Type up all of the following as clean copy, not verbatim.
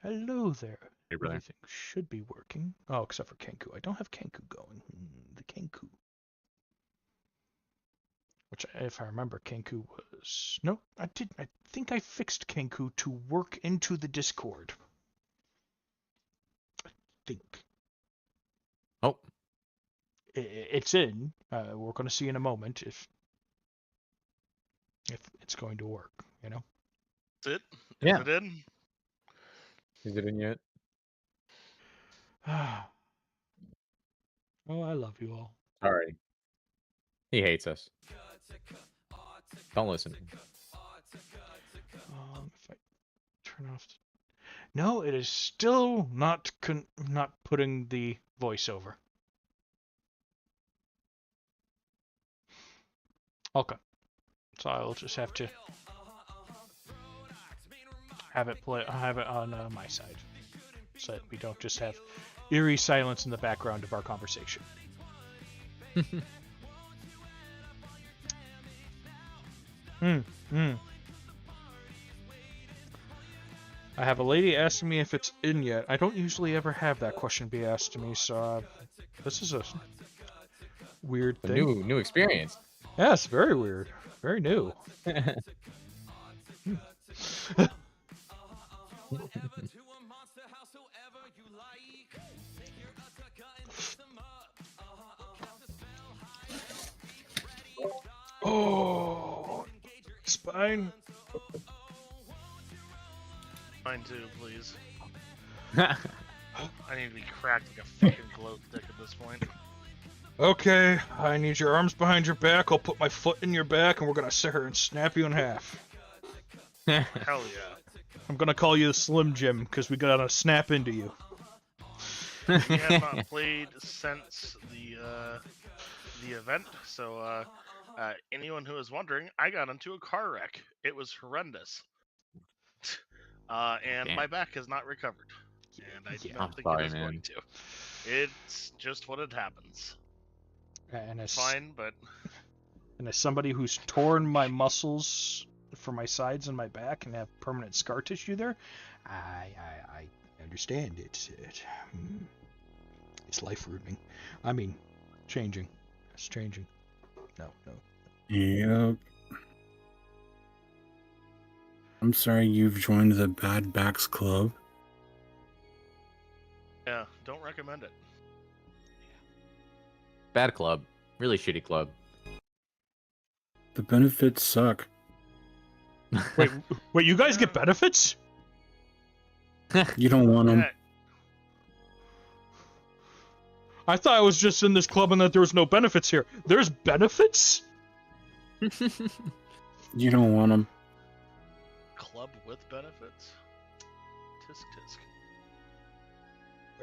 Hello there. Hey, brother. Everything should be working. Oh, except for Kenku. I don't have Kenku going. The Kenku. Which, if I remember, Kenku was... No, I didn't. I think I fixed Kenku to work into the Discord. I think. Oh. It's in. We're going to see in a moment if it's going to work, you know? Is it? Yeah. Is it in? Is it in yet? Oh, I love you all. Alrighty. He hates us. Don't listen. If I turn off... No, it is still not putting the voiceover. Okay. So I'll just have to have it on my side, so that we don't just have eerie silence in the background of our conversation. I have a lady asking me if it's in yet. I don't usually ever have that question be asked to me, so this is a weird thing. New experience. Yeah, it's very weird. Very new. Oh, spine. Mine too, please. I need to be cracked like a fucking glow stick at this point. Okay, I need your arms behind your back. I'll put my foot in your back, and we're gonna sit here and snap you in half. Hell yeah. I'm gonna call you the Slim Jim because we gotta snap into you. We have not played since the event, so anyone who is wondering, I got into a car wreck. It was horrendous. And Damn. my back has not recovered. And I Yeah. don't think sorry, it is man. going to. It's just what it happens. And as Fine, but somebody who's torn my muscles for my sides and my back and have permanent scar tissue there, I understand it. It's life ruining. I mean, changing. It's changing. No. Yep. I'm sorry you've joined the Bad Backs Club. yeah, don't recommend it. Bad club. Really shitty club. The benefits suck. Wait, you guys get benefits? You don't want them. Yeah, I thought I was just in this club and that there was no benefits here. There's benefits? You don't want them. club with benefits. Tisk tisk.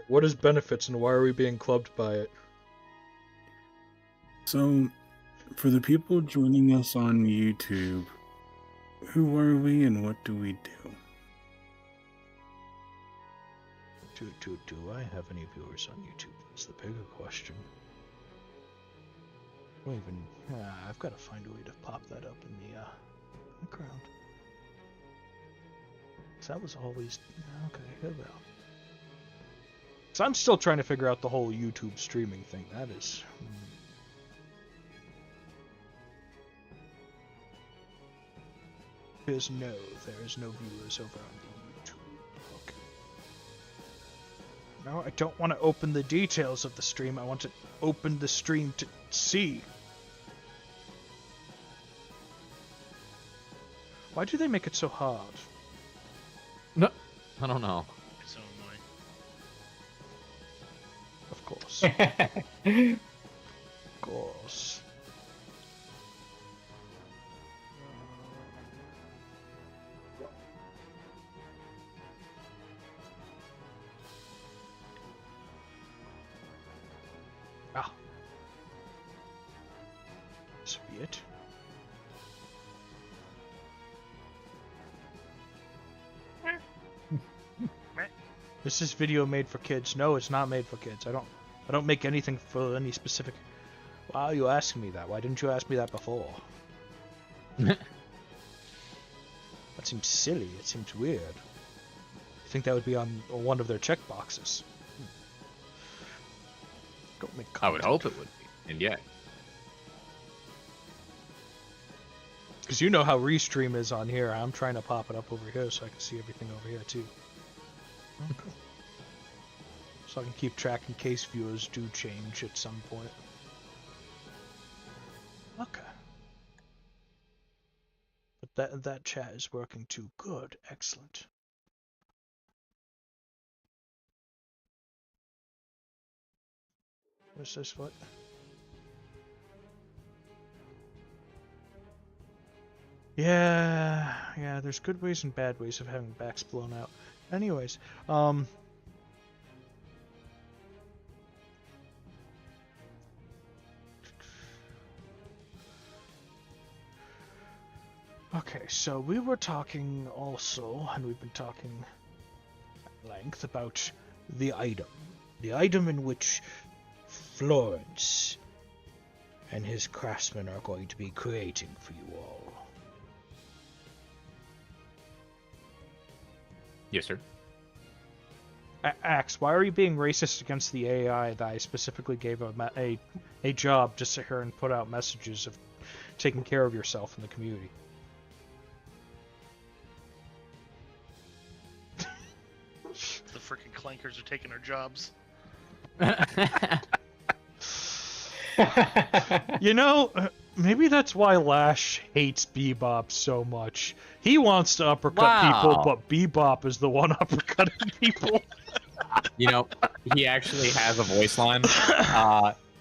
What is benefits and why are we being clubbed by it? So, for the people joining us on YouTube, who are we and what do we do? Do I have any viewers on YouTube? That's the bigger question. I don't even. I've got to find a way to pop that up in the background. So that was always okay. Here we go. So I'm still trying to figure out the whole YouTube streaming thing. That is. There is no viewers over on the YouTube. Okay. No, I don't want to open the details of the stream. I want to open the stream to see. Why do they make it so hard? No, I don't know. It's so annoying. Of course. Of course. Ah. This will be it. This is video made for kids. No, it's not made for kids. I don't make anything for any specific. Why are you asking me that? Why didn't you ask me that before? That seems silly. It seems weird. I think that would be on one of their checkboxes. Go make content. I would hope it would be, and yet. Because you know how Restream is on here. I'm trying to pop it up over here so I can see everything over here too. Okay. So I can keep track in case viewers do change at some point. Okay. But that chat is working too. Good. Excellent. What's this? What? Yeah, there's good ways and bad ways of having backs blown out. Anyways, okay, so we were talking also, and we've been talking at length about the item in which Florence and his craftsmen are going to be creating for you all. Yes, sir. Axe, why are you being racist against the AI that I specifically gave a job to sit here and put out messages of taking care of yourself in the community? The freaking clankers are taking our jobs. You know, maybe that's why Lash hates Bebop so much. He wants to uppercut people, but Bebop is the one uppercutting people. You know, he actually has a voice line.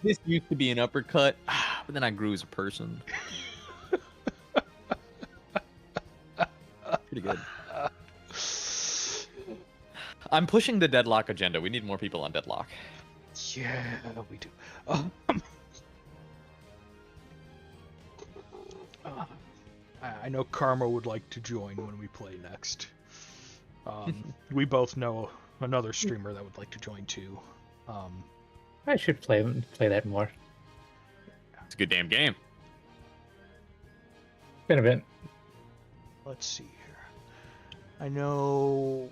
This used to be an uppercut, but then I grew as a person. Pretty good. I'm pushing the Deadlock agenda. We need more people on Deadlock. Yeah, we do. I know Karma would like to join when we play next. We both know another streamer that would like to join too. I should play that more. It's a good damn game. Been a bit. Let's see here. I know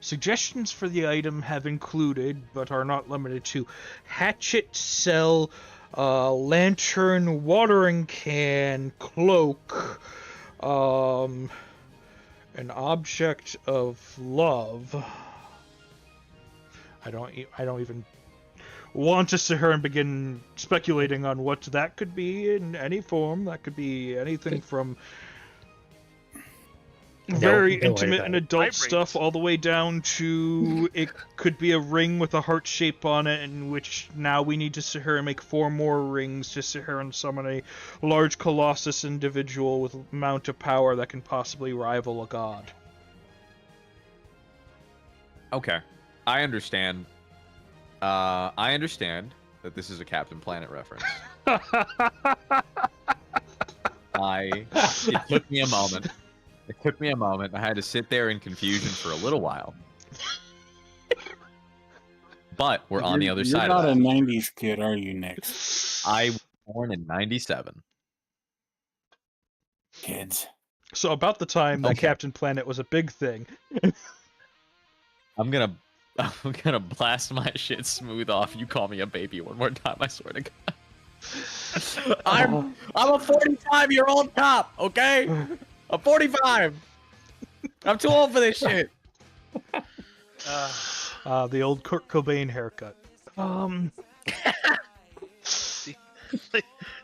suggestions for the item have included, but are not limited to, hatchet, cell, lantern, watering can, cloak, an object of love. I don't even want to sit here and begin speculating on what that could be in any form. That could be anything from very intimate and adult stuff all the way down to it could be a ring with a heart shape on it, in which now we need to sit here and make 4 more rings to sit here and summon a large colossus individual with amount of power that can possibly rival a god. Okay. I understand. I understand that this is a Captain Planet reference. It took me a moment. It took me a moment. I had to sit there in confusion for a little while. But we're on the other side of that. You're not a 90s kid, are you, Nick? I was born in 97. Kids. So about the time that Captain Planet was a big thing. I'm gonna blast my shit smooth off. You call me a baby one more time, I swear to God. I'm a 45-year-old cop, okay? I'm 45. I'm too old for this shit. The old Kurt Cobain haircut.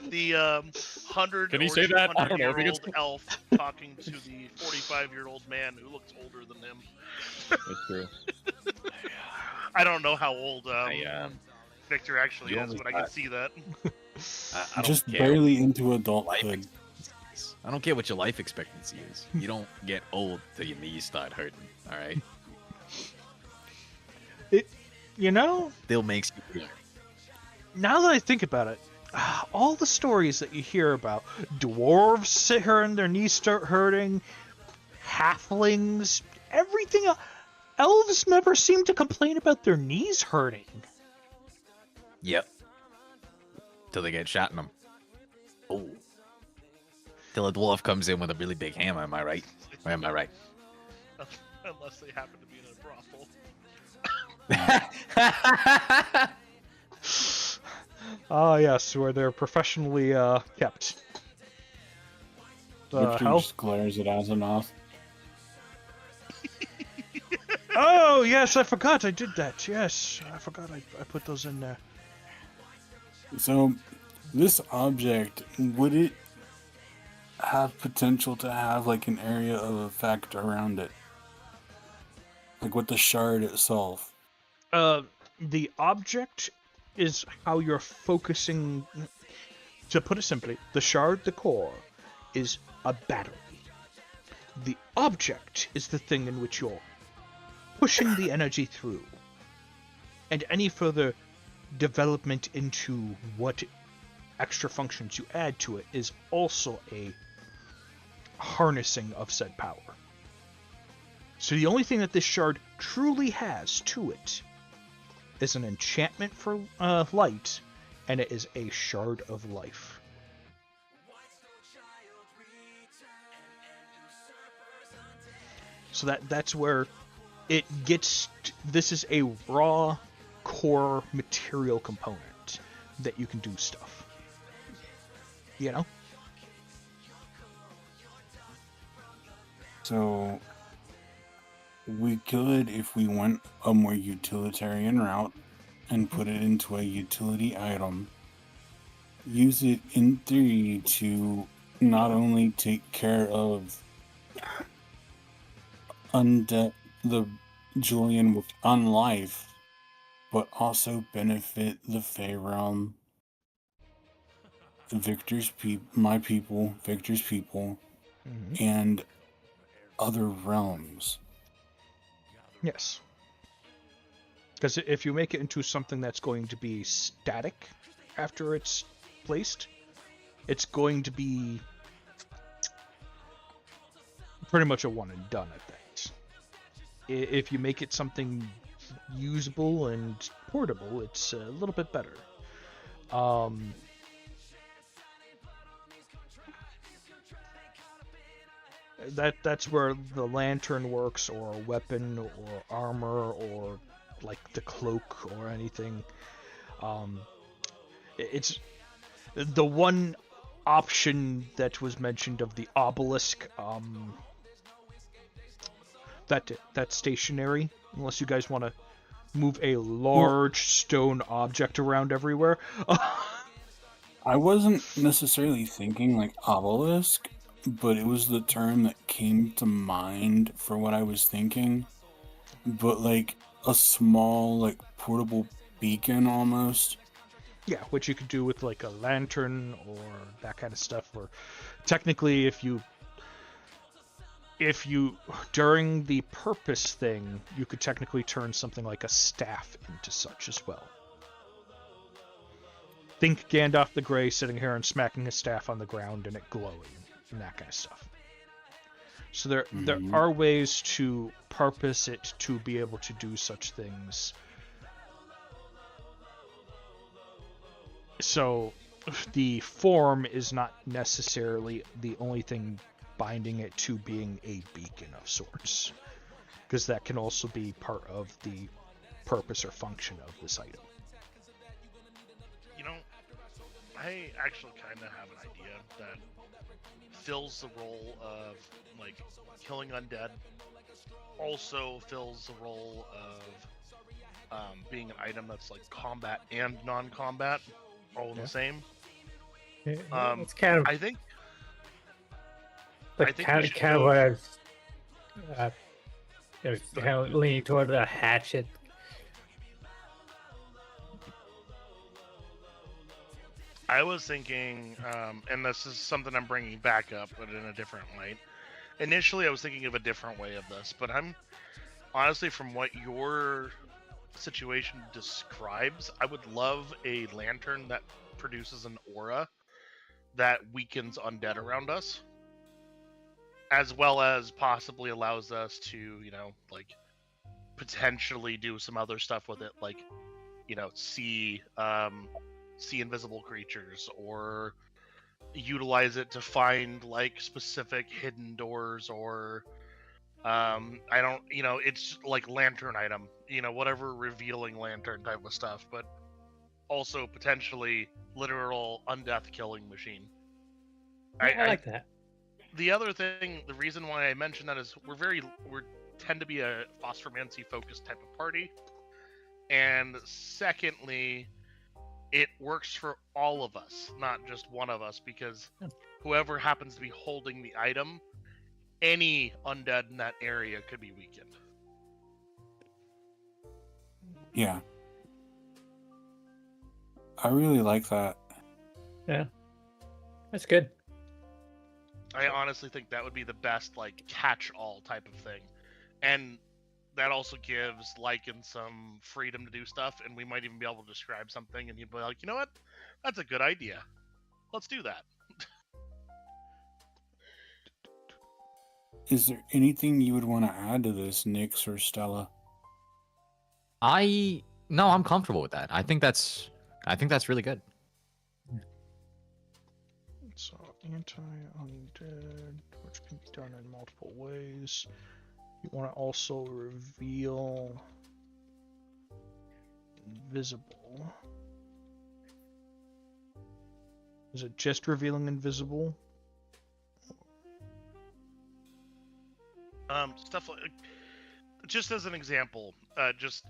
The 100 Can you or say that? I don't know if 200-year-old elf talking to the 45-year-old man who looks older than him. That's true. I don't know how old Victor actually you is, but I can see that. I Just don't care. barely into adulthood. I don't care what your life expectancy is. You don't get old till your knees start hurting. All right. They'll make you. Now that I think about it, all the stories that you hear about dwarves sit here and their knees start hurting, halflings, everything. Elves never seem to complain about their knees hurting. Yep. Till they get shot in them. Oh. Till a dwarf comes in with a really big hammer. Am I right? Or am I right? Unless they happen to be in a brothel. Yes, where they're professionally kept. Victor just glares at Asimov. Oh, yes, I forgot I did that. Yes, I forgot I put those in there. So, this object, would it have potential to have, like, an area of effect around it? Like, with the shard itself? The object is how you're focusing. To put it simply, the shard, the core, is a battery. The object is the thing in which you're pushing the energy through. And any further development into what extra functions you add to it is also a harnessing of said power. So the only thing that this shard truly has to it is an enchantment for light, and it is a shard of life. So that's where it gets. This is a raw core material component that you can do stuff. You know? So we could, if we went a more utilitarian route and put it into a utility item, use it in theory to not only take care of the Julian on life, but also benefit the Fey realm, Victor's people, and other realms. Yes. Because if you make it into something that's going to be static after it's placed, it's going to be pretty much a one and done at that. If you make it something usable and portable, it's a little bit better. That's where the lantern works, or a weapon, or armor, or like the cloak, or anything. It's the one option that was mentioned of the obelisk. That's stationary, unless you guys want to move a large stone object around everywhere. I wasn't necessarily thinking like obelisk, but it was the term that came to mind for what I was thinking. But like a small, like portable beacon almost. Yeah, which you could do with like a lantern or that kind of stuff. Or technically, if you if you, during the purpose thing, you could technically turn something like a staff into such as well. Think Gandalf the Grey sitting here and smacking his staff on the ground and it glowing and that kind of stuff. So there are ways to purpose it to be able to do such things. So the form is not necessarily the only thing binding it to being a beacon of sorts, because that can also be part of the purpose or function of this item. You know, I actually kind of have an idea that fills the role of, like, killing undead, also fills the role of being an item that's, like, combat and non-combat, all in the same. It's kind of, I think like, I think kind we of, should kind of go- what I was kind of leaning toward the hatchet. I was thinking, and this is something I'm bringing back up, but in a different light. Initially, I was thinking of a different way of this, but I'm honestly, from what your situation describes, I would love a lantern that produces an aura that weakens undead around us, as well as possibly allows us to, you know, like, potentially do some other stuff with it, like, you know, see invisible creatures, or utilize it to find, like, specific hidden doors, or I don't, you know, it's like lantern item, you know, whatever revealing lantern type of stuff, but also potentially literal undeath killing machine. I like that. The other thing, the reason why I mentioned that is we tend to be a phosphomancy focused type of party, and secondly, it works for all of us, not just one of us, because whoever happens to be holding the item, any undead in that area could be weakened. Yeah. I really like that. Yeah, that's good. I honestly think that would be the best, like, catch-all type of thing. And that also gives Lycan some freedom to do stuff, and we might even be able to describe something, and he'd be like, you know what? That's a good idea. Let's do that. Is there anything you would want to add to this, Nyx or Stella? No, I'm comfortable with that. I think that's really good. So anti-undead, which can be done in multiple ways. You want to also reveal invisible. Is it just revealing invisible? Stuff like, just as an example, just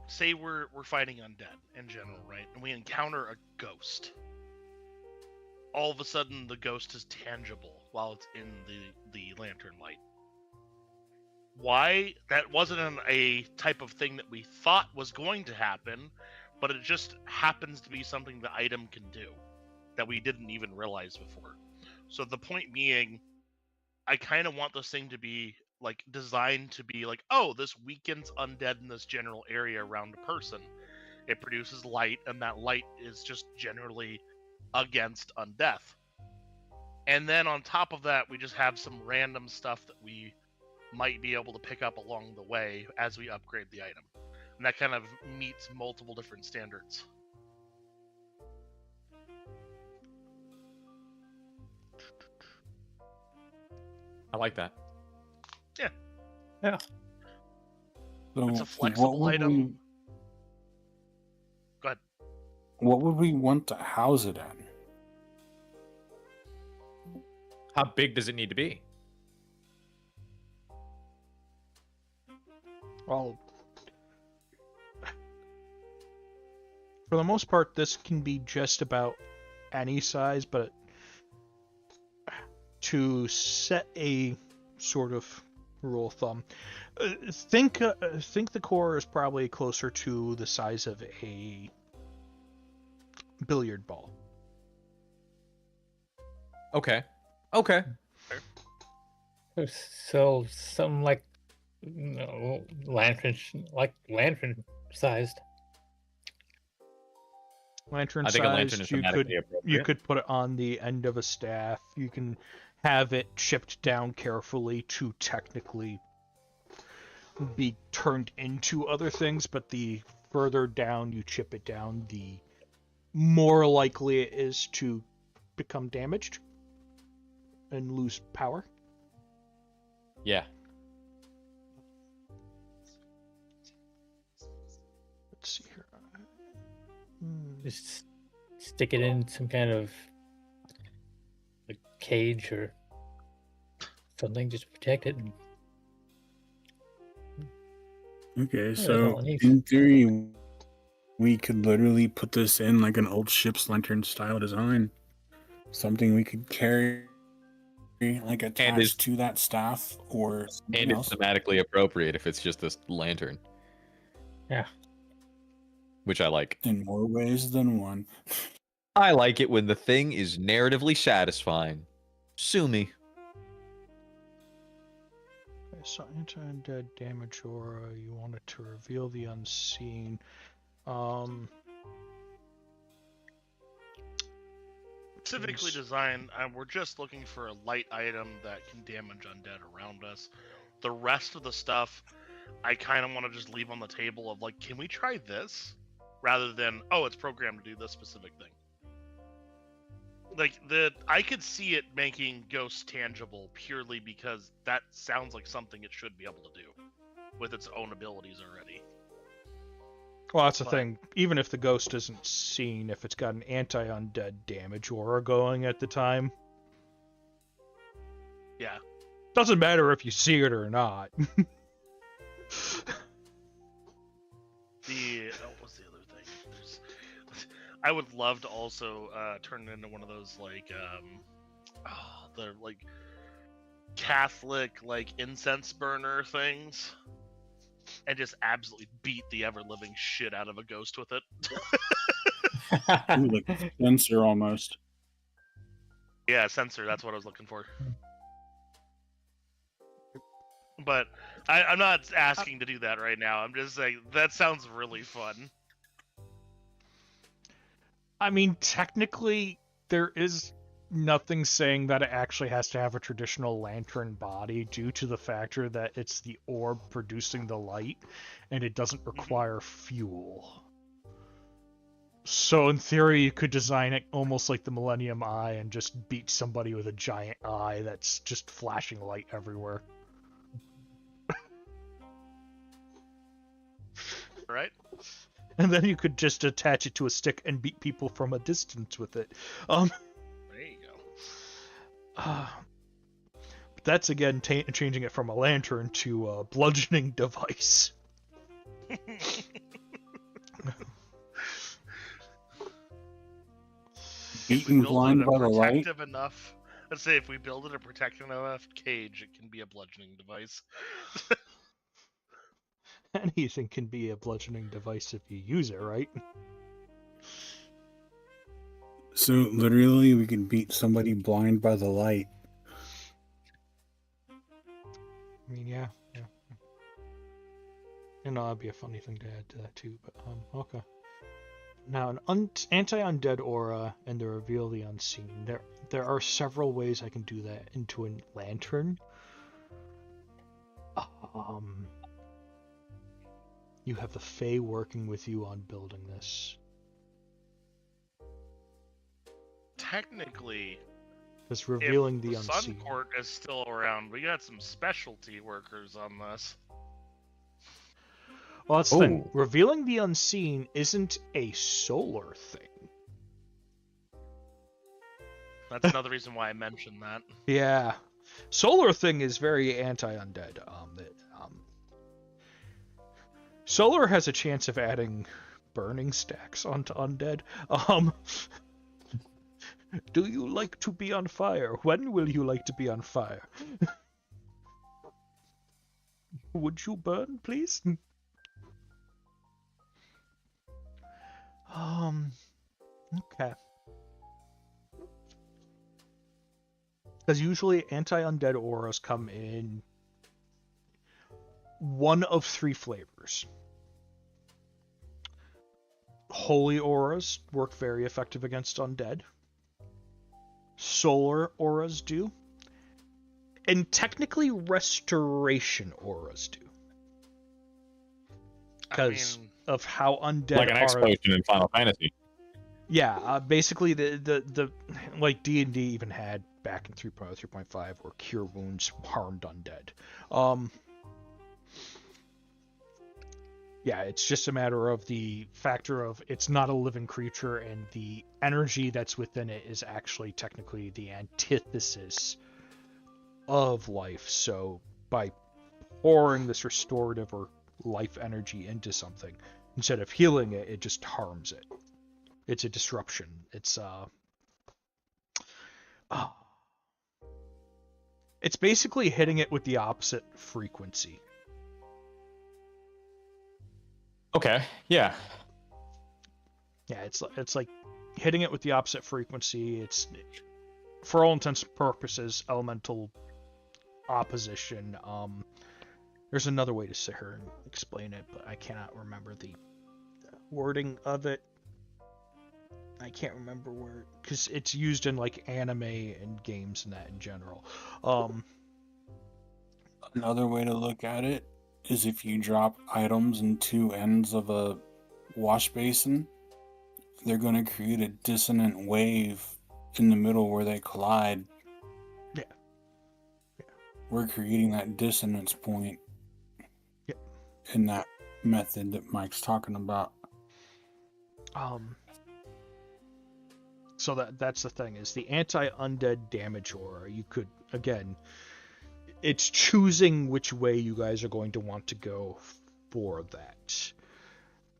say we're fighting undead in general, right? And we encounter a ghost. All of a sudden, the ghost is tangible while it's in the lantern light. Why? That wasn't a type of thing that we thought was going to happen, but it just happens to be something the item can do that we didn't even realize before. So the point being, I kind of want this thing to be, like, designed to be like, oh, this weakens undead in this general area around a person. It produces light, and that light is just generally against undeath. And then on top of that, we just have some random stuff that we might be able to pick up along the way as we upgrade the item. And that kind of meets multiple different standards. I like that. Yeah. So It's a flexible item. Go ahead. What would we want to house it in? How big does it need to be? Well, for the most part, this can be just about any size, but to set a sort of rule of thumb, think the core is probably closer to the size of a billiard ball. Okay. So something like lantern, like lantern sized. Lantern I think a lantern sized, is thematically you appropriate. could put it on the end of a staff. You can have it chipped down carefully to technically be turned into other things, but the further down you chip it down, the more likely it is to become damaged and lose power. Yeah. Let's see here. Just stick it in some kind of a cage or something just to protect it. Okay, that's so all it needs. in theory, we could literally put this in like an old ship's lantern style design. Something we could carry, like attached to that staff or something And it's else. thematically appropriate if it's just this lantern. Yeah. Which I like. In more ways than one. I like it when the thing is narratively satisfying. Sue me. So anti-undead damage aura, you want it to reveal the unseen. Specifically designed, we're just looking for a light item that can damage undead around us. The rest of the stuff, I kind of want to just leave on the table of like, can we try this? Rather than, oh, it's programmed to do this specific thing. Like, I could see it making ghosts tangible purely because that sounds like something it should be able to do with its own abilities already. Well, that's the thing. Even if the ghost isn't seen, if it's got an anti-undead damage aura going at the time, yeah, doesn't matter if you see it or not. What's the other thing? I would love to also turn it into one of those like the like Catholic like incense burner things. And just absolutely beat the ever-living shit out of a ghost with it. Ooh, like a sensor almost. Yeah, sensor, that's what I was looking for. But I'm not asking to do that right now. I'm just saying, that sounds really fun. I mean, technically, there is nothing saying that it actually has to have a traditional lantern body due to the factor that it's the orb producing the light and it doesn't require fuel. So in theory you could design it almost like the Millennium Eye and just beat somebody with a giant eye that's just flashing light everywhere. Right? And then you could just attach it to a stick and beat people from a distance with it. There you go. But that's again changing it from a lantern to a bludgeoning device. Beaten blind by the light. Enough. Let's say if we build it a protective enough cage, it can be a bludgeoning device. Anything can be a bludgeoning device if you use it right. So literally, we can beat somebody blind by the light. I mean, yeah. And that'd be a funny thing to add to that too. But okay. Now, an anti-undead aura and the reveal the unseen. There are several ways I can do that into a lantern. You have the Fae working with you on building this. Technically, Because revealing the if unseen. Suncourt is still around, we got some specialty workers on this. Well, that's the thing. Revealing the unseen isn't a solar thing. That's another reason why I mentioned that. Yeah. Solar thing is very anti-undead. Solar has a chance of adding burning stacks onto undead. Do you like to be on fire? When will you like to be on fire? Would you burn, please? Okay. Because usually anti-undead auras come in one of 3 flavors. Holy auras work very effective against undead. Solar auras do. And technically restoration auras do. Because of how undead Like an explosion in Final Fantasy. Yeah, basically the like D&D even had back in 3.0, 3.5 where cure wounds harmed undead. Yeah, it's just a matter of the factor of it's not a living creature, and the energy that's within it is actually technically the antithesis of life. So by pouring this restorative or life energy into something, instead of healing it, it just harms it. It's a disruption. It's it's basically hitting it with the opposite frequency. Okay, yeah. Yeah, it's like hitting it with the opposite frequency. It's, for all intents and purposes, elemental opposition. There's another way to sit here and explain it, but I cannot remember the wording of it. I can't remember where, because it's used in like anime and games and that in general. Another way to look at it is if you drop items in 2 ends of a wash basin, they're going to create a dissonant wave in the middle where they collide. Yeah. We're creating that dissonance point in that method that Mike's talking about. So that's the thing, is the anti-undead damage aura. You could, again, it's choosing which way you guys are going to want to go for that.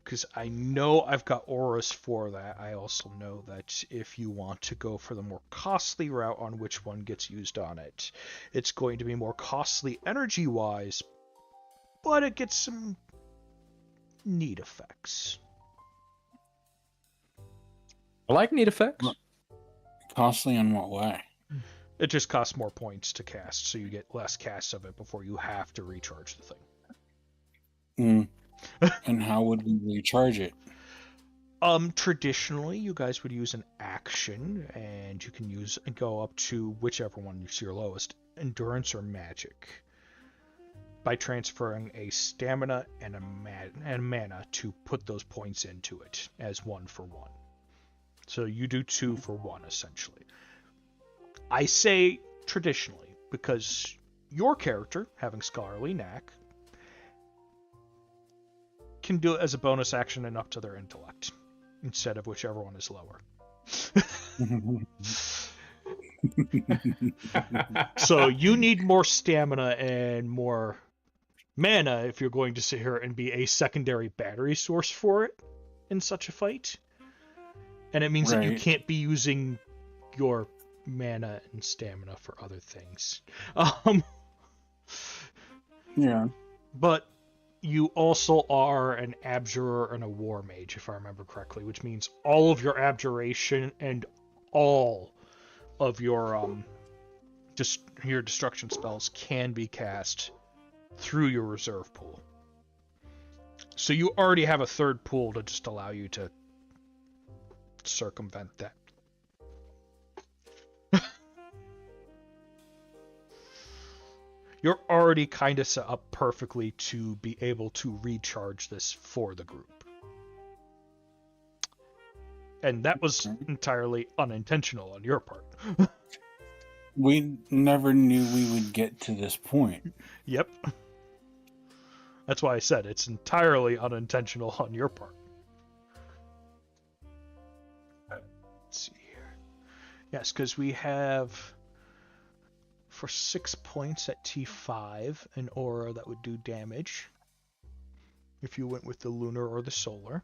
Because I know I've got auras for that. I also know that if you want to go for the more costly route on which one gets used on it, it's going to be more costly energy-wise, but it gets some neat effects. I like neat effects. Costly in what way? It just costs more points to cast, so you get less casts of it before you have to recharge the thing. And how would we recharge it? Traditionally, you guys would use an action, and you can go up to whichever one you see your lowest, endurance or magic, by transferring a stamina and a mana to put those points into it as 1 for 1. So you do 2 for 1, essentially. I say traditionally, because your character, having Scholarly Knack, can do it as a bonus action and up to their intellect, instead of whichever one is lower. So you need more stamina and more mana if you're going to sit here and be a secondary battery source for it in such a fight. And it means that you can't be using your mana and stamina for other things. Yeah. But you also are an abjurer and a war mage, if I remember correctly, which means all of your abjuration and all of your your destruction spells can be cast through your reserve pool. So you already have a third pool to just allow you to circumvent that. You're already kind of set up perfectly to be able to recharge this for the group. And that was entirely unintentional on your part. We never knew we would get to this point. Yep. That's why I said it's entirely unintentional on your part. Let's see here. Yes, because we have, for 6 points at T5, an aura that would do damage if you went with the lunar or the solar.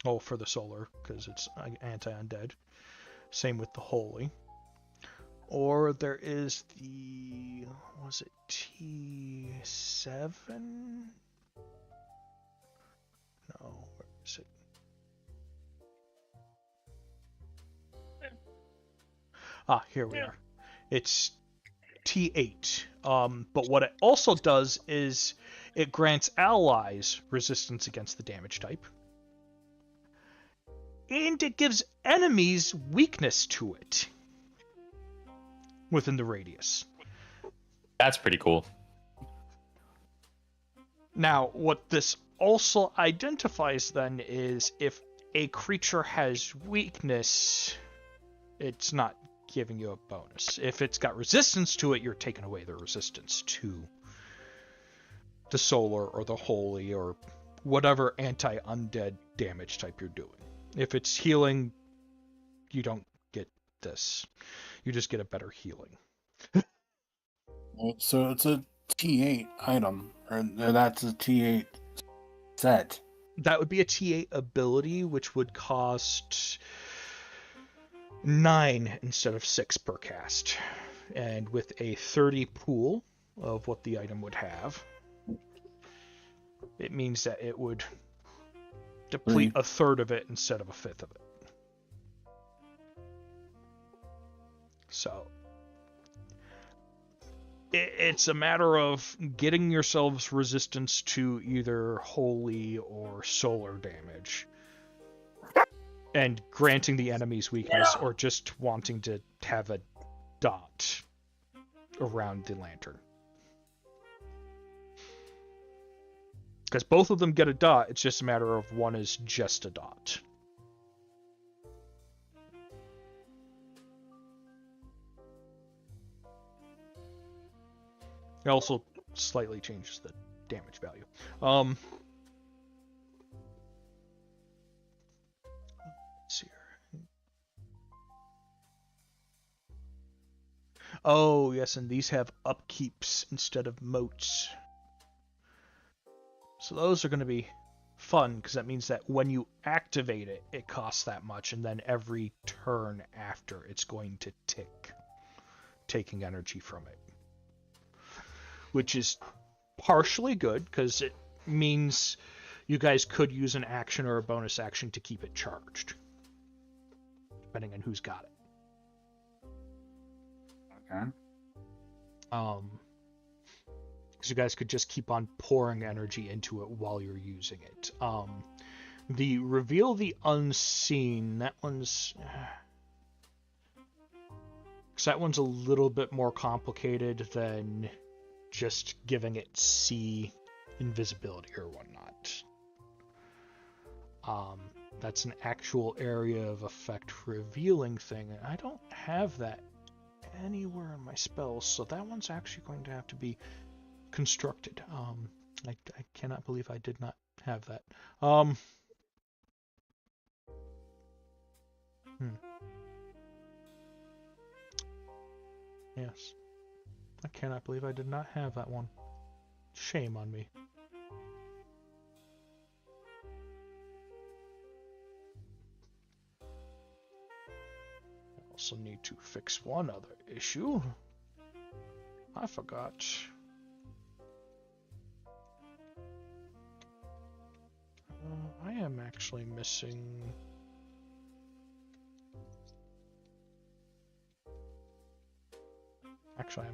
Oh, for the solar, because it's anti-undead. Same with the holy. Or there is the, was it T7? No, where is it? Ah, here we are. It's T8. But what it also does is it grants allies resistance against the damage type. And it gives enemies weakness to it within the radius. That's pretty cool. Now, what this also identifies then is if a creature has weakness, it's not giving you a bonus. If it's got resistance to it, you're taking away the resistance to the solar or the holy or whatever anti-undead damage type you're doing. If it's healing, you don't get this. You just get a better healing. So it's a T8 item, or that's a T8 set. That would be a T8 ability, which would cost 9 instead of 6 per cast. And with a 30 pool of what the item would have, it means that it would deplete a third of it instead of a fifth of it. So it's a matter of getting yourselves resistance to either holy or solar damage, and granting the enemy's weakness, or just wanting to have a dot around the lantern. Because both of them get a dot, it's just a matter of one is just a dot. It also slightly changes the damage value. Let's see here. Oh, yes, and these have upkeeps instead of moats. So those are going to be fun, because that means that when you activate it, it costs that much, and then every turn after, it's going to tick, taking energy from it. Which is partially good, because it means you guys could use an action or a bonus action to keep it charged, depending on who's got it. Okay. Because you guys could just keep on pouring energy into it while you're using it. The Reveal the Unseen, that one's a little bit more complicated than just giving it see invisibility or whatnot. That's an actual area of effect revealing thing, and I don't have that anywhere in my spells, so that one's actually going to have to be constructed. I cannot believe I did not have that. Yes. I cannot believe I did not have that one. Shame on me. I also need to fix one other issue. I forgot. I am actually missing... Actually,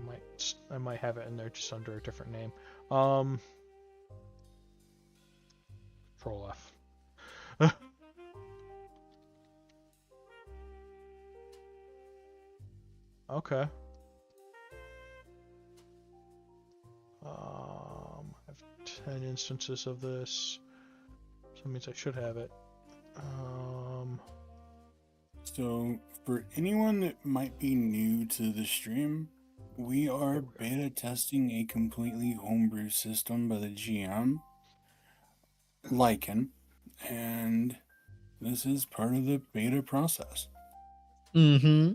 I might have it in there just under a different name. Control F. Okay. I have 10 instances of this. So that means I should have it. So, for anyone that might be new to the stream, we are beta testing a completely homebrew system by the GM, Lycan, and this is part of the beta process. Mm-hmm.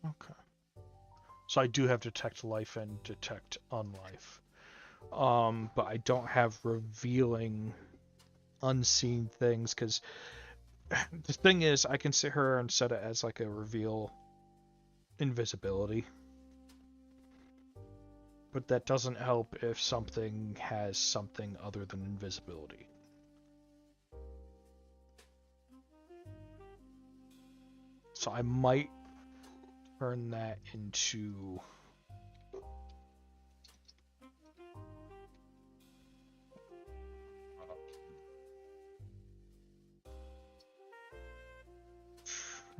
Okay. So I do have Detect Life and Detect Unlife. But I don't have Revealing Unseen things, because the thing is, I can sit here and set it as like a reveal invisibility. But that doesn't help if something has something other than invisibility. So I might turn that into...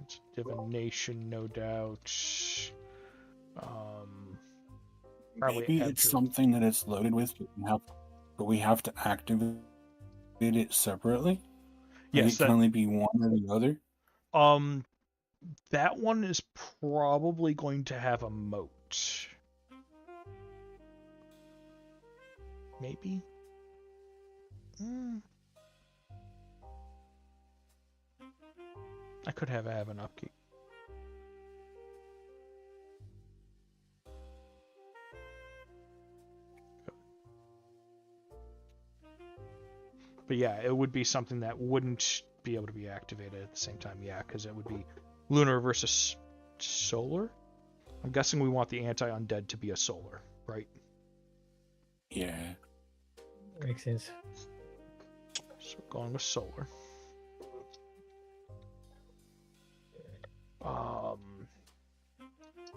It's divination, no doubt. Probably Maybe it's something that it's loaded with, but we have to activate it separately. Yes, it can only be one or the other. That one is probably going to have a moat. Maybe. I could have an upkeep. But yeah, it would be something that wouldn't be able to be activated at the same time. Yeah, because it would be lunar versus solar. I'm guessing we want the anti-undead to be a solar, right? Yeah. Makes sense. So going with solar.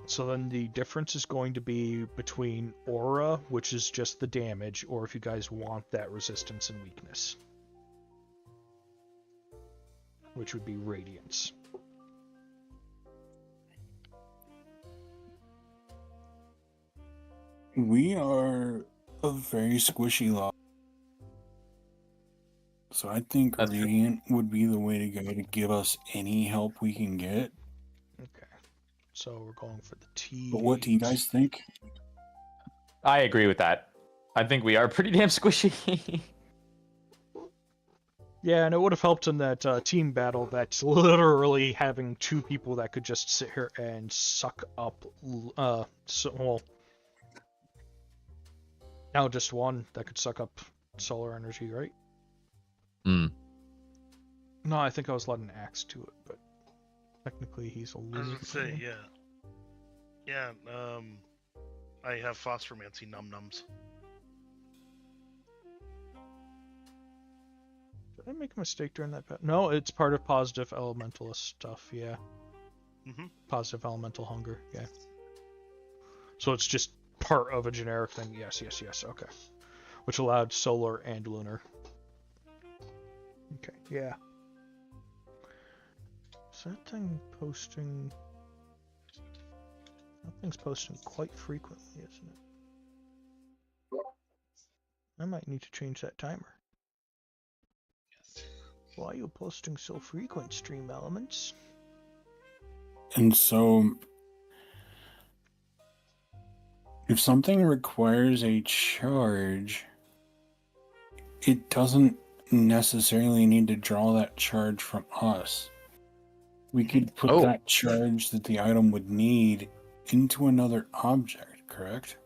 So then the difference is going to be between aura, which is just the damage, or if you guys want that resistance and weakness, which would be radiance. We are a very squishy lot. So I think That's Radiant would be the way to go to give us any help we can get. Okay. So we're going for the T. But what do you guys think? I agree with that. I think we are pretty damn squishy. Yeah, and it would have helped in that team battle that's literally having two people that could just sit here and suck up, now just one that could suck up solar energy, right? No, I think I was letting Axe to it, but technically he's a I was lunar. gonna say, yeah. I have phosphomancy num-nums. Did I make a mistake during that battle? No, it's part of positive elementalist stuff, yeah. Positive elemental hunger, yeah. So it's just part of a generic thing, yes, okay. Which allowed solar and lunar. Okay, yeah. Is that thing posting... That thing's posting quite frequently, isn't it? I might need to change that timer. Why are you posting so frequent, Stream Elements? And so, if something requires a charge, it doesn't necessarily need to draw that charge from us. We could put that charge that the item would need into another object, correct?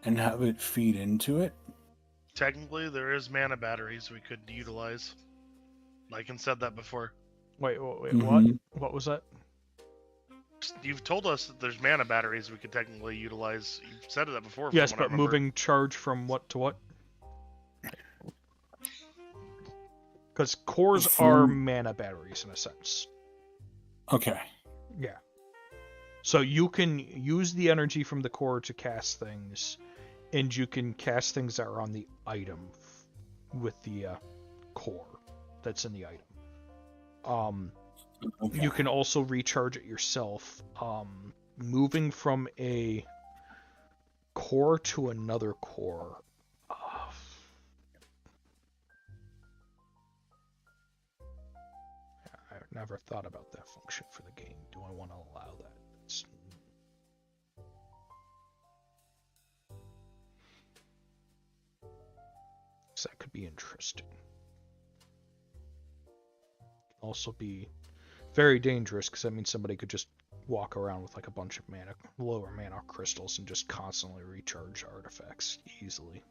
And have it feed into it? Technically, there is mana batteries we could utilize. Lycan said that before. Wait, Mhm. what was that? You've told us that there's mana batteries we could technically utilize. You've said that before. Yes, from what I but remember. moving charge from what to what? Because cores are mana batteries in a sense. Okay. Yeah. So you can use the energy from the core to cast things, and you can cast things that are on the item with the core that's in the item. Okay. You can also recharge it yourself. Moving from a core to another core. I've never thought about that function for the game. Do I want to allow that? So that could be interesting. Also be very dangerous because that means somebody could just walk around with like a bunch of lower mana crystals and just constantly recharge artifacts easily.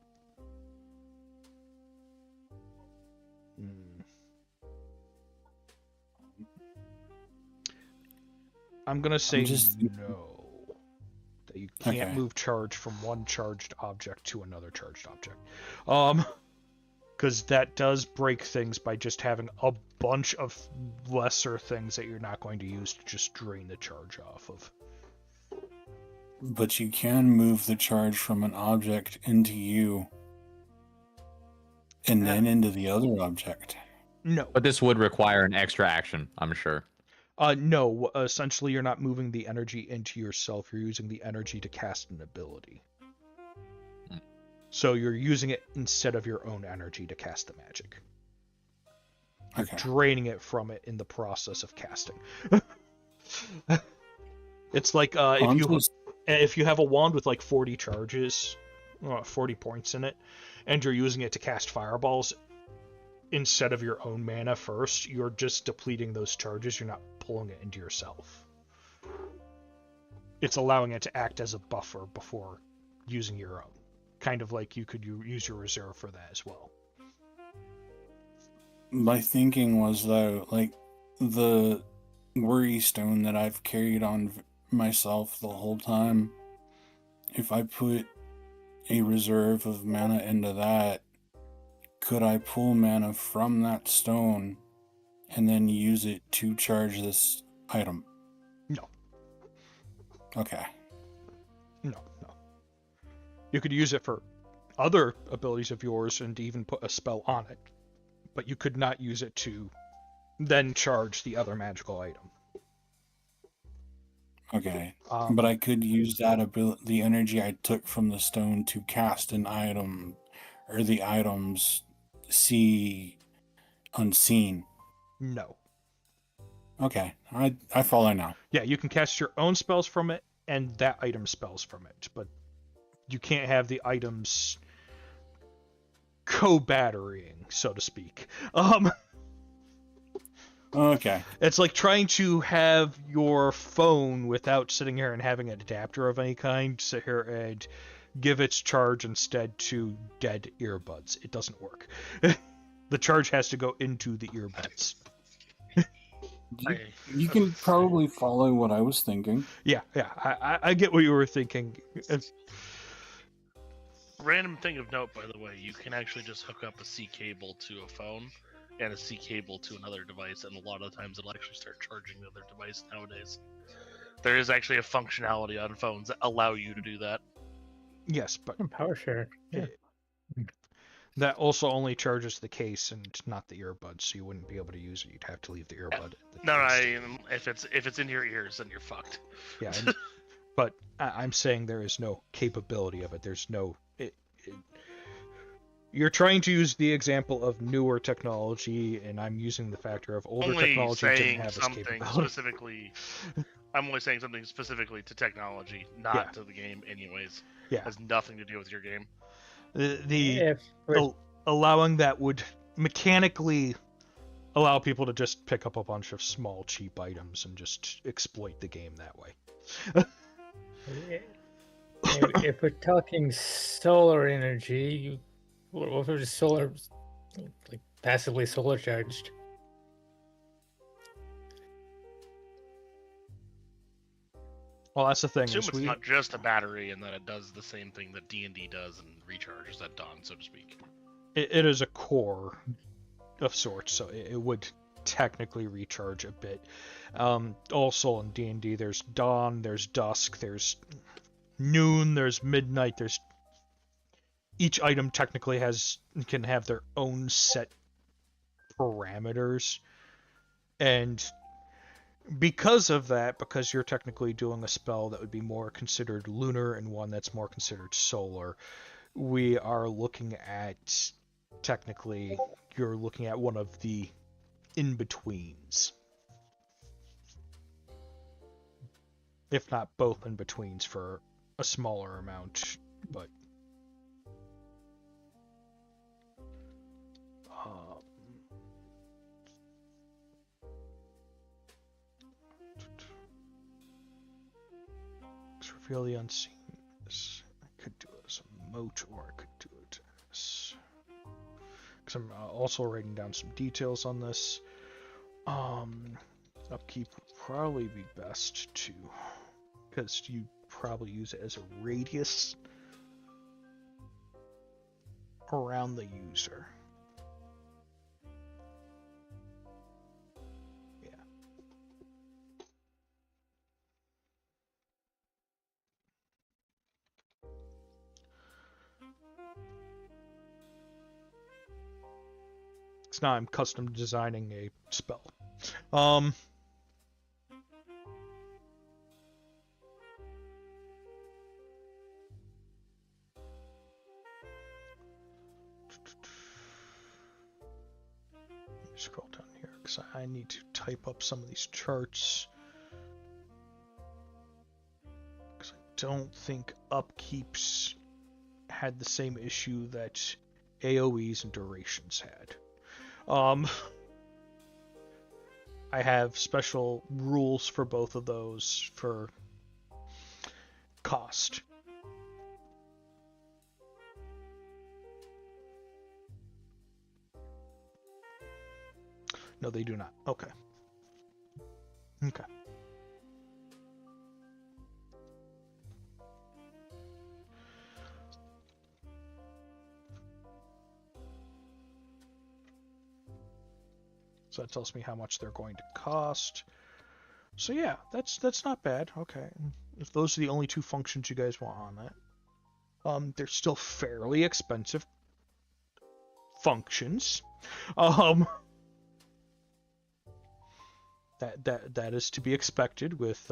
I'm gonna say no. That you can't move charge from one charged object to another charged object. because that does break things by just having a bunch of lesser things that you're not going to use to just drain the charge off of. But you can move the charge from an object into you and then into the other object. No. But this would require an extra action, I'm sure. No, essentially you're not moving the energy into yourself, you're using the energy to cast an ability. So you're using it instead of your own energy to cast the magic. You're draining it from it in the process of casting. It's like if you have a wand with like 40 charges, 40 points in it, and you're using it to cast fireballs instead of your own mana first, you're just depleting those charges, you're not pulling it into yourself. It's allowing it to act as a buffer before using your own. Kind of like you could use your reserve for that as well. My thinking was, though, like, the worry stone that I've carried on myself the whole time, if I put a reserve of mana into that, could I pull mana from that stone and then use it to charge this item? No. Okay. No. You could use it for other abilities of yours and even put a spell on it, but you could not use it to then charge the other magical item. Okay. But I could use that the energy I took from the stone to cast an item, or the items see unseen. No. Okay. I follow now. Yeah, you can cast your own spells from it and that item spells from it, but you can't have the items co-batterying, so to speak. Okay. It's like trying to have your phone without sitting here and having an adapter of any kind sit here and give its charge instead to dead earbuds. It doesn't work. The charge has to go into the earbuds. You can probably follow what I was thinking. Yeah, I get what you were thinking. Random thing of note, by the way, you can actually just hook up a C cable to a phone and a C cable to another device, and a lot of times it'll actually start charging the other device nowadays. There is actually a functionality on phones that allow you to do that. Yes, but Power share. Yeah. That also only charges the case and not the earbuds, so you wouldn't be able to use it. You'd have to leave the earbud. If it's in your ears, then you're fucked. Yeah, but I'm saying there is no capability of it. There's no. You're trying to use the example of newer technology, and I'm using the factor of older technology didn't have this capability. I'm only saying something specifically to technology, not to the game, anyways. Yeah, it has nothing to do with your game. Allowing that would mechanically allow people to just pick up a bunch of small, cheap items and just exploit the game that way. If we're talking solar energy, what if it's solar, like passively solar charged? Well, that's the thing. Assume it's not just a battery, and that it does the same thing that D&D does and recharges at dawn, so to speak. It is a core of sorts, so it would technically recharge a bit. Also in D&D, there's dawn, there's dusk, there's noon, there's midnight. There's each item technically can have their own set parameters, and because of that, because you're technically doing a spell that would be more considered lunar and one that's more considered solar, we are looking at, technically, you're looking at one of the in-betweens. If not both in-betweens for a smaller amount, but... Reveal the unseen. I could do it as a moat, or I could do it as... Because I'm also writing down some details on this. Upkeep would probably be best to... Because you probably use it as a radius around the user. Because now I'm custom designing a spell. Scroll down here because I need to type up some of these charts. Because I don't think upkeeps had the same issue that AoEs and durations had. I have special rules for both of those for cost. No, they do not. Okay. Okay. So that tells me how much they're going to cost. So yeah, that's not bad. Okay. If those are the only two functions you guys want on that. They're still fairly expensive functions. That is to be expected with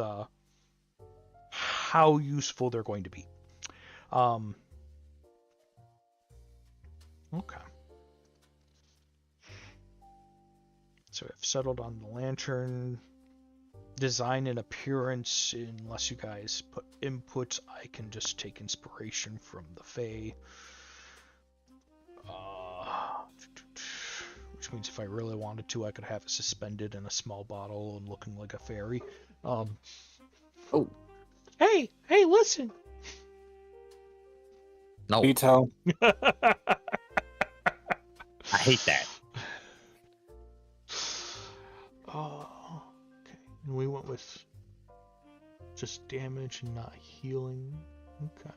how useful they're going to be. Okay. So I've settled on the lantern design and appearance. Unless you guys put inputs, I can just take inspiration from the Fae. Which means if I really wanted to, I could have it suspended in a small bottle and looking like a fairy. Oh. Hey, listen. No. Detail. I hate that. Okay. And we went with just damage and not healing. Okay.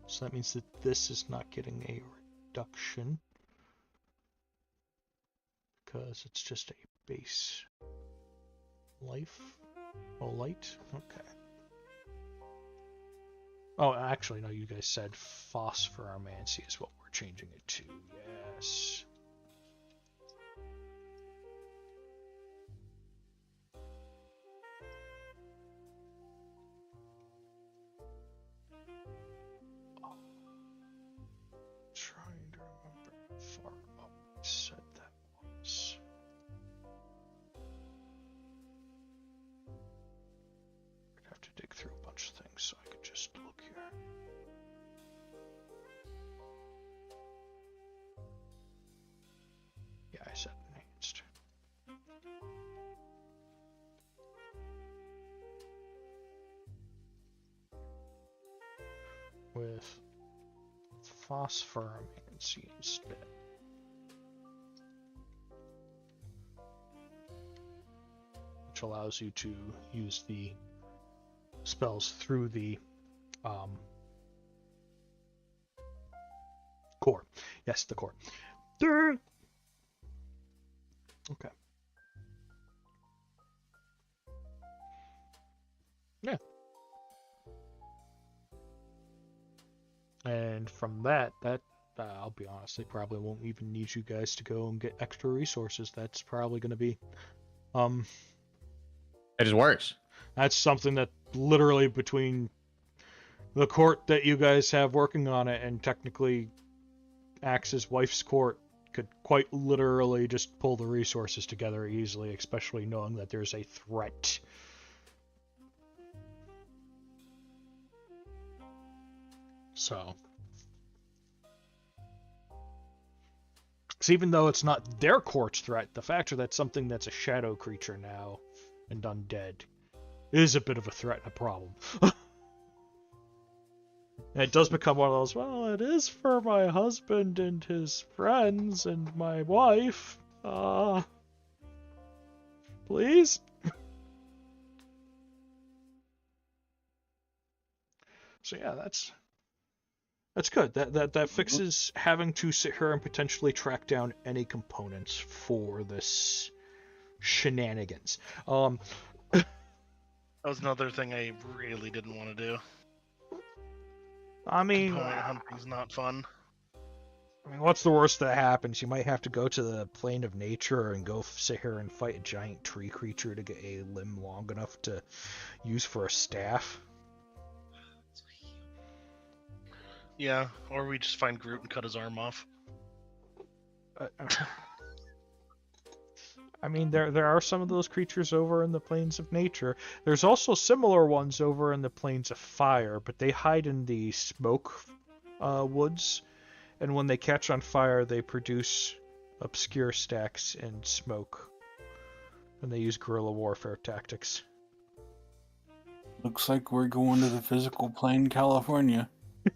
So that means that this is not getting a reduction. Because it's just a base life. Oh, light? Okay. Oh, actually, no, you guys said phosphoramancy is what we're changing it to. Yes. Trying to remember how far up I said that was. I'd have to dig through a bunch of things so I could just look here. Yeah, I said enhanced. With phosphoramancy instead. Which allows you to use the spells through the core. Yes, the core. Okay. Yeah. And from that, I'll be honest, they probably won't even need you guys to go and get extra resources. That's probably going to be, It just works. that's something that literally between the court that you guys have working on it and technically Axe's wife's court could quite literally just pull the resources together easily, especially knowing that there's a threat. So, even though it's not their court's threat, the fact that that's something that's a shadow creature now and undead is a bit of a threat and a problem. And it does become one of those, well, it is for my husband and his friends and my wife. Please? So yeah, that's good. That fixes having to sit here and potentially track down any components for this shenanigans. That was another thing I really didn't want to do. I mean, Component hunting's not fun. I mean, what's the worst that happens? You might have to go to the plane of nature and go sit here and fight a giant tree creature to get a limb long enough to use for a staff. Yeah, or we just find Groot and cut his arm off. I mean, there are some of those creatures over in the plains of nature. There's also similar ones over in the plains of fire, but they hide in the smoke woods, and when they catch on fire, they produce obscure stacks and smoke, and they use guerrilla warfare tactics. Looks like we're going to the physical plane, California.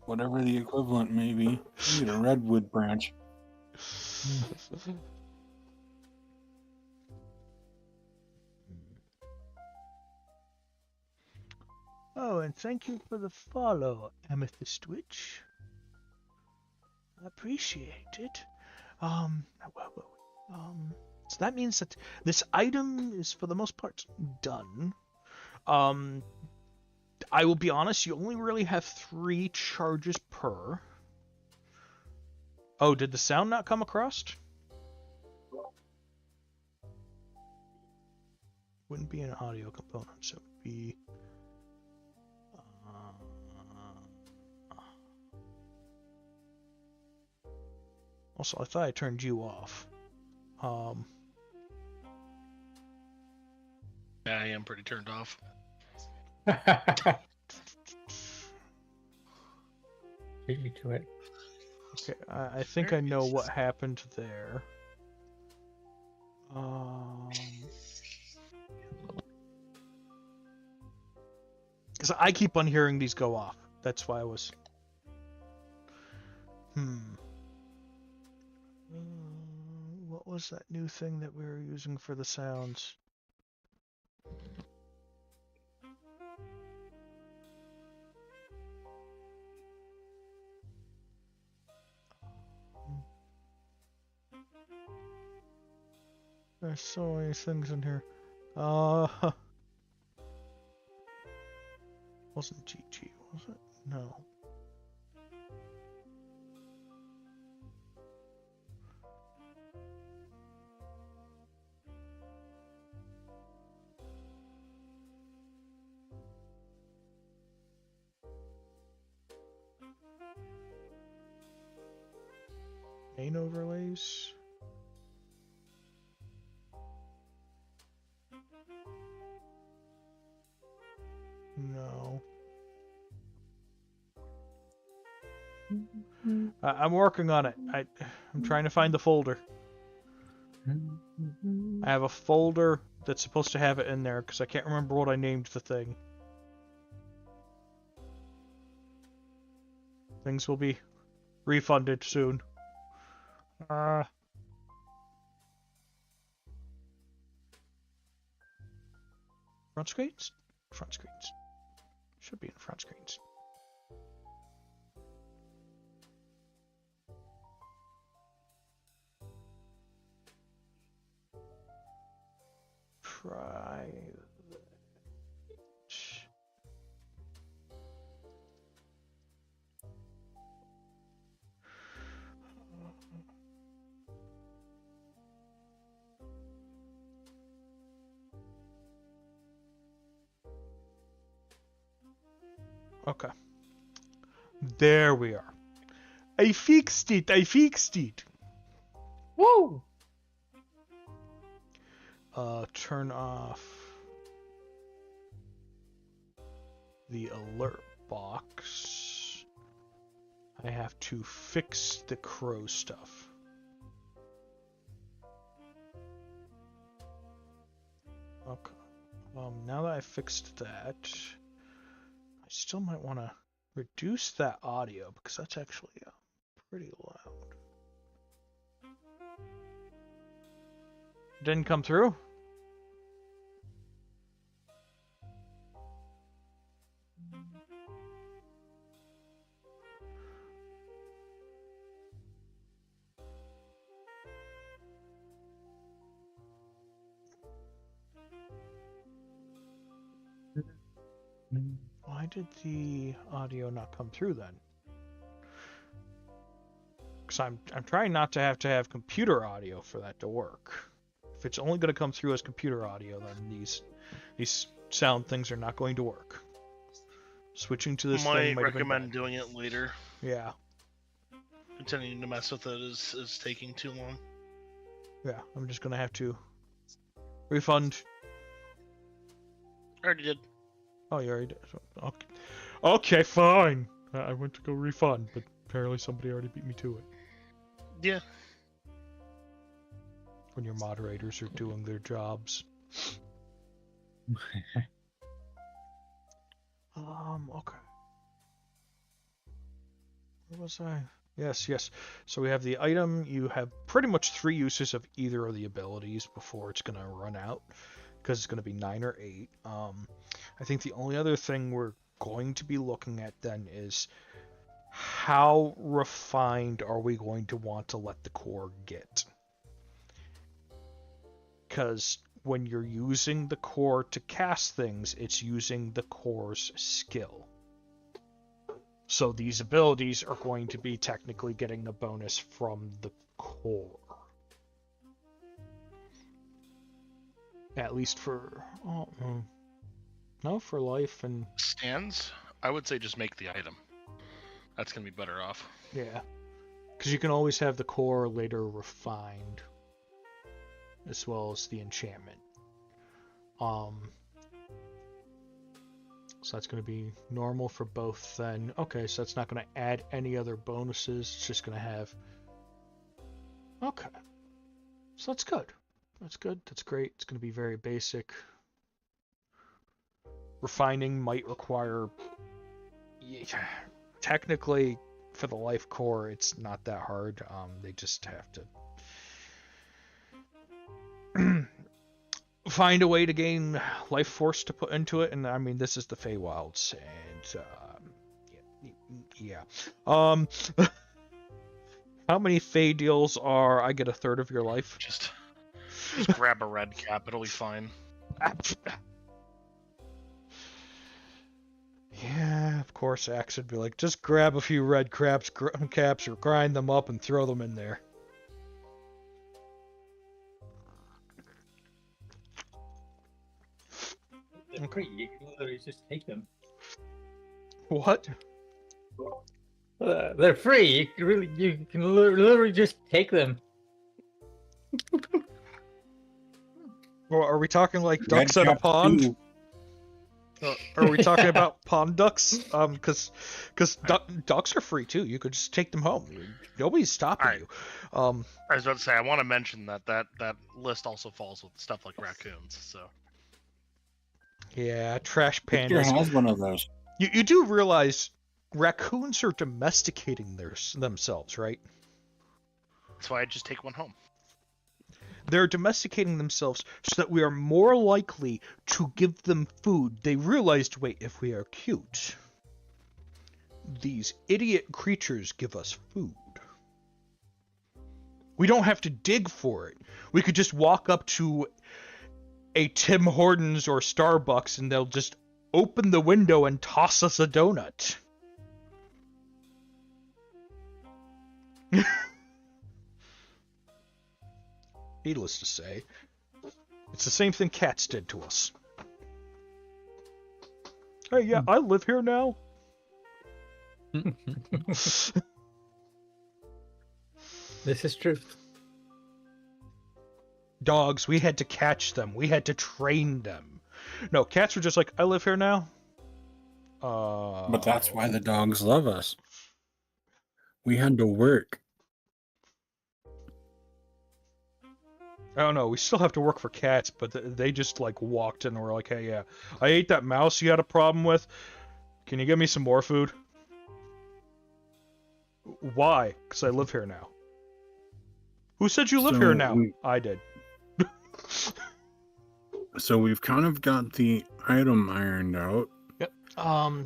Whatever the equivalent may be. We need a redwood branch. Oh, and thank you for the follow, Amethyst Witch. I appreciate it. So that means that this item is for the most part done. I will be honest, you only really have 3 charges per. Oh, did the sound not come across? Wouldn't be an audio component, so it would be... Also, I thought I turned you off. Yeah, I am pretty turned off. Beat me to it. Okay, I think I know what happened there. Because I keep on hearing these go off. That's why I was... What was that new thing that we were using for the sounds? There's so many things in here. Wasn't GG, was it? No. Main overlays. No. I'm working on it. I'm trying to find the folder. I have a folder that's supposed to have it in there because I can't remember what I named the thing. Things will be refunded soon. Front screens? Front screens. Should be in front screens. Private. Okay. There we are. I fixed it. I fixed it. Woo! Turn off the alert box. I have to fix the crow stuff. Okay. Now that I fixed that, I still might want to reduce that audio because that's actually pretty loud. Didn't come through? Why did the audio not come through then? because I'm trying not to have computer audio for that to work. If it's only going to come through as computer audio, then these sound things are not going to work. Switching to this thing might recommend doing it later. Yeah. Continuing to mess with it is taking too long. Yeah, I'm just gonna have to refund. Already did. Oh, you already did. Okay, okay, fine. I went to go refund, but apparently somebody already beat me to it. Yeah. When your moderators are doing their jobs. Okay. Where was I? Yes. So we have the item. You have pretty much 3 uses of either of the abilities before it's going to run out, because it's going to be 9 or 8. I think the only other thing we're going to be looking at then is how refined are we going to want to let the core get? Because when you're using the core to cast things, it's using the core's skill. So these abilities are going to be technically getting a bonus from the core. At least for... Oh, no, for life and... Stands? I would say just make the item. That's going to be better off. Yeah. Because you can always have the core later refined, as well as the enchantment. So that's going to be normal for both then. Okay, so that's not going to add any other bonuses. It's just going to have... Okay. So that's good. That's good. That's great. It's going to be very basic. Refining might require... Technically, for the life core, it's not that hard. They just have to... find a way to gain life force to put into it, and I mean, this is the Feywilds, and yeah. How many Fey deals are I get a third of your life? Just grab a red cap, it'll be fine. Yeah, of course, Axe would be like, just grab a few red caps or grind them up and throw them in there. They're free. You can literally just take them. What? They're free. You can literally just take them. Well, are we talking like ducks at a pond? Are we talking about pond ducks? Because ducks are free too. You could just take them home. Nobody's stopping you. I was about to say, I want to mention that list also falls with stuff like raccoons. So. Yeah, trash Victor pandas. has one of those. You do realize raccoons are domesticating themselves, right? That's why I just take one home. They're domesticating themselves so that we are more likely to give them food. They realized, wait, if we are cute, these idiot creatures give us food. We don't have to dig for it. We could just walk up to a Tim Hortons or Starbucks and they'll just open the window and toss us a donut. Needless to say, it's the same thing cats did to us. Hey, yeah, I live here now. This is true. Dogs, we had to catch them. We had to train them. No, cats were just like, I live here now. But that's why the dogs love us. We had to work. I don't know. We still have to work for cats, but they just like walked in and were like, hey, yeah, I ate that mouse you had a problem with. Can you give me some more food? Why? Because I live here now. Who said you live here now? I did. So we've kind of got the item ironed out. Yep.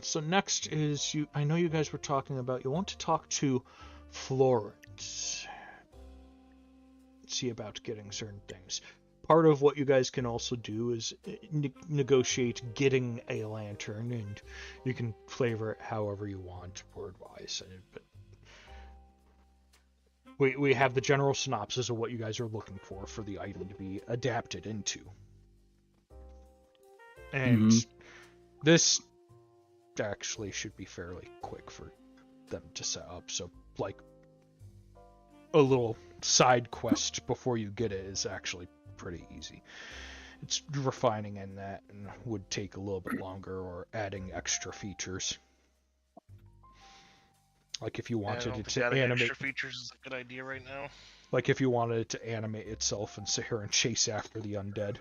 So next is you. I know you guys were talking about. You want to talk to Florence. See about getting certain things. Part of what you guys can also do is negotiate getting a lantern, and you can flavor it however you want, word-wise. But we have the general synopsis of what you guys are looking for the item to be adapted into. And this actually should be fairly quick for them to set up. So, like, a little side quest before you get it is actually pretty easy. It's refining in that and would take a little bit longer, or adding extra features. Like if you wanted it to animate, extra features is a good idea right now. like if you wanted it to animate itself and sit here and chase after the undead.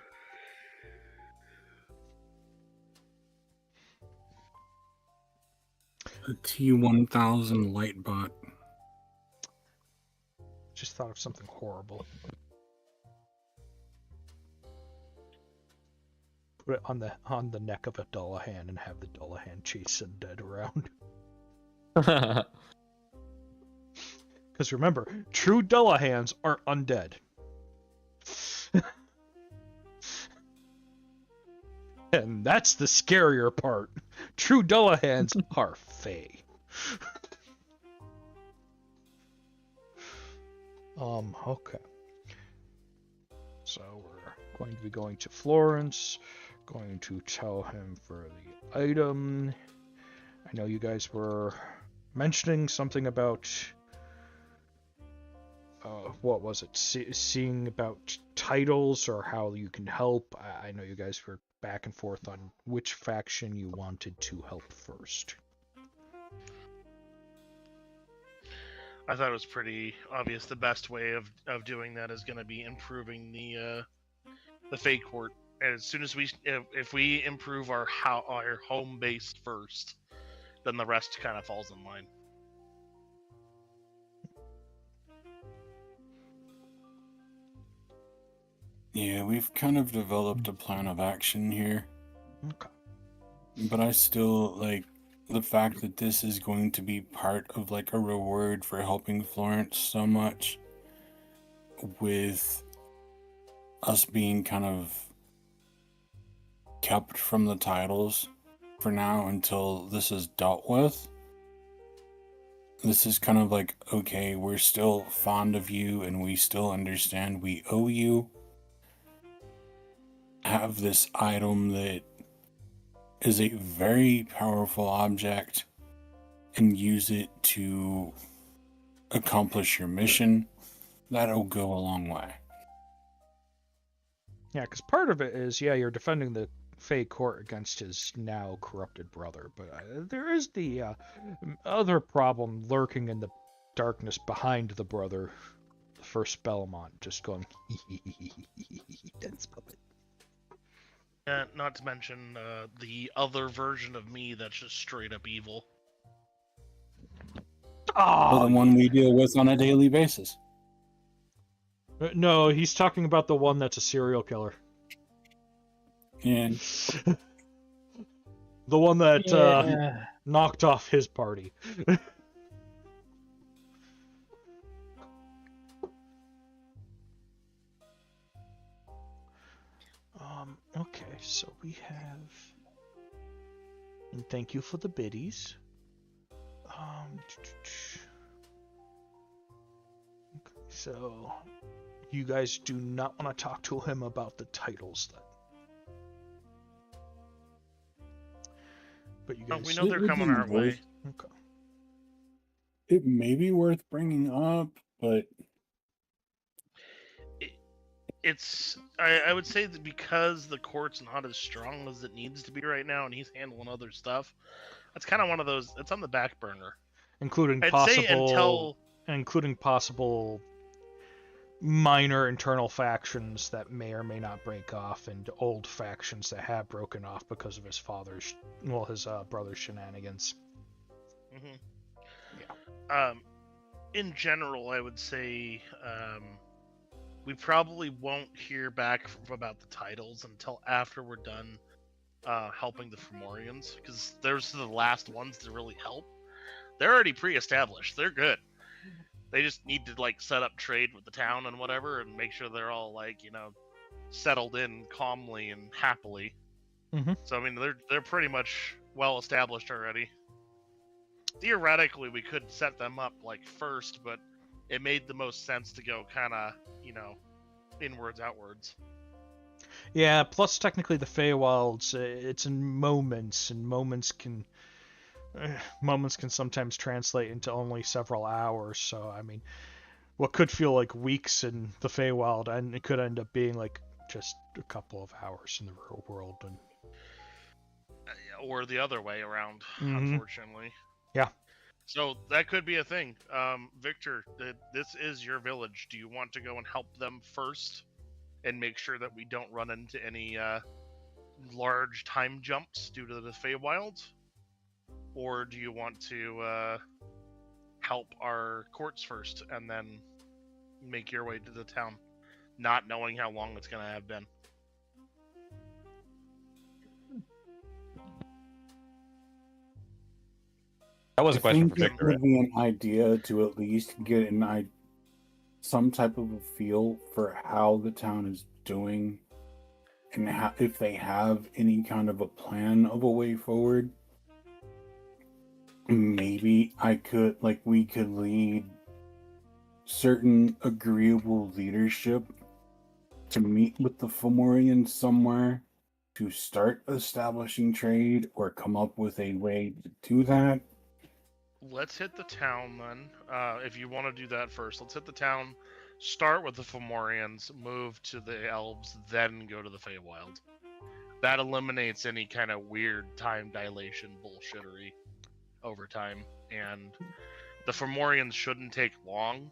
A T1000 light bot. Just thought of something horrible. Put it on the neck of a Dullahan and have the Dullahan chase undead around. Because remember, true Dullahans aren't undead. And that's the scarier part. True Dullahans are fey. Okay. So we're going to be going to Florence, going to tell him for the item. I know you guys were mentioning something about what was it? Seeing about titles or how you can help. I know you guys were back and forth on which faction you wanted to help first. I thought it was pretty obvious. The best way of doing that is going to be improving the Fey Court. And as soon as if we improve our home base first, then the rest kind of falls in line. Yeah, we've kind of developed a plan of action here. Okay. But I still like the fact that this is going to be part of like a reward for helping Florence so much, with us being kind of kept from the titles for now until this is dealt with. This is kind of like, okay, we're still fond of you and we still understand we owe you. Have this item that is a very powerful object and use it to accomplish your mission. That'll go a long way. Yeah, because part of it is, yeah, you're defending the Fey Court against his now corrupted brother, but there is the other problem lurking in the darkness behind the brother, the first Belmont, just going, dense puppet. Not to mention the other version of me that's just straight up evil. Oh, The one we deal with on a daily basis. No, he's talking about the one that's a serial killer. And The one that knocked off his party. Okay, so we have... And thank you for the biddies. Okay, so you guys do not want to talk to him about the titles then. But you guys... we know they're coming our way. Okay. it may be worth bringing up, but It's I would say that because the court's not as strong as it needs to be right now, and he's handling other stuff, that's kind of one of those. It's on the back burner. Including I'd possible... say until including possible minor internal factions that may or may not break off, and old factions that have broken off because of his brother's shenanigans. Mm-hmm. In general, I would say we probably won't hear back about the titles until after we're done helping the Fomorians, because those are the last ones to really help. They're already pre-established. They're good. They just need to set up trade with the town and whatever, and make sure they're all settled in calmly and happily. Mm-hmm. So I mean, they're pretty much well established already. Theoretically, we could set them up first, but it made the most sense to go kind of, inwards, outwards. Yeah, plus technically the Feywilds, it's in moments, and moments can sometimes translate into only several hours. So I mean, what could feel like weeks in the Feywild, and it could end up being like just a couple of hours in the real world, and Or the other way around, Mhm. unfortunately. Yeah. So that could be a thing. Victor, this is your village. Do you want to go and help them first and make sure that we don't run into any large time jumps due to the Feywild? Or do you want to help our courts first and then make your way to the town, not knowing how long it's going to have been? That was a question for I think Victor. it Right? would be an idea to at least get some type of a feel for how the town is doing, and if they have any kind of a plan of a way forward. Maybe we could lead certain agreeable leadership to meet with the Fomorians somewhere to start establishing trade or come up with a way to do that. Let's hit the town then. If you want to do that first, let's hit the town. Start with the Fomorians, move to the elves, then go to the Feywild. That eliminates any kind of weird time dilation bullshittery over time, and the Fomorians shouldn't take long.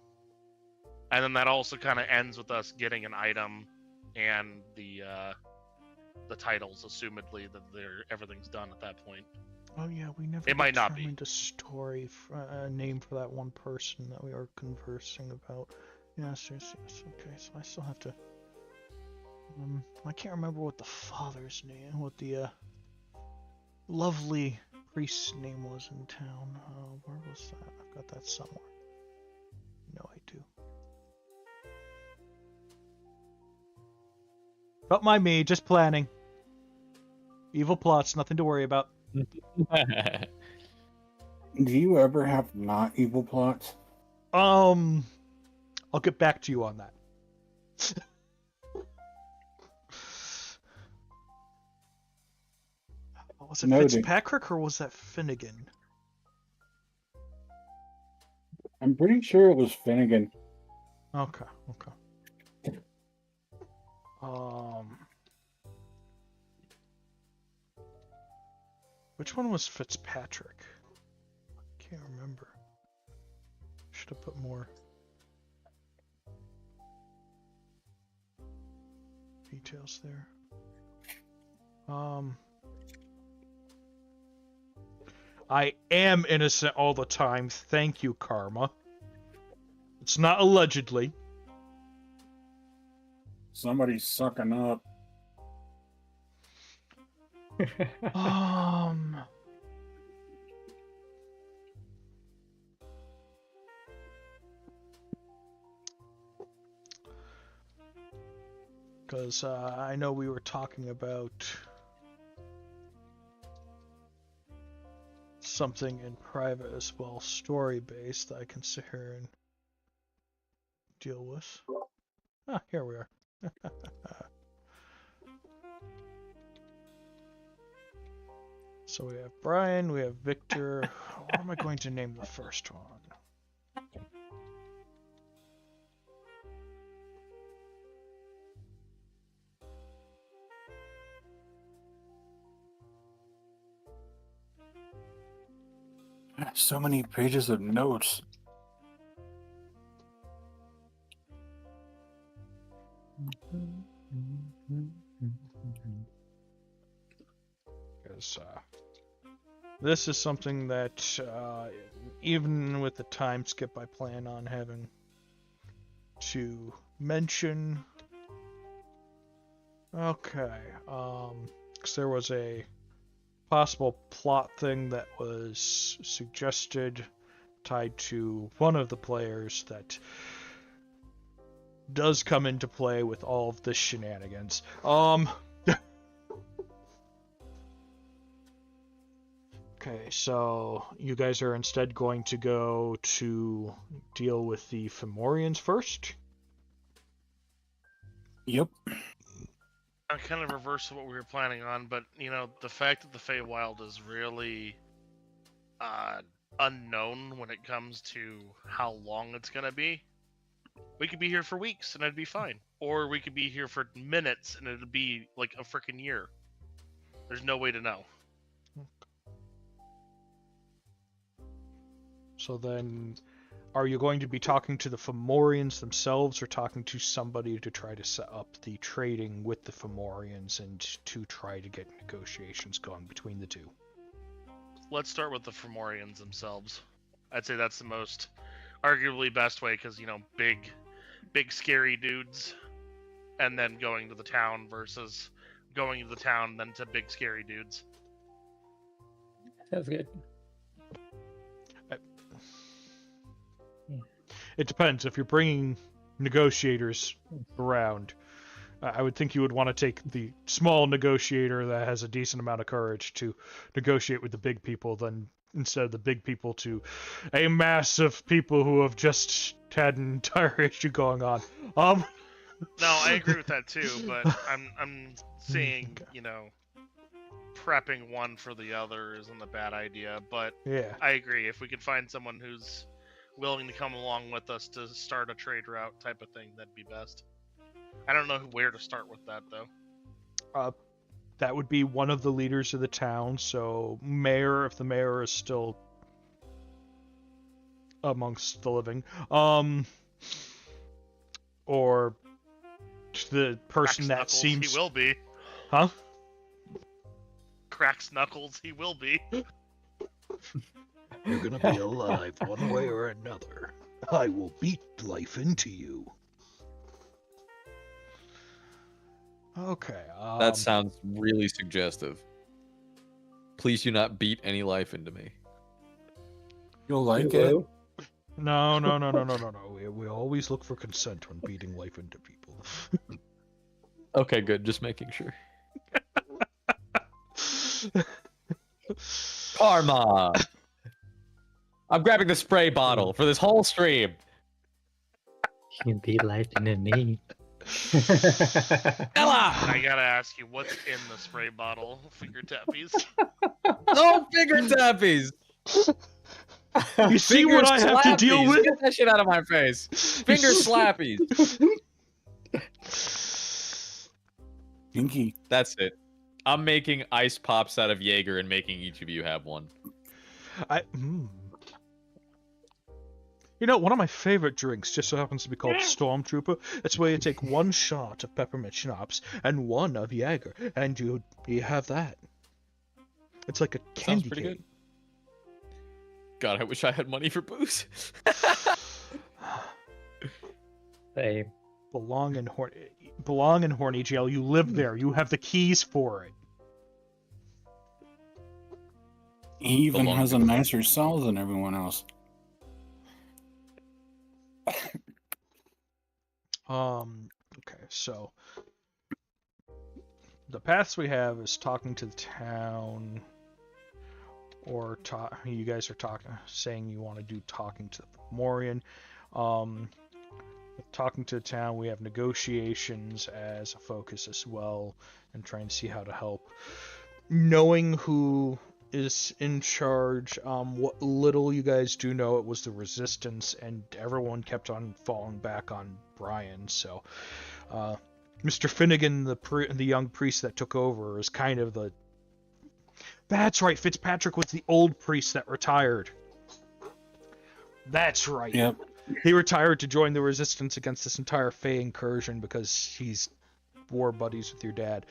And then that also kind of ends with us getting an item and the titles, assumedly that everything's done at that point. Oh yeah, we never It might not be. determined a story, a name for that one person that we were conversing about. Yes. Okay, so I still have to. I can't remember what the father's name, what the lovely priest's name was in town. Where was that? I've got that somewhere. No, I do. Don't mind me, just planning. Evil plots, nothing to worry about. Do you ever have not evil plots? I'll get back to you on that. Was it Noted. Fitzpatrick or was that Finnegan? I'm pretty sure it was Finnegan. Okay. Which one was Fitzpatrick? Can't remember. Should have put more details there. I am innocent all the time. Thank you, Karma. It's not allegedly. Somebody's sucking up. Because I know we were talking about something in private as well, story-based, that I can sit here and deal with. Ah, here we are. So we have Brian, we have Victor. What am I going to name the first one? So many pages of notes. Because this is something that even with the time skip I plan on having to mention. Okay, because there was a possible plot thing that was suggested tied to one of the players that does come into play with all of this shenanigans. Okay, Okay, so you guys are instead going to go to deal with the Fomorians first? Yep. Kind of reverse of what we were planning on, but you know, the fact that the Feywild is really unknown when it comes to how long it's gonna be. We could be here for weeks and it'd be fine, or we could be here for minutes and it'd be like a freaking year. There's no way to know. So then, are you going to be talking to the Fomorians themselves, or talking to somebody to try to set up the trading with the Fomorians and to try to get negotiations going between the two? Let's start with the Fomorians themselves. I'd say that's the most arguably best way, because you know, big scary dudes, and then going to the town versus going to the town then to big scary dudes. Sounds good. It depends. If you're bringing negotiators around, I would think you would want to take the small negotiator that has a decent amount of courage to negotiate with the big people, than instead of the big people to a mass of people who have just had an entire issue going on. No, I agree with that too, but I'm seeing, you know, prepping one for the other isn't a bad idea, but Yeah. I agree. If we could find someone who's willing to come along with us to start a trade route type of thing, that'd be best. I don't know where to start with that though. That would be one of the leaders of the town, so mayor, if the mayor is still amongst the living, or the person Cracks that Knuckles, seems... he will be. Huh? Cracks Knuckles, he will be. You're gonna be alive one way or another. I will beat life into you. Okay. That sounds really suggestive. Please do not beat any life into me. You'll like it. No. We always look for consent when beating life into people. Okay, good. Just making sure. Karma! I'm grabbing the spray bottle for this whole stream. You can beat life into me. Ella! I gotta ask you, what's in the spray bottle? Finger tappies? No finger tappies! You see what I have to deal slappies. with? Get that shit out of my face. Finger slappies. Pinky. That's it. I'm making ice pops out of Jaeger and making each of you have one. You know, one of my favorite drinks just so happens to be called Stormtrooper. That's where you take one shot of peppermint schnapps and one of Jaeger, and you have that. It's like a candy Sounds pretty cane. good. God, I wish I had money for booze. Same. Belong in Horny Jail. You live there. You have the keys for it. He even has a nicer cell than everyone else. Okay, so the paths we have is talking to the town, or you guys are saying you want to do talking to the Fomorian. Talking to the town, we have negotiations as a focus as well, and trying to see how to help. Knowing who is in charge, what little you guys do know, it was the Resistance, and everyone kept on falling back on Brian, so Mr. Finnegan, the young priest that took over, is kind of the... That's right, Fitzpatrick was the old priest that retired. That's right. Yep. He retired to join the Resistance against this entire Fey incursion because he's war buddies with your dad.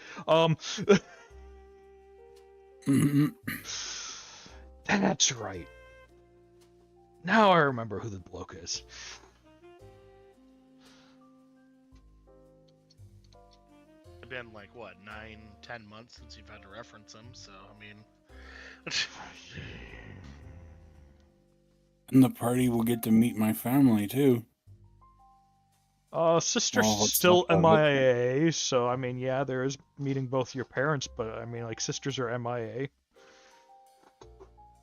That's right. Now I remember who the bloke is. It's been like, what, 9-10 months since you've had to reference him, so, I mean... And the party will get to meet my family, too. Sister's let's still talk about MIA, so I mean, yeah, there is meeting both your parents, but I mean, like, sisters are MIA.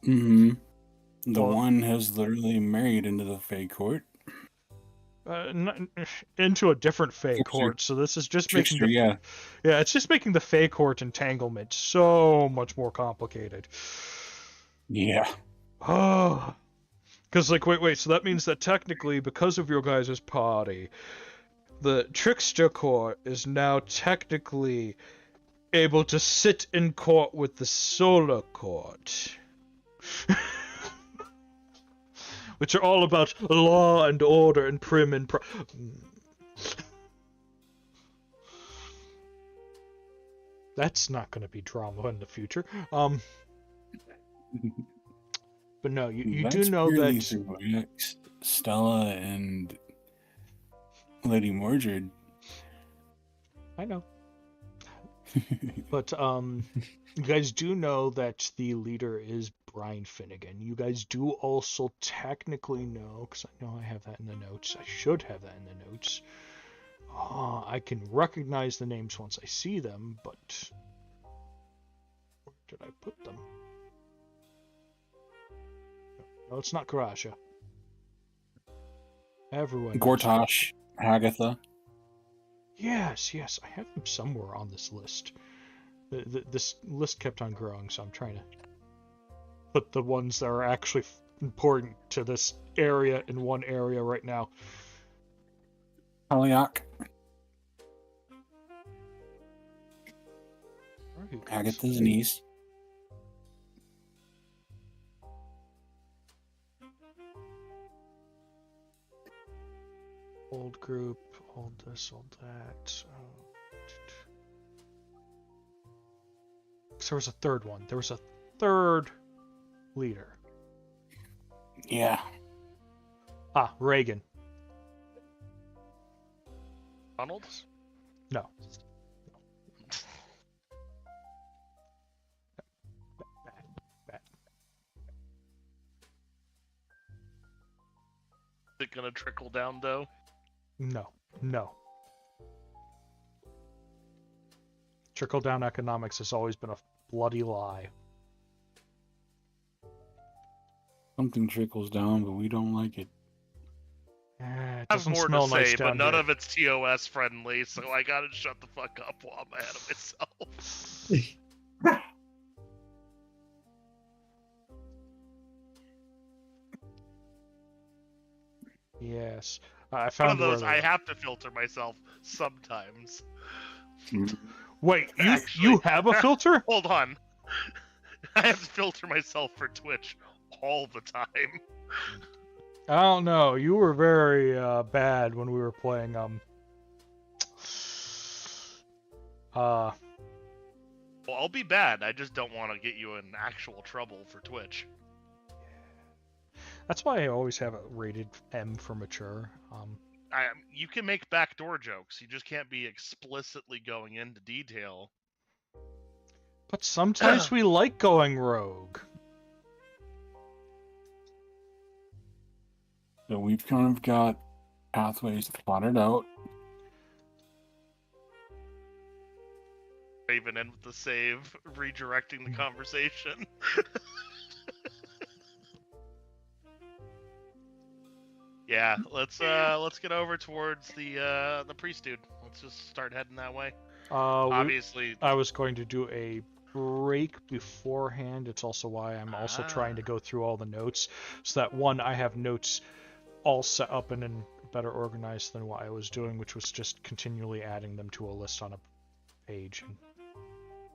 Mm-hmm. The Well- one has literally married into the Fae court. Into a different Fae Trickster. court. So this is just Trickster, making the yeah. it's just making the Fae court entanglement so much more complicated. Yeah. Oh, because like wait, so that means that technically, because of your guys' party, the Trickster court is now technically able to sit in court with the Solar court. Which are all about law and order and prim and That's not going to be drama in the future. But no, you do know purely that through Stella and Lady Mordred. I know. But you guys do know that the leader is Brian Finnegan. You guys do also technically know, because I know I have that in the notes. I should have that in the notes. I can recognize the names once I see them, but where did I put them? No, it's not Karasha. Everyone. Gortash, Hagatha. Yes, I have them somewhere on this list. This list kept on growing, so I'm trying to put the ones that are actually important to this area in one area right now. Haliak. Where are you guys? Hagatha's niece. Old group, old this, old that. So there was a third one. There was a third leader. Yeah. Reagan. Donald? No. Bad. Is it gonna trickle down though? No. Trickle-down economics has always been a bloody lie. Something trickles down, but we don't like it. It I have doesn't more smell to nice say, but down none here. of it's TOS friendly, so I gotta shut the fuck up while I'm ahead of myself. Yes. I One found of those where I they- have to filter myself sometimes. Wait, you Actually- have a filter? Hold on. I have to filter myself for Twitch all the time. I don't know. You were very bad when we were playing Well, I'll be bad. I just don't want to get you in actual trouble for Twitch. That's why I always have it rated M for mature. You can make backdoor jokes. You just can't be explicitly going into detail. But sometimes we like going rogue. So we've kind of got pathways plotted out. Raven in with the save, redirecting the conversation. Yeah, let's get over towards the priest dude. Let's just start heading that way. Obviously, I was going to do a break beforehand. It's also why I'm also trying to go through all the notes, so that one, I have notes all set up and better organized than what I was doing, which was just continually adding them to a list on a page.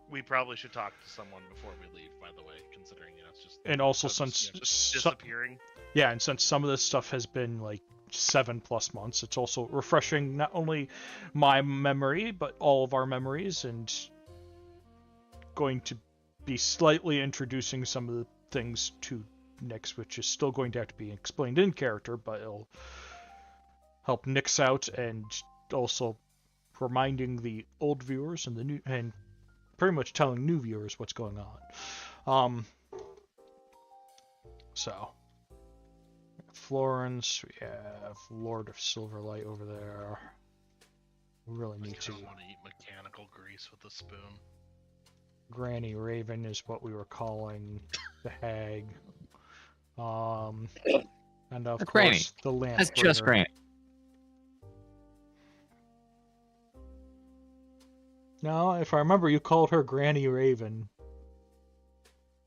we probably should talk to someone before we leave. By the way, considering it's just And also just since disappearing. Yeah, and since some of this stuff has been like 7+ months, it's also refreshing not only my memory, but all of our memories, and going to be slightly introducing some of the things to Nyx, which is still going to have to be explained in character, but it'll help Nyx out, and also reminding the old viewers and the new, and pretty much telling new viewers what's going on. So Florence, we have Lord of Silverlight over there. We really I need to. don't want to eat mechanical grease with a spoon. Granny Raven is what we were calling the hag. And of That's course Granny. the lamp That's just bringer. Granny. No, if I remember, you called her Granny Raven.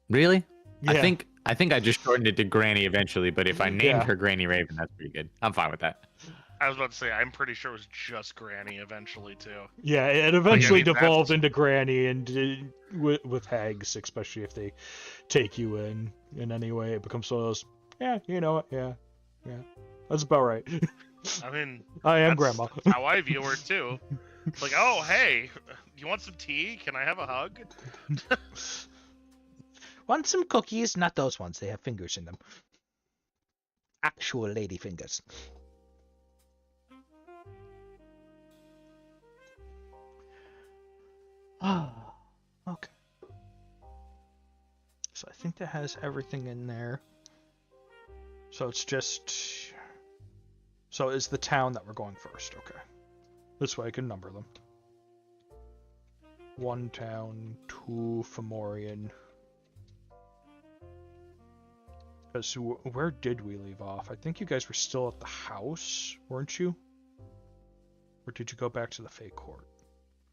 Really? Yeah. I think I just shortened it to Granny eventually, but if I named Yeah. her Granny Raven, that's pretty good. I'm fine with that. I was about to say, I'm pretty sure it was just Granny eventually too. Yeah, it eventually mean, devolved that's- into Granny, and with hags, especially if they take you in any way, it becomes one of those. Yeah, you know it. Yeah, that's about right. I mean, I am that's Grandma. how I view her too. Like, oh hey, you want some tea? Can I have a hug? Want some cookies? Not those ones. They have fingers in them. Actual lady fingers. Ah, okay. So I think that has everything in there. So it's just... So it's the town that we're going first, okay. This way I can number them. 1 town, 2 Fomorian. Because where did we leave off? I think you guys were still at the house, weren't you? Or did you go back to the Fey Court?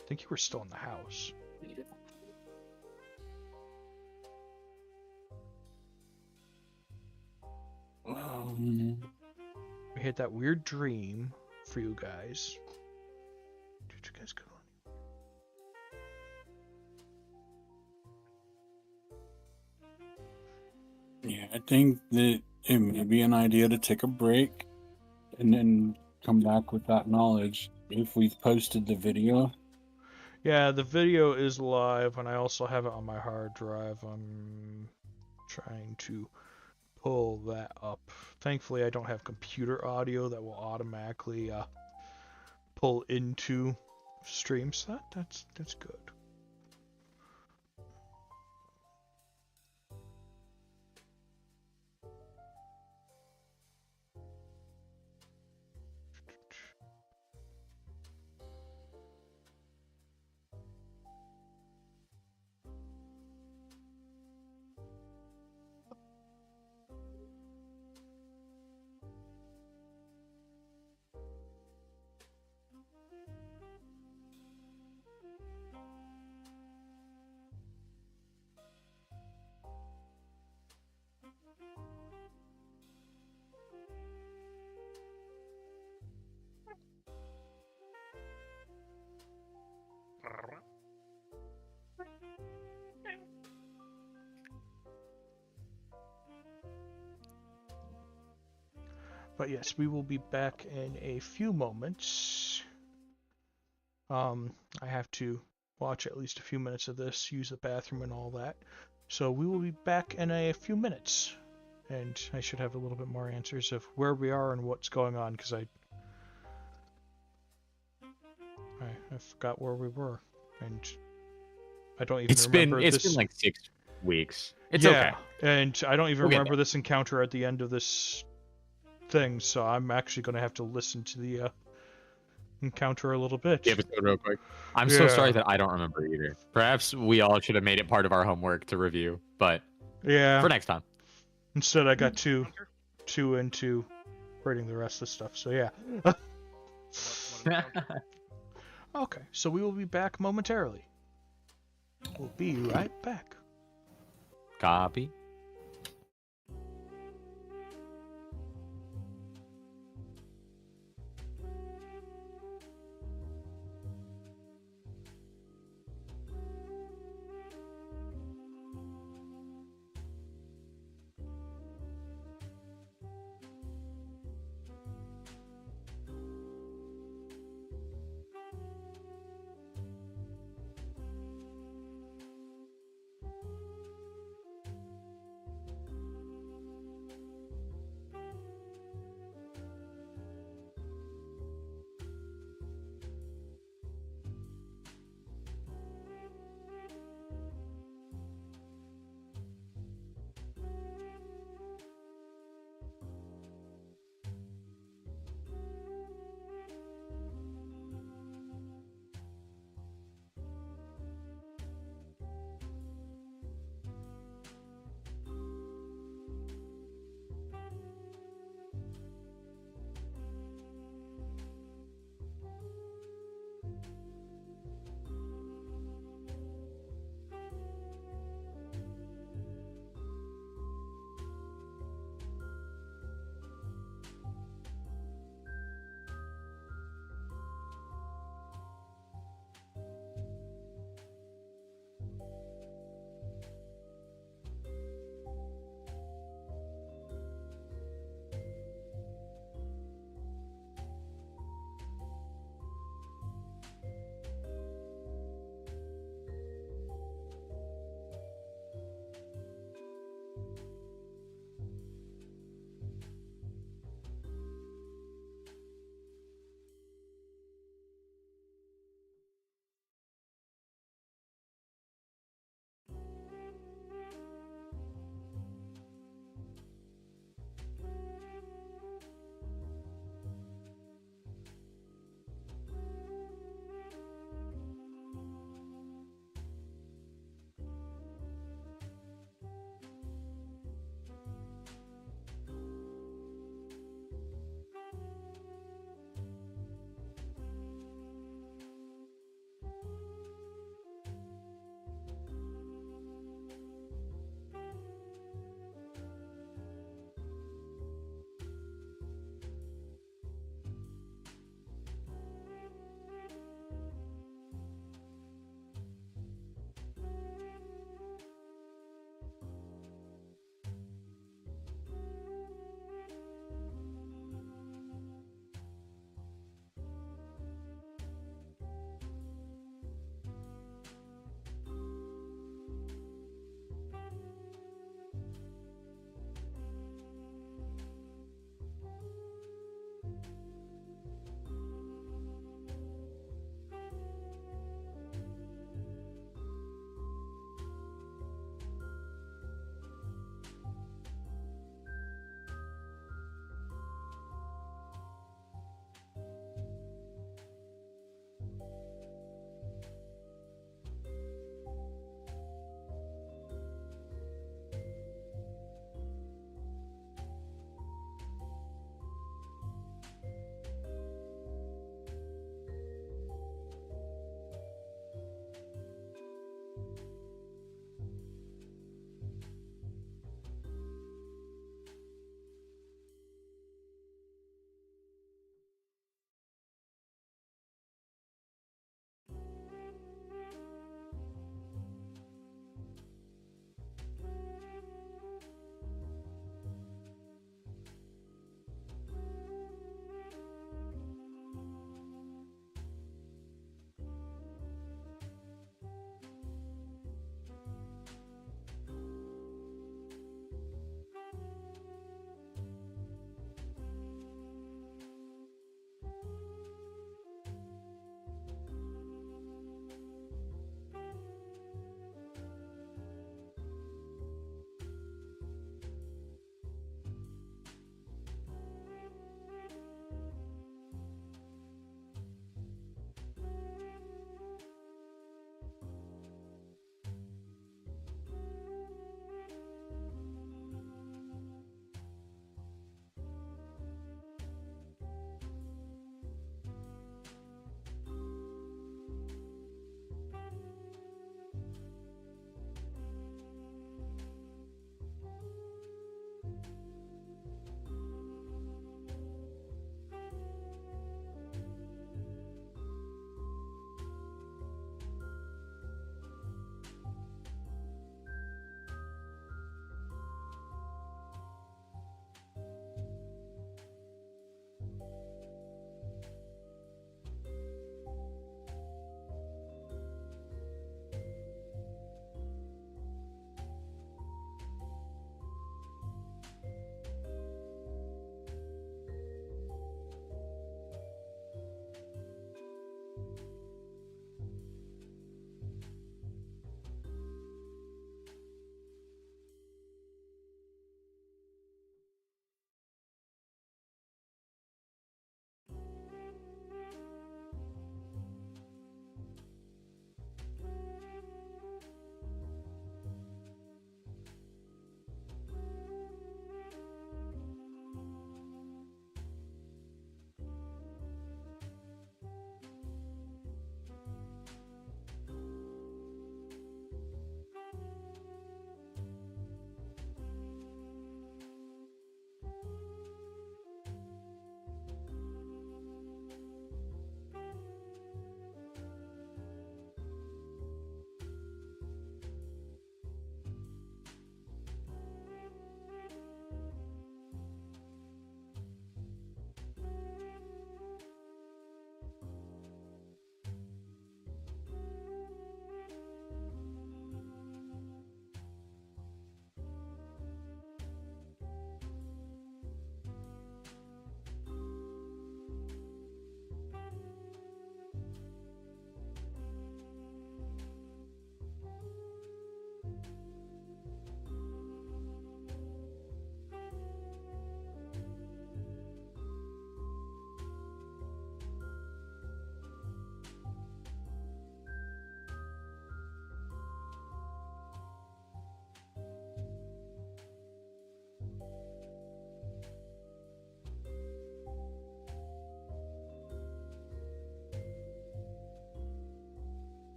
I think you were still in the house. We had that weird dream for you guys. Did you guys go on? Yeah, I think that it may be an idea to take a break and then come back with that knowledge if we've posted the video. Yeah, the video is live, and I also have it on my hard drive. I'm trying to pull that up. Thankfully, I don't have computer audio that will automatically pull into streams. That's good. But yes, we will be back in a few moments. I have to watch at least a few minutes of this, use the bathroom and all that. So we will be back in a few minutes. And I should have a little bit more answers of where we are and what's going on, because I forgot where we were. And I don't even remember It's this. been like 6 weeks. It's yeah, okay. And I don't even We'll get remember this encounter at the end of this thing, so I'm actually going to have to listen to the encounter a little bit. The episode real quick. I'm so sorry that I don't remember either. Perhaps we all should have made it part of our homework to review, but Yeah. for next time. Instead, I got too into writing the rest of the stuff. So yeah. Okay, so we will be back momentarily. We'll be right back. Copy.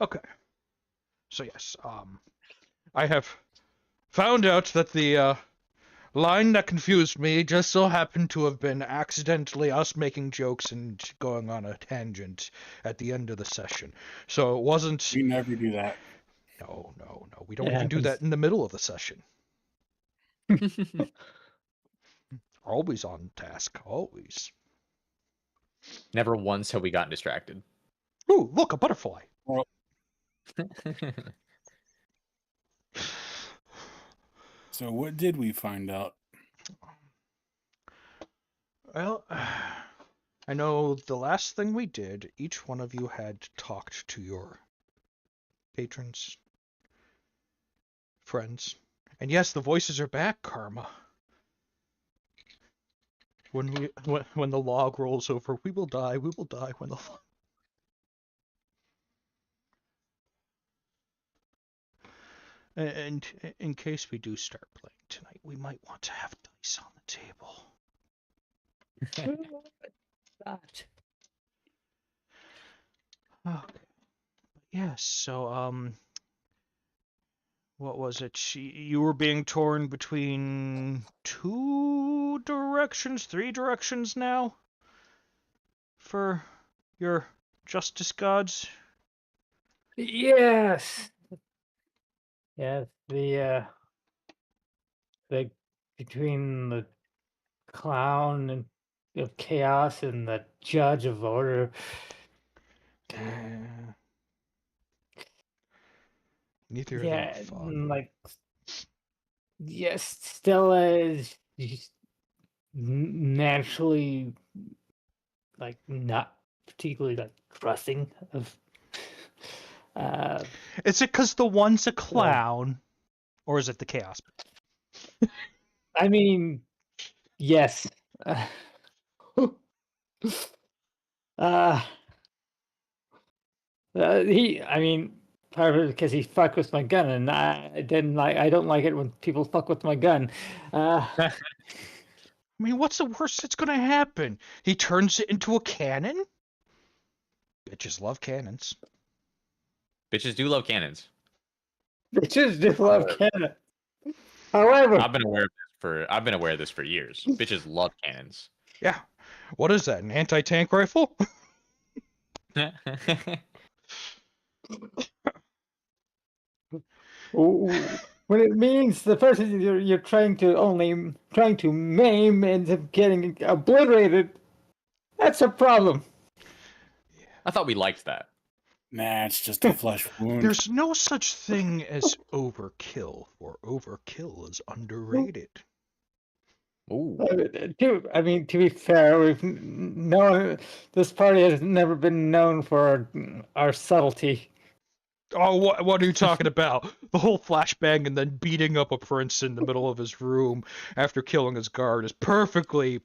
Okay. So yes, I have found out that the line that confused me just so happened to have been accidentally us making jokes and going on a tangent at the end of the session. So it wasn't. We never do that. No. We don't It even do happens. that in the middle of the session. Always on task. Always. Never once have we gotten distracted. Ooh, look, a butterfly. So what did we find out? Well, I know the last thing we did, each one of you had talked to your patrons, friends. And yes, the voices are back, Karma. When the log rolls over, we will die when the log... And in case we do start playing tonight, we might want to have dice on the table. That. Okay. Yes, so, what was it? You were being torn between 2 directions, 3 directions now? For your justice gods? Yes. Yeah, the between the clown and of chaos and the judge of order. Neither of them Yeah, are fun. like yes, Stella is just naturally like not particularly like trusting of Is it because the one's a clown, or is it the chaos? I mean, yes. Uh, I mean, part of it because he fucked with my gun, and I don't like it when people fuck with my gun. I mean, what's the worst that's gonna happen? He turns it into a cannon? Bitches love cannons. Bitches do love cannons. Bitches do love cannon. However, I've been aware of this for years. Bitches love cannons. Yeah. What is that, an anti-tank rifle? when it means the person you're trying to maim ends up getting obliterated, that's a problem. I thought we liked that. Nah, it's just a flesh wound. There's no such thing as overkill, for overkill is underrated. Ooh. I mean, to be fair, this party has never been known for our subtlety. Oh, what are you talking about? The whole flashbang and then beating up a prince in the middle of his room after killing his guard is perfectly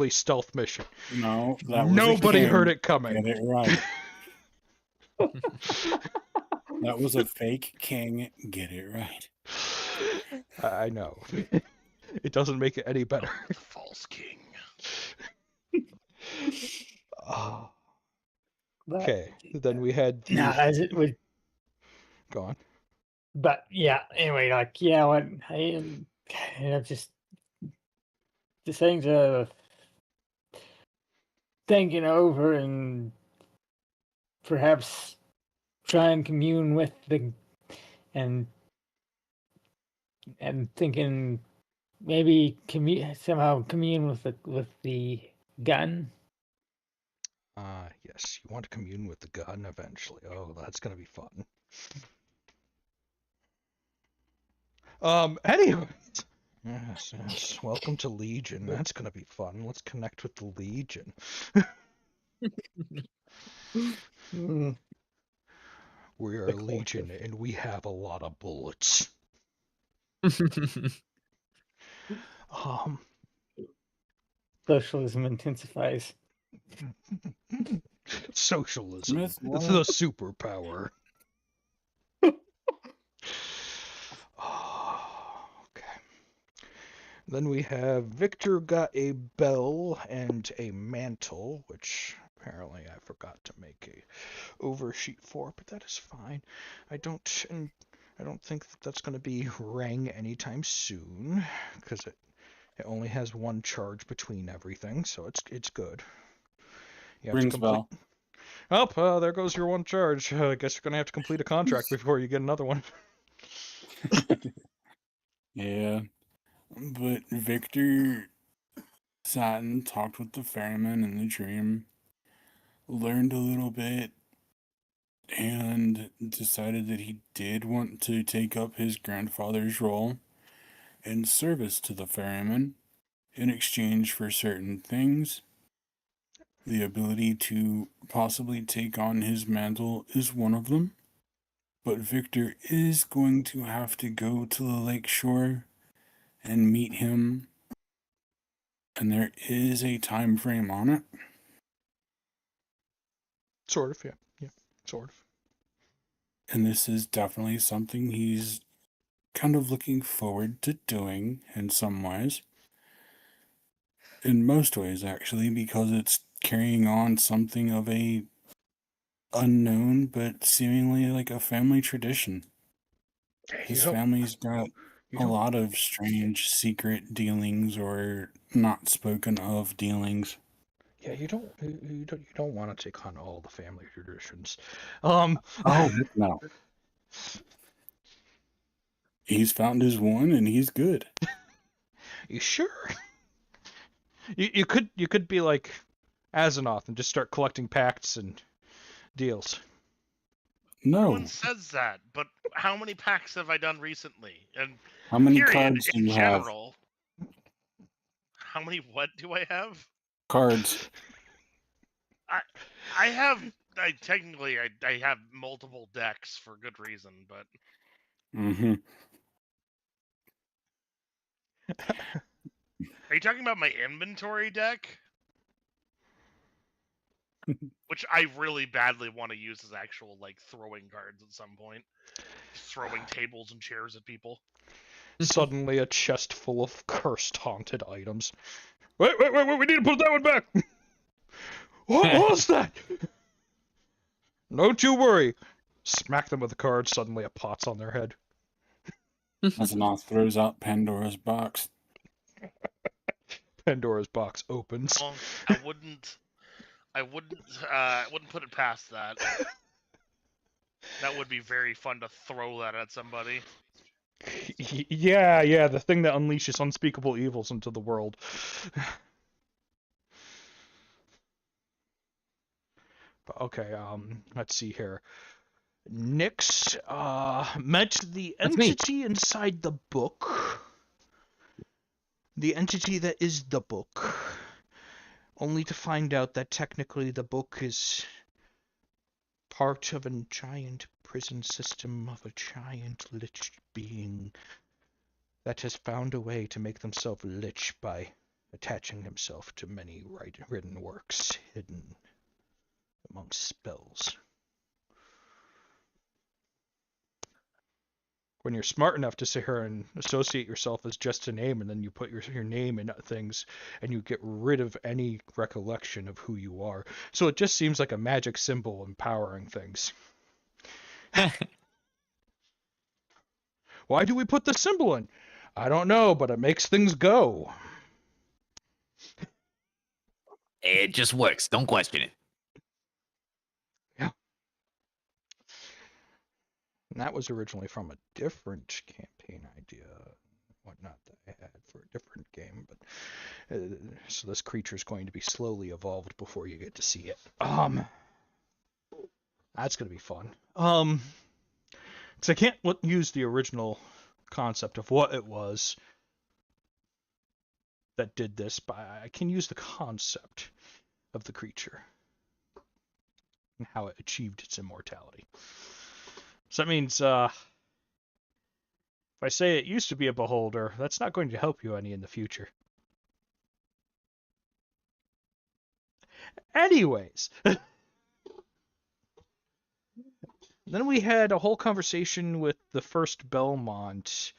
stealth mission. No, that was Nobody a king. heard it coming. Get it right. That was a fake king. Get it right. I know. It doesn't make it any better. False king. Oh. Okay, then we had the... No, as it would. Go on. But yeah, anyway, like just the things of thinking over and perhaps try and commune with and thinking maybe somehow commune with the gun. Yes, you want to commune with the gun eventually. Oh, that's gonna be fun. Anyway. Yes. Welcome to Legion. That's gonna be fun. Let's connect with the Legion. We are Legion, and we have a lot of bullets. Socialism intensifies. Socialism. Smith, It's the superpower. Okay. Then we have Victor got a bell and a mantle, which apparently I forgot to make a oversheet for, but that is fine. I don't think that that's going to be rang anytime soon, because it only has one charge between everything, so it's good. You have to Rings complete. bell. Oh, there goes your one charge. I guess you're gonna have to complete a contract before you get another one. Yeah, but Victor sat and talked with the ferryman in the dream, learned a little bit, and decided that he did want to take up his grandfather's role in service to the ferryman in exchange for certain things. The ability to possibly take on his mantle is one of them. But Victor is going to have to go to the lake shore and meet him. And there is a time frame on it. Sort of, yeah, sort of. And this is definitely something he's kind of looking forward to doing in some ways. In most ways, actually, because it's carrying on something of a unknown but seemingly like a family tradition. His family's got a lot of strange secret dealings or not spoken of dealings. Yeah, you don't want to take on all the family traditions. Oh no. He's found his one and he's good. You sure? You could be like Azeroth and just start collecting pacts and deals. No. Everyone says that, but how many packs have I done recently? And how many period, cards do in you general, how many what do I have? Cards. I have technically I have multiple decks for good reason, but Mm-hmm. are you talking about my inventory deck? Which I really badly want to use as actual like throwing cards at some point. Throwing tables and chairs at people. Suddenly a chest full of cursed haunted items. Wait, we need to put that one back! What was that? Don't you worry. Smack them with a card, suddenly a pot's on their head. Azeroth throws out Pandora's box. Pandora's box opens. Well, I wouldn't put it past that. That would be very fun to throw that at somebody. Yeah, the thing that unleashes unspeakable evils into the world. But okay, let's see here. Nyx met the entity inside the book. The entity that is the book. Only to find out that technically the book is part of a giant prison system of a giant lich being that has found a way to make themselves lich by attaching himself to many written works hidden amongst spells. When you're smart enough to sit here and associate yourself as just a name, and then you put your name in things, and you get rid of any recollection of who you are. So it just seems like a magic symbol empowering things. Why do we put the symbol in? I don't know, but it makes things go. It just works. Don't question it. Yeah. And that was originally from a different campaign idea, whatnot that I had for a different game, but so this creature is going to be slowly evolved before you get to see it. That's gonna be fun. Because I can't use the original concept of what it was that did this, but I can use the concept of the creature and how it achieved its immortality. So that means, if I say it used to be a beholder, that's not going to help you any in the future. Anyways. Then we had a whole conversation with the first Belmont,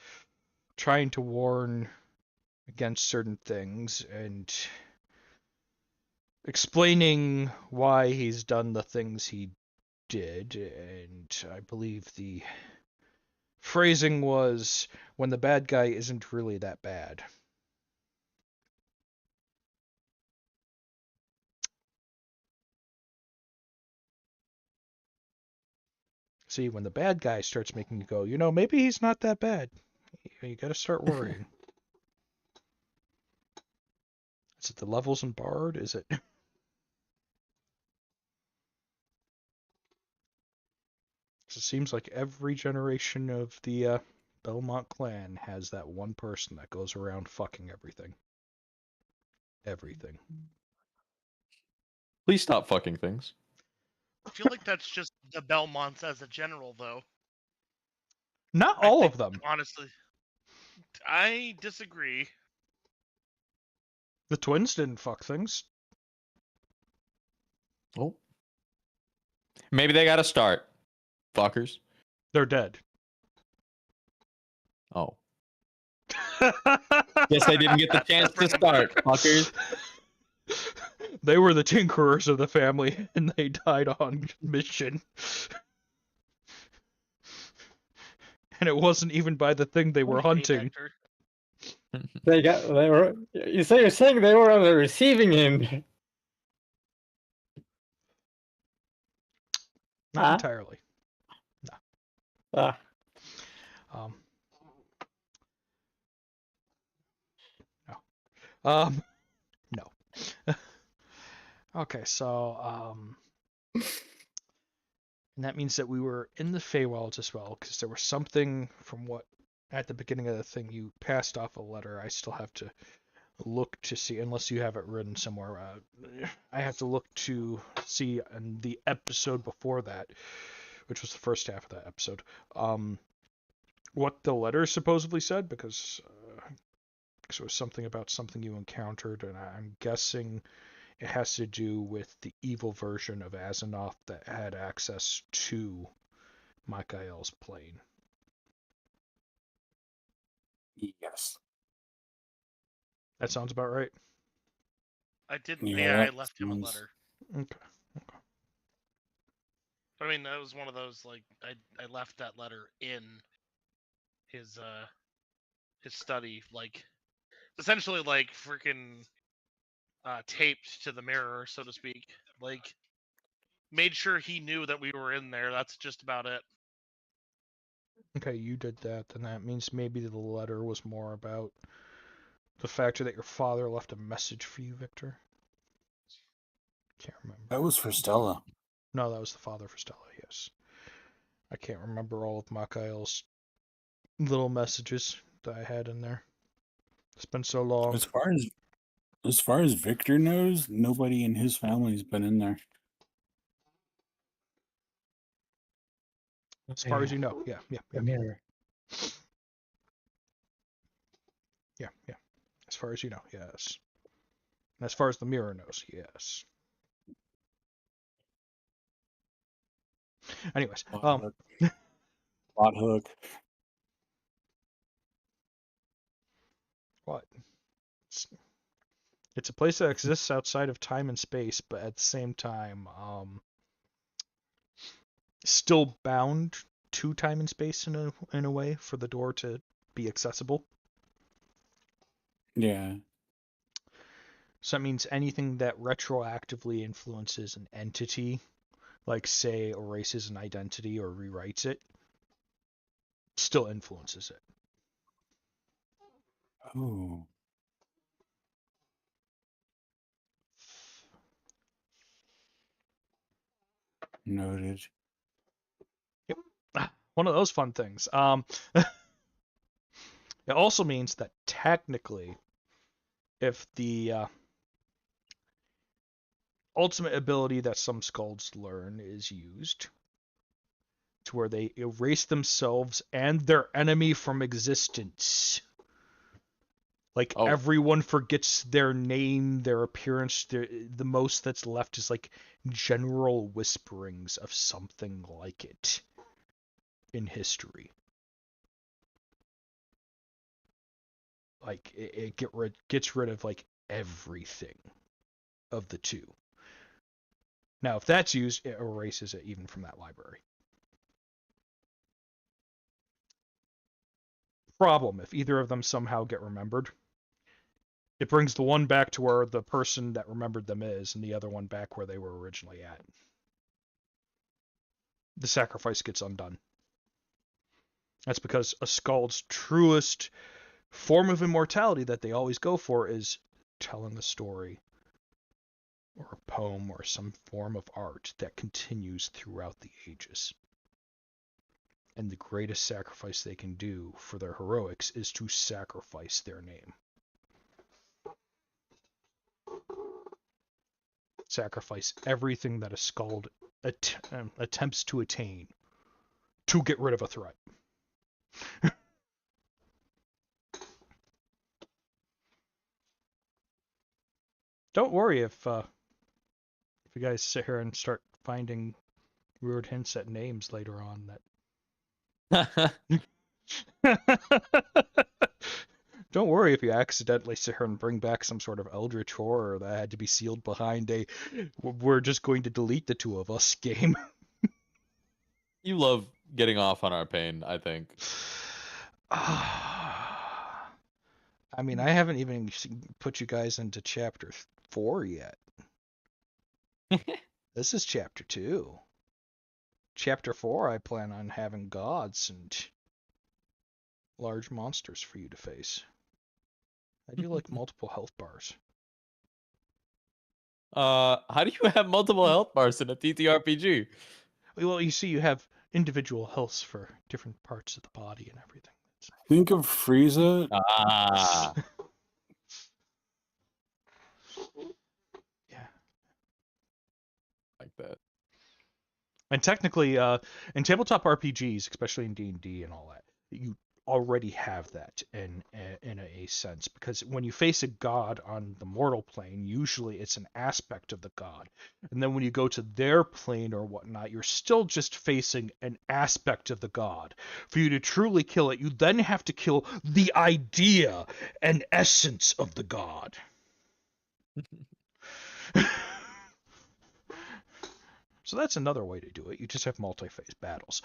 trying to warn against certain things, and explaining why he's done the things he did, and I believe the phrasing was, when the bad guy isn't really that bad. See, when the bad guy starts making you go, maybe he's not that bad, you gotta start worrying. Is it the levels in Bard? Is it? It seems like every generation of the Belmont clan has that one person that goes around fucking everything. Everything. Please stop fucking things. I feel like that's just the Belmonts as a general, though. Not I all think, of them. honestly, I disagree. The twins didn't fuck things. Oh. Maybe they got to start. Fuckers. They're dead. Oh. Guess they didn't get the chance to start, fuckers. They were the tinkerers of the family, and they died on mission. And it wasn't even by the thing they were Okay, hunting. Vector. You're saying they were on the receiving end. Not entirely. No. Ah. No. Okay, so and that means that we were in the Feywilds as well, because there was something from what at the beginning of the thing you passed off a letter. I still have to look to see, unless you have it written somewhere. I have to look to see in the episode before that, which was the first half of that episode, what the letter supposedly said, because it was something about something you encountered, and I'm guessing it has to do with the evil version of Azzinoth that had access to Mikael's plane. Yes. That sounds about right. I did. Yeah, Yeah, I that left him a sounds- letter. Okay. I mean, that was one of those, like, I left that letter in his study, like, essentially like freaking taped to the mirror, so to speak. Like, made sure he knew that we were in there. That's just about it. Okay, you did that, then that means maybe the letter was more about the fact that your father left a message for you, Victor. Can't remember. That was for Stella. No, that was the father for Stella, yes. I can't remember all of Mikael's little messages that I had in there. It's been so long. As far as Victor knows, nobody in his family's been in there. As far as you know, yeah. The mirror. Yeah. As far as you know, yes. And as far as the mirror knows, yes. Anyways, Plot hook. what? It's a place that exists outside of time and space, but at the same time, still bound to time and space in a way for the door to be accessible. Yeah. So that means anything that retroactively influences an entity, like say erases an identity or rewrites it, still influences it. Oh. Noted. Yep. One of those fun things. It also means that technically, if the ultimate ability that some skalds learn is used to where they erase themselves and their enemy from existence. Like, everyone forgets their name, their appearance. The most that's left is, like, general whisperings of something like it in history. Like, it gets rid of, like, everything of the two. Now, if that's used, it erases it even from that library. Problem, if either of them somehow get remembered, it brings the one back to where the person that remembered them is, and the other one back where they were originally at. The sacrifice gets undone. That's because a skald's truest form of immortality that they always go for is telling a story or a poem or some form of art that continues throughout the ages. And the greatest sacrifice they can do for their heroics is to sacrifice their name. Sacrifice everything that a skald attempts to attain to get rid of a threat. Don't worry if you guys sit here and start finding weird hints at names later on that. Don't worry if you accidentally sit here and bring back some sort of eldritch horror that had to be sealed behind a "we're just going to delete the two of us" game. You love getting off on our pain, I think. I mean, I haven't even put you guys into chapter 4 yet. This is chapter 2. Chapter 4, I plan on having gods and large monsters for you to face. I do like multiple health bars. How do you have multiple health bars in a TTRPG? Well, you see, you have individual healths for different parts of the body and everything. Think of Frieza. Ah. Yeah. Like that. And technically, in tabletop RPGs, especially in D&D and all that, you already have that in a sense, because when you face a god on the mortal plane, usually it's an aspect of the god, and then when you go to their plane or whatnot, you're still just facing an aspect of the god. For you to truly kill it, you then have to kill the idea and essence of the god. So that's another way to do it. You just have multi-phase battles.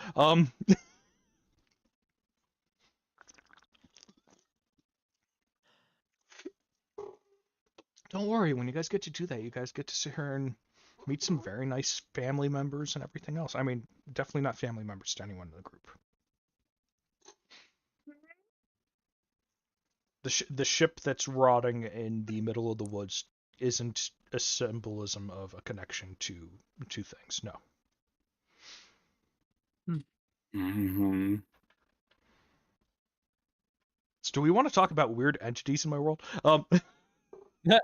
Don't worry, when you guys get to do that, you guys get to sit here and meet some very nice family members and everything else. I mean, definitely not family members to anyone in the group. The ship that's rotting in the middle of the woods isn't a symbolism of a connection to things. No. Mm-hmm. So do we want to talk about weird entities in my world? Yeah.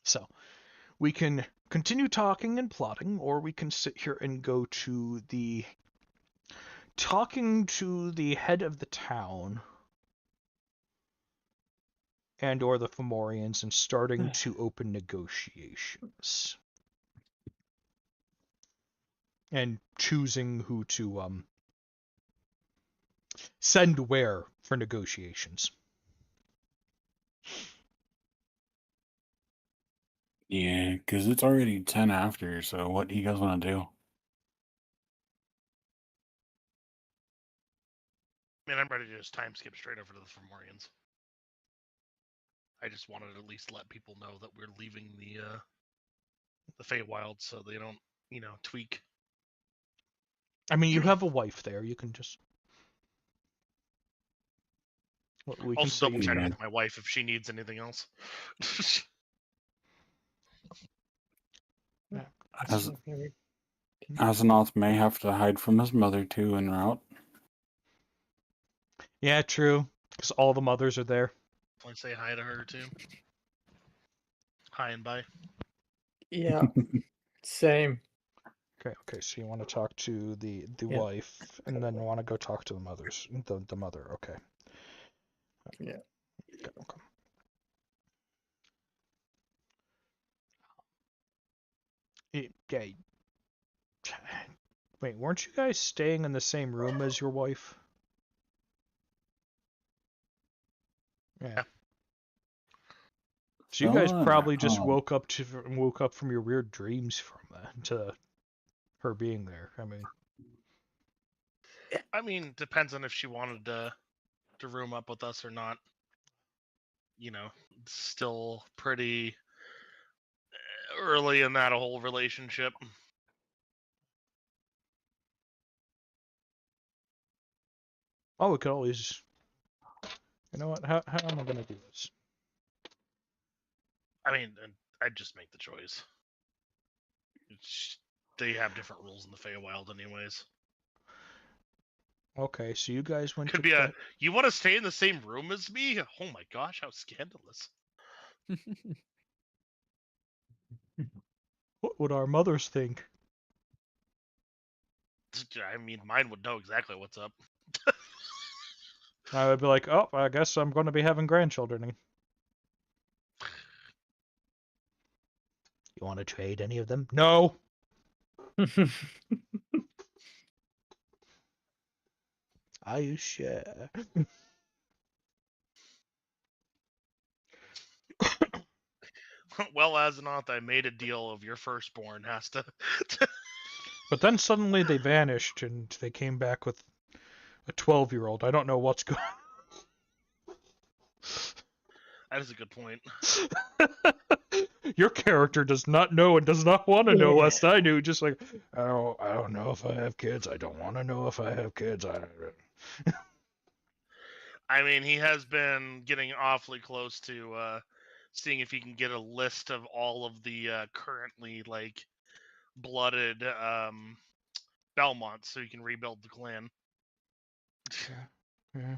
So we can continue talking and plotting, or we can sit here and go to the talking to the head of the town and or the Fomorians and starting to open negotiations. And choosing who to send where for negotiations. Yeah, because it's already 10 after, so what do you guys want to do? I mean, I'm ready to just time skip straight over to the Fomorians. I just wanted to at least let people know that we're leaving the Feywild so they don't, tweak. I mean, you have a wife there. You can just. We can Also, double check Yeah. with my wife if she needs anything else. Asenath may have to hide from his mother too en route. Yeah, true. Because all the mothers are there. I say hi to her too. Hi and bye. Yeah, same. Okay. So you want to talk to the Yeah. wife, and then want to go talk to the mothers. The mother. Okay. Yeah. Okay. Wait, weren't you guys staying in the same room as your wife? Yeah. So you guys Stella, probably just woke up from your weird dreams from that to her being there. I mean, depends on if she wanted to room up with us or not. You know, it's still pretty early in that whole relationship. Oh, we could always. You know what? How am I gonna do this? I mean, I'd just make the choice. They have different rules in the Feywild, anyways. Okay, so you guys went Could to be you want to stay in the same room as me? Oh my gosh, how scandalous! What would our mothers think? I mean, mine would know exactly what's up. I would be like, oh, I guess I'm going to be having grandchildren. You want to trade any of them? No. Are you sure? Well, Azeroth, I made a deal of your firstborn has to. But then suddenly they vanished and they came back with a 12-year-old. I don't know what's going on. That is a good point. Your character does not know and does not want to know, lest I knew. Just like, I don't know if I have kids. I don't want to know if I have kids. I mean, he has been getting awfully close to seeing if he can get a list of all of the currently blooded Belmonts, so he can rebuild the clan. Yeah.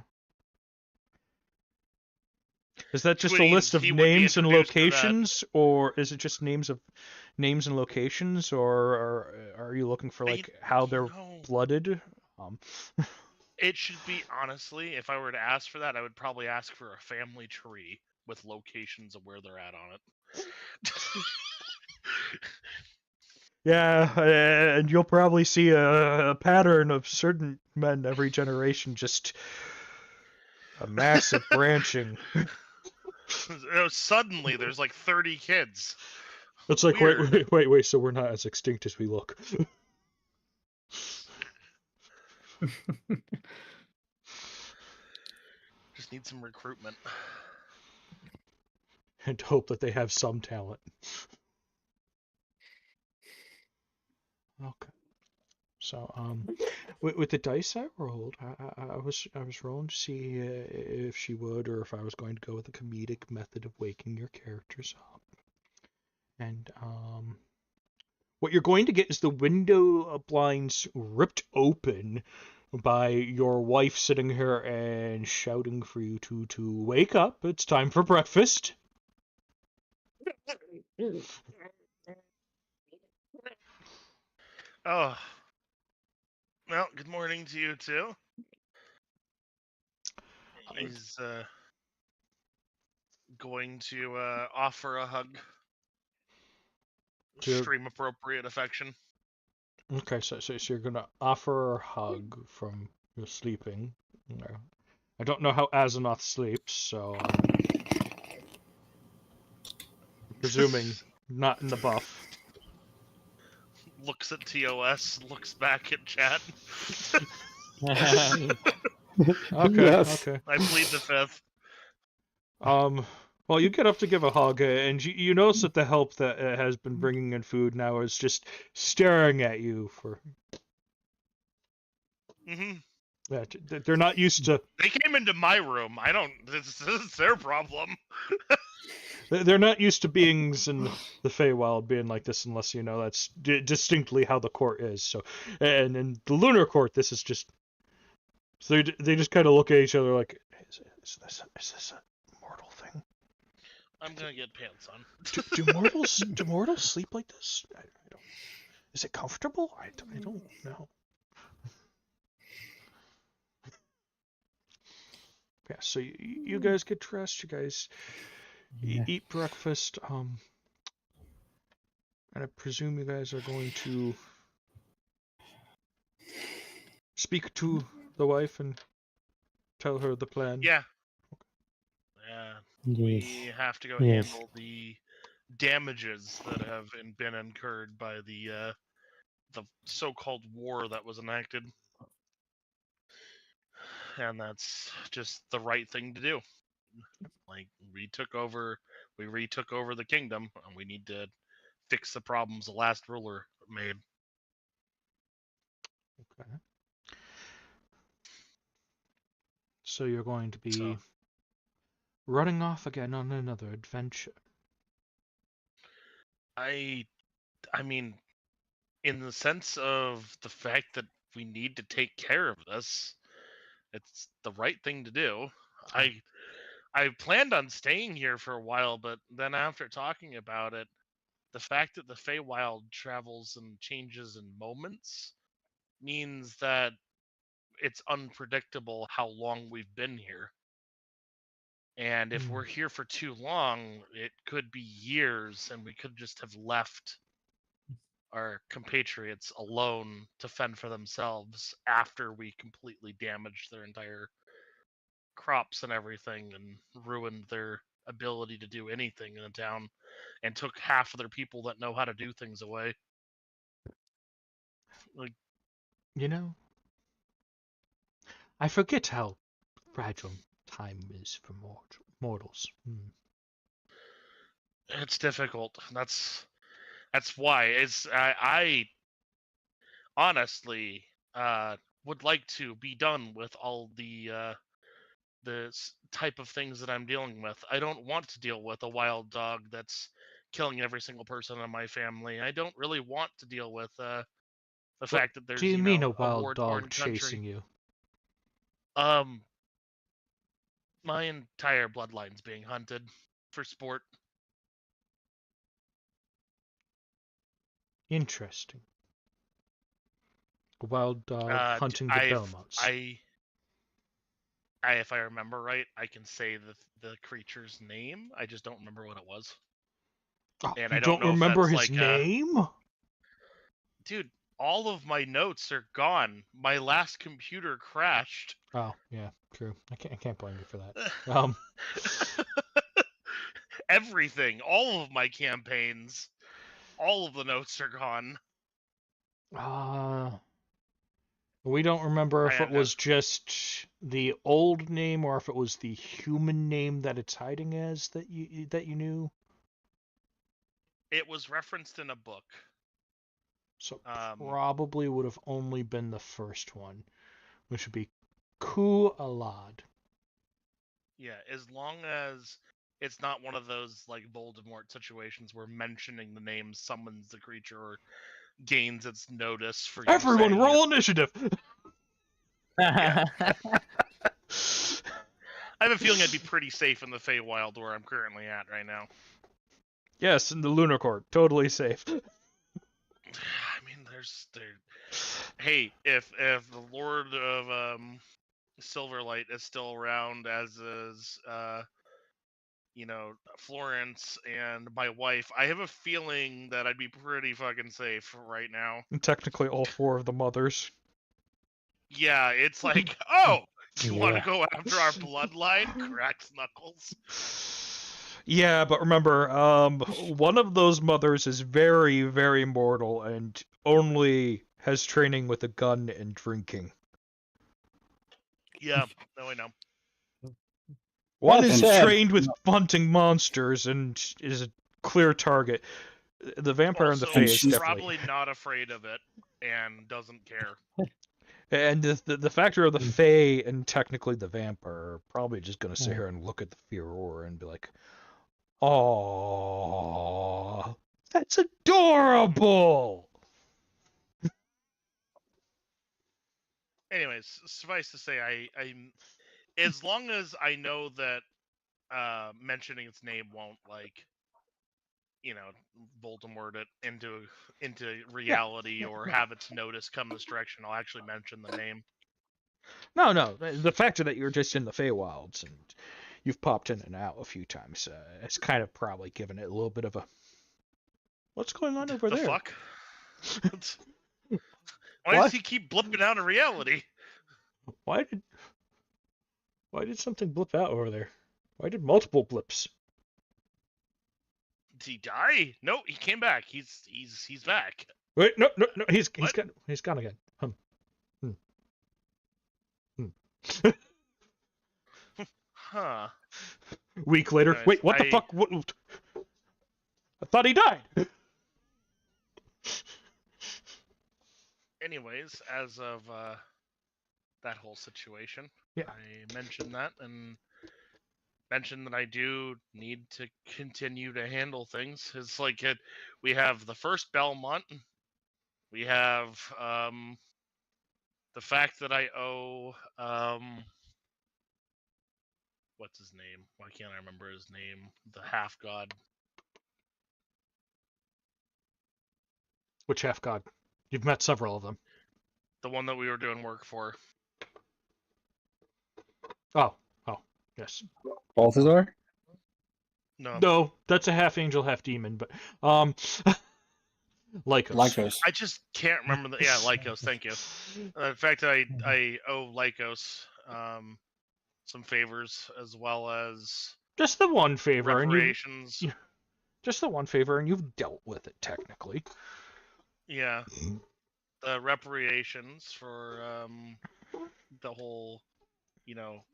Is that just a list of names and locations, or is it just names and locations, or are you looking for how they're blooded? It should be, honestly, if I were to ask for that, I would probably ask for a family tree with locations of where they're at on it. Yeah, and you'll probably see a pattern of certain men every generation, just a massive branching. Suddenly, there's 30 kids. It's like, wait, so we're not as extinct as we look. Just need some recruitment. And hope that they have some talent. Okay. So, with the dice I rolled, I was rolling to see if she would, or if I was going to go with a comedic method of waking your characters up. And what you're going to get is the window blinds ripped open by your wife sitting here and shouting for you to wake up. It's time for breakfast. Oh. Well, good morning to you too. He's going to offer a hug. Stream appropriate affection. Okay, so you're gonna offer a hug from your sleeping. I don't know how Azeroth sleeps, so I'm presuming not in the buff. Looks at TOS, looks back at chat. Okay, Yes. okay. I plead the fifth. Well, you get up to give a hug, and you notice that the help that has been bringing in food now is just staring at you for. Mm-hmm. Yeah, they're not used to. They came into my room. This is their problem. They're not used to beings in the Feywild being like this, unless that's distinctly how the court is. So, and in the Lunar Court, this is just. So they just kind of look at each other like, is this a mortal thing? I'm gonna get pants on. Do mortals sleep like this? I don't. Is it comfortable? I don't know. Yeah. So you guys get dressed. You guys eat breakfast. And I presume you guys are going to speak to the wife and tell her the plan. Yeah. Yeah. we have to go Yes. handle the damages that have been incurred by the so-called war that was enacted, and that's just the right thing to do. Like we retook over the kingdom, and we need to fix the problems the last ruler made. Okay. So you're going to be running off again on another adventure. I mean, in the sense of the fact that we need to take care of this, it's the right thing to do. I planned on staying here for a while, but then after talking about it, the fact that the Feywild travels and changes in moments means that it's unpredictable how long we've been here. And if we're here for too long, it could be years, and we could just have left our compatriots alone to fend for themselves after we completely damaged their entire crops and everything and ruined their ability to do anything in the town and took half of their people that know how to do things away. Like, You know, I forget how fragile time is for mortals. it's difficult. That's why I honestly would like to be done with all the type of things that I'm dealing with. I don't want to deal with a wild dog that's killing every single person in my family. I don't really want to deal with the fact that there's Do you mean a a wild war-torn dog country. chasing you? My entire bloodline's being hunted for sport. Interesting. A wild dog hunting the Belmonts. If I remember right, I can say the creature's name. I just don't remember what it was. Oh, And you I don't know if remember that's his like name? Dude, all of my notes are gone. My last computer crashed. Oh, yeah, true. I can't blame you for that. Everything, all of my campaigns, all of the notes are gone. We don't remember if it was just the old name or if it was the human name that it's hiding as that you knew. It was referenced in a book. So probably would have only been the first one, which would be Alad. Yeah, as long as it's not one of those like Voldemort situations where mentioning the name summons the creature or gains its notice for you. Everyone roll initiative. Yeah. I have a feeling I'd be pretty safe in the Feywild where I'm currently at right now. Yes, in the Lunar Court, totally safe. I mean, hey, if the Lord of Silverlight is still around, as is Florence and my wife, I have a feeling that I'd be pretty fucking safe right now. And technically, all four of the mothers. Yeah, it's like, oh, you want to go after our bloodline? Cracks knuckles. Yeah, but remember, one of those mothers is very, very mortal and only has training with a gun and drinking. Yeah, no, I know. One is trained with hunting monsters and is a clear target. The vampire and the Fae is definitely probably not afraid of it and doesn't care. And the factor of the Fae and technically the vampire are probably just going to sit here and look at the Furor and be like, "Oh, that's adorable." Anyways, suffice to say, I'm as long as I know that mentioning its name won't Voldemort it into reality or have its notice come this direction, I'll actually mention the name. No. The factor that you're just in the Feywilds and you've popped in and out a few times, it's kind of probably given it a little bit of a, what's going on over there? The fuck? Why does he keep blipping out of reality? Why did something blip out over there? I did multiple blips. Did he die? No, he came back. He's back. Wait, no, he's What? gone again. Huh. Week later. Anyways, Wait, what the fuck? What? I thought he died. Anyways, as of that whole situation, Yeah. I mentioned that and mentioned that I do need to continue to handle things. It's like we have the first Belmont. We have the fact that I owe what's his name? Why can't I remember his name? The half god. Which half god? You've met several of them. The one that we were doing work for. Oh, yes. Balthazar? No, that's a half angel, half demon. But Lycos. Lycos. I just can't remember the Lycos. Thank you. In fact, I owe Lycos some favors as well as Just the one favor, reparations. and just the one favor, and you've dealt with it technically. Yeah, the reparations for the whole,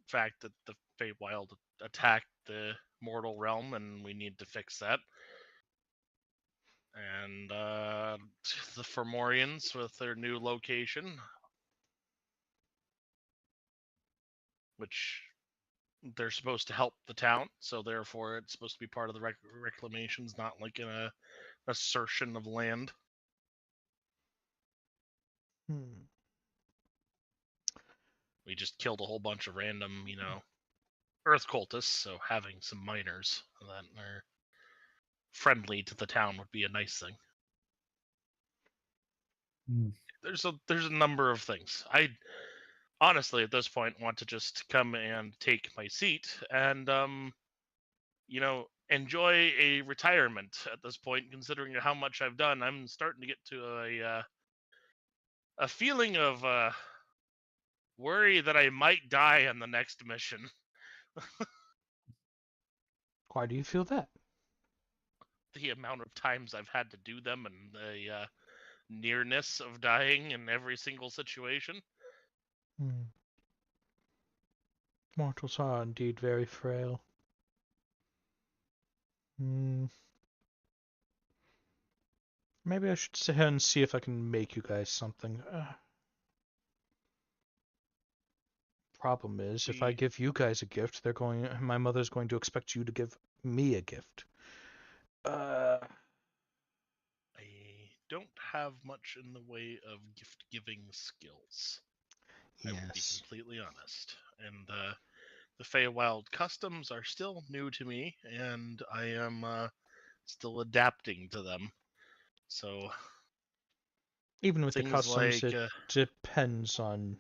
fact that the Feywild attacked the mortal realm, and we need to fix that. And the Fomorians with their new location, which they're supposed to help the town, so therefore it's supposed to be part of the reclamations, not like an assertion of land. We just killed a whole bunch of random, Earth cultists, so having some miners that are friendly to the town would be a nice thing. There's a number of things. I honestly at this point want to just come and take my seat and enjoy a retirement at this point, considering how much I've done. I'm starting to get to a feeling of worry that I might die on the next mission. Why do you feel that? The amount of times I've had to do them and the nearness of dying in every single situation. Mortals are indeed very frail. Maybe I should sit here and see if I can make you guys something. Problem is, if I give you guys a gift, my mother's going to expect you to give me a gift. I don't have much in the way of gift-giving skills. Yes. I will be completely honest. And the Feywild customs are still new to me, and I am still adapting to them. So, even with the customs, like, it depends on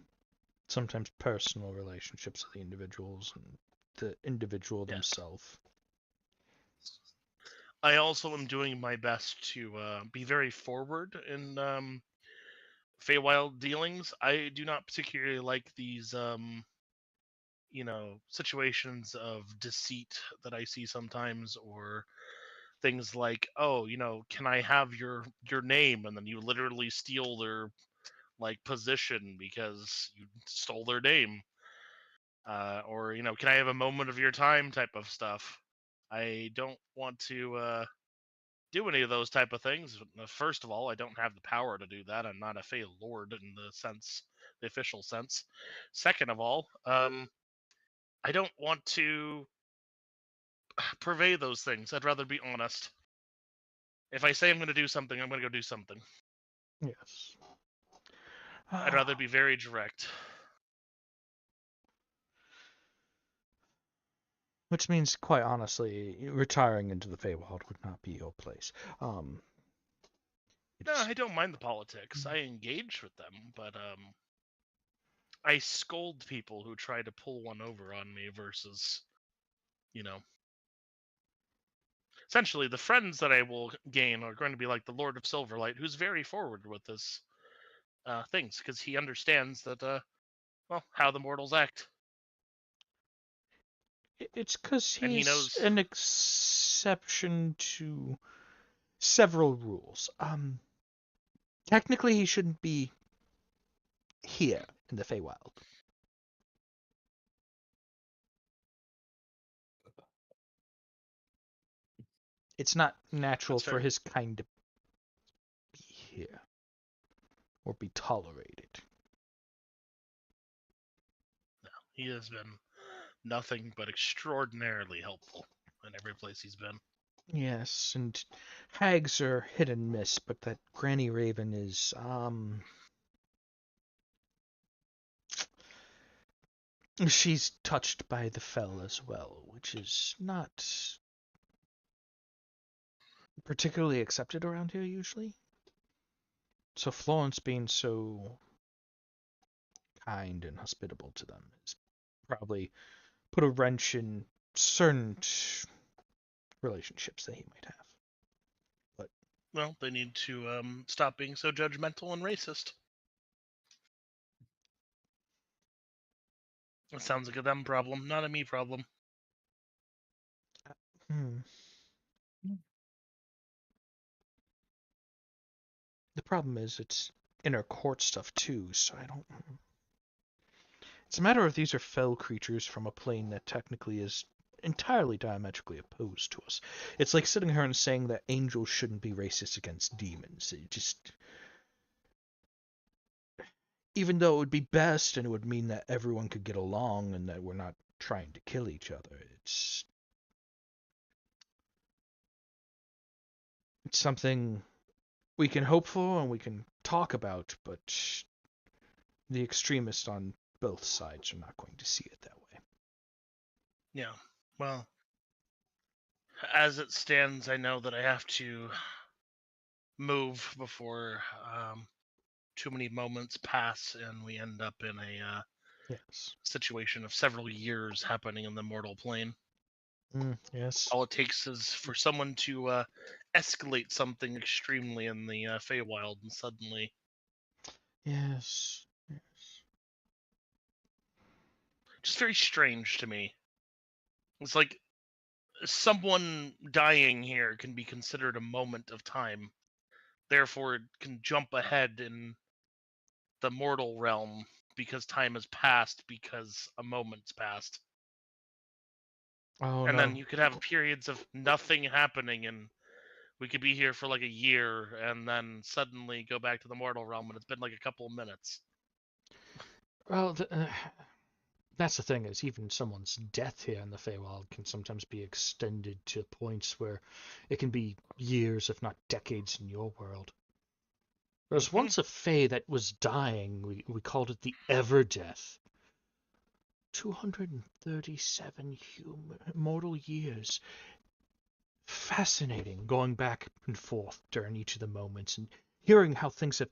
sometimes personal relationships of the individuals and the individual themselves. I also am doing my best to be very forward in Feywild dealings. I do not particularly like these, situations of deceit that I see sometimes, or things like, oh, can I have your name? And then you literally steal their position because you stole their name. Or, can I have a moment of your time type of stuff. I don't want to do any of those type of things. First of all, I don't have the power to do that. I'm not a Fey Lord in the official sense. Second of all, I don't want to purvey those things. I'd rather be honest. If I say I'm going to do something, I'm going to go do something. Yes. I'd rather be very direct. Which means, quite honestly, retiring into the Feywild would not be your place. No, I don't mind the politics. I engage with them, but I scold people who try to pull one over on me versus, essentially the friends that I will gain are going to be like the Lord of Silverlight, who's very forward with this things, because he understands that, how the mortals act. It's because And he he's knows- an exception to several rules. Technically, he shouldn't be here in the Feywild. It's not natural That's for fair. his kind to be here or be tolerated. He has been nothing but extraordinarily helpful in every place he's been. Yes, and hags are hit and miss, but that Granny Raven is, she's touched by the fell as well, which is not particularly accepted around here usually. So Florence being so kind and hospitable to them has probably put a wrench in certain relationships that he might have. But Well, they need to stop being so judgmental and racist. It sounds like a them problem, not a me problem. The problem is it's inner court stuff too, so I don't. It's a matter of these are fell creatures from a plane that technically is entirely diametrically opposed to us. It's like sitting here and saying that angels shouldn't be racist against demons. It just, even though it would be best and it would mean that everyone could get along and that we're not trying to kill each other, it's something we can hope for and we can talk about, but the extremists on both sides are not going to see it that way. Yeah, well, as it stands, I know that I have to move before too many moments pass and we end up in a Yes. situation of several years happening in the mortal plane. Yes. All it takes is for someone to escalate something extremely in the Feywild, and suddenly, Yes. Yes. just very strange to me. It's like someone dying here can be considered a moment of time, therefore it can jump ahead in the mortal realm because time has passed because a moment's passed. Oh And no. then you could have periods of nothing happening, and we could be here for like a year, and then suddenly go back to the mortal realm, and it's been like a couple of minutes. Well, that's the thing is even someone's death here in the Feywild can sometimes be extended to points where it can be years, if not decades, in your world. There was once a Fey that was dying. We called it the Everdeath. 237 mortal years. Fascinating, going back and forth during each of the moments and hearing how things have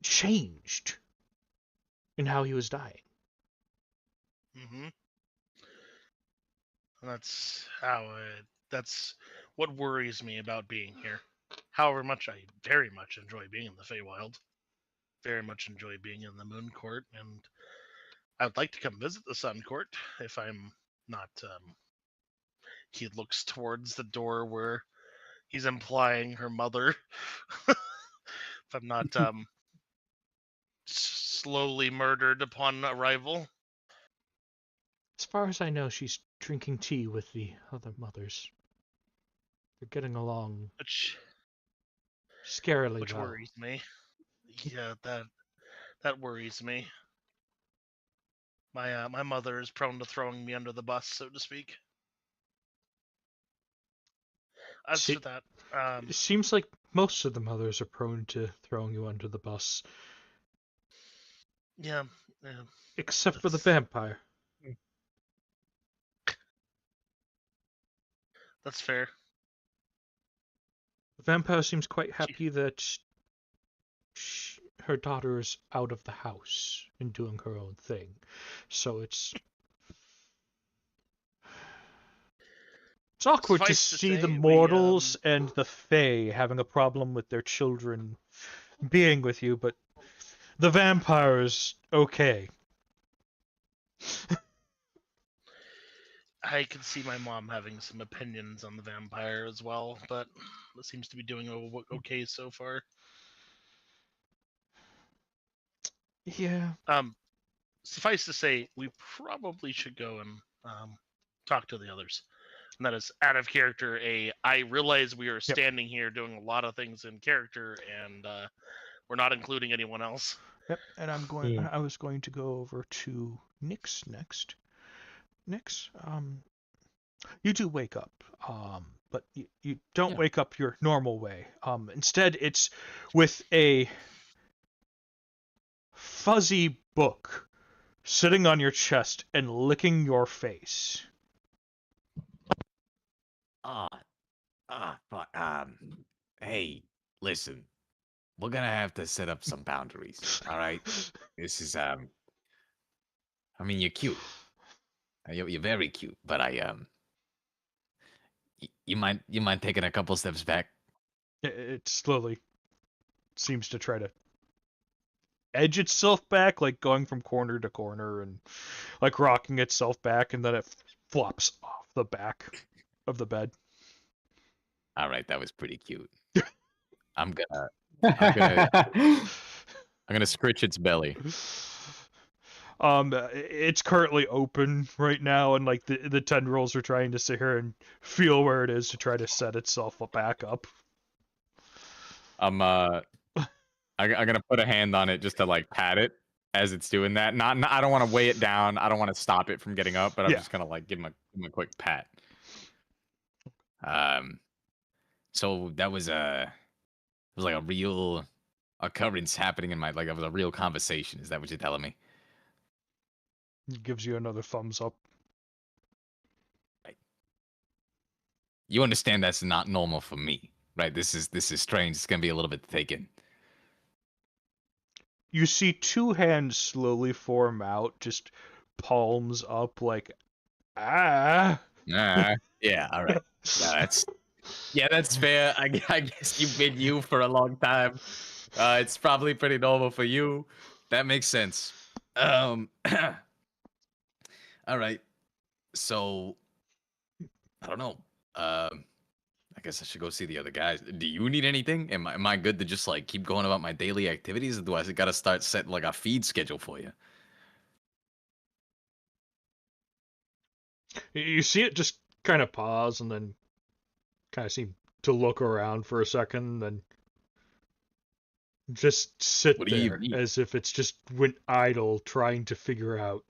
changed in how he was dying. Mm-hmm. And that's what worries me about being here. However much I very much enjoy being in the Feywild, very much enjoy being in the Moon Court, and I would like to come visit the Sun Court if I'm not. He looks towards the door where he's implying her mother. If I'm not slowly murdered upon arrival. As far as I know, she's drinking tea with the other mothers. They're getting along scarily Which well. worries me. Yeah, that worries me. My mother is prone to throwing me under the bus, so to speak. As See, for that, it seems like most of the mothers are prone to throwing you under the bus, yeah, except for the vampire. that's fair. The vampire seems quite happy that her daughter is out of the house and doing her own thing. So it's awkward to Suffice to see the say, mortals and the Fae having a problem with their children being with you, but the vampire is okay. I could see my mom having some opinions on the vampire as well, but it seems to be doing okay so far. Yeah. Suffice to say, we probably should go and talk to the others. And that is out of character. I realize we are standing here doing a lot of things in character, and we're not including anyone else. Yep. And I was going to go over to Nyx next. Nyx, you do wake up, but you don't wake up your normal way. Instead, it's with a fuzzy book sitting on your chest and licking your face. Fuck. Hey, listen. We're gonna have to set up some boundaries, all right? This is, I mean, you're cute. You're very cute, but you mind taking a couple steps back? It slowly seems to try to edge itself back, like going from corner to corner and like rocking itself back, and then it flops off the back of the bed. All right, that was pretty cute. I'm gonna scritch its belly. It's currently open right now, and like the tendrils are trying to sit here and feel where it is to try to set itself back up. I'm gonna put a hand on it just to like pat it as it's doing that. Not I don't want to weigh it down. I don't want to stop it from getting up, but I'm just gonna like give him a quick pat. So that was like a real occurrence happening in my, like, it was a real conversation. Is that what you're telling me? He gives you another thumbs up. Right. You understand that's not normal for me, right? This is strange. It's gonna be a little bit to take in. You see two hands slowly form out, just palms up, like, yeah, all right. That's fair. I guess you've been you for a long time. It's probably pretty normal for you. That makes sense. All right. So, I don't know. I guess I should go see the other guys. Do you need anything? Am I good to just like keep going about my daily activities, or do I gotta start setting like a feed schedule for you? You see it just kind of pause and then kind of seem to look around for a second, and just sit there as if it's just went idle, trying to figure out.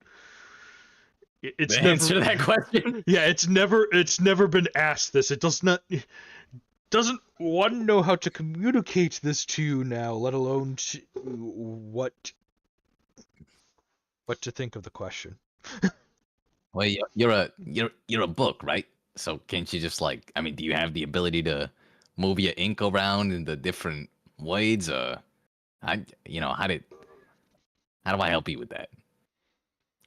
It's the answer to that question. Yeah, it's never been asked this. It doesn't one know how to communicate this to you now, let alone what to think of the question. Well, you're a book, right? So can't you just like, I mean, do you have the ability to move your ink around in the different ways, or how do I help you with that?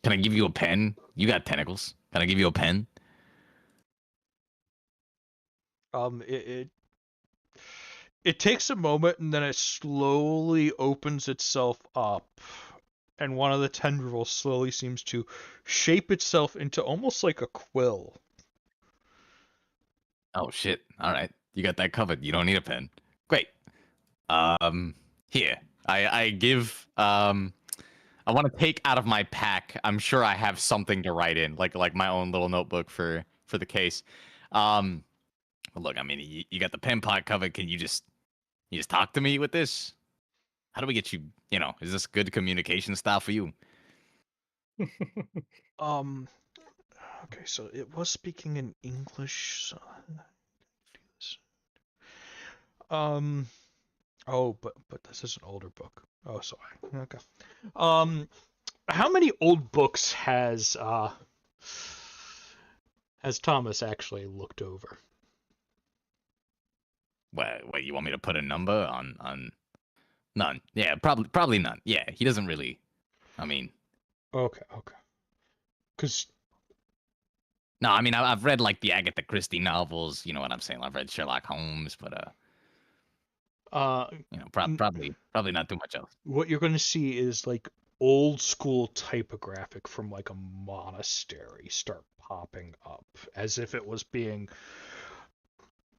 Can I give you a pen? You got tentacles. Can I give you a pen? It takes a moment, and then it slowly opens itself up, and one of the tendrils slowly seems to shape itself into almost like a quill. Oh shit! All right, you got that covered. You don't need a pen. Great. Here, I give. I want to take out of my pack. I'm sure I have something to write in, like my own little notebook for the case. Look, I mean, you got the pen pot covered. Can you just talk to me with this? How do we get you? Is this good communication style for you? Okay, so it was speaking in English. So oh, but this is an older book. Oh, sorry. Okay. How many old books has Thomas actually looked over? What you want me to put a number on? None. Yeah, probably none. Yeah, he doesn't really. I mean. Okay. No, I mean I've read like the Agatha Christie novels. You know what I'm saying? I've read Sherlock Holmes, but probably not too much else. What you're going to see is like old school typographic from like a monastery start popping up as if it was being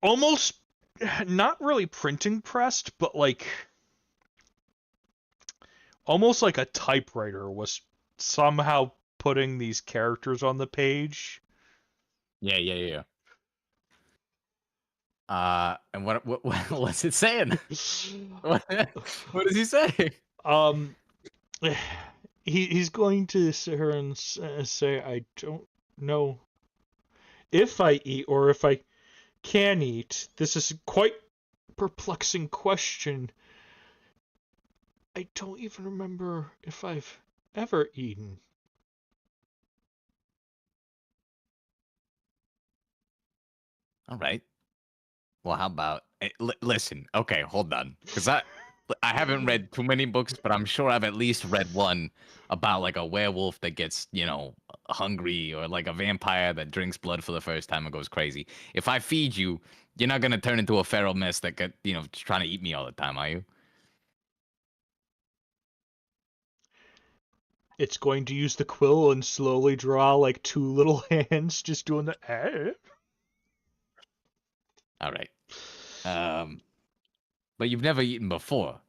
almost not really printing pressed, but like almost like a typewriter was somehow putting these characters on the page. Yeah. And what's it saying? what does he say? He's going to sit here and say, I don't know if I eat or if I can eat. This is a quite perplexing question. I don't even remember if I've ever eaten. All right. Well, how about listen? Okay, hold on, because I haven't read too many books, but I'm sure I've at least read one about like a werewolf that gets hungry, or like a vampire that drinks blood for the first time and goes crazy. If I feed you, you're not gonna turn into a feral mess that get trying to eat me all the time, are you? It's going to use the quill and slowly draw like two little hands just doing the All right. But you've never eaten before.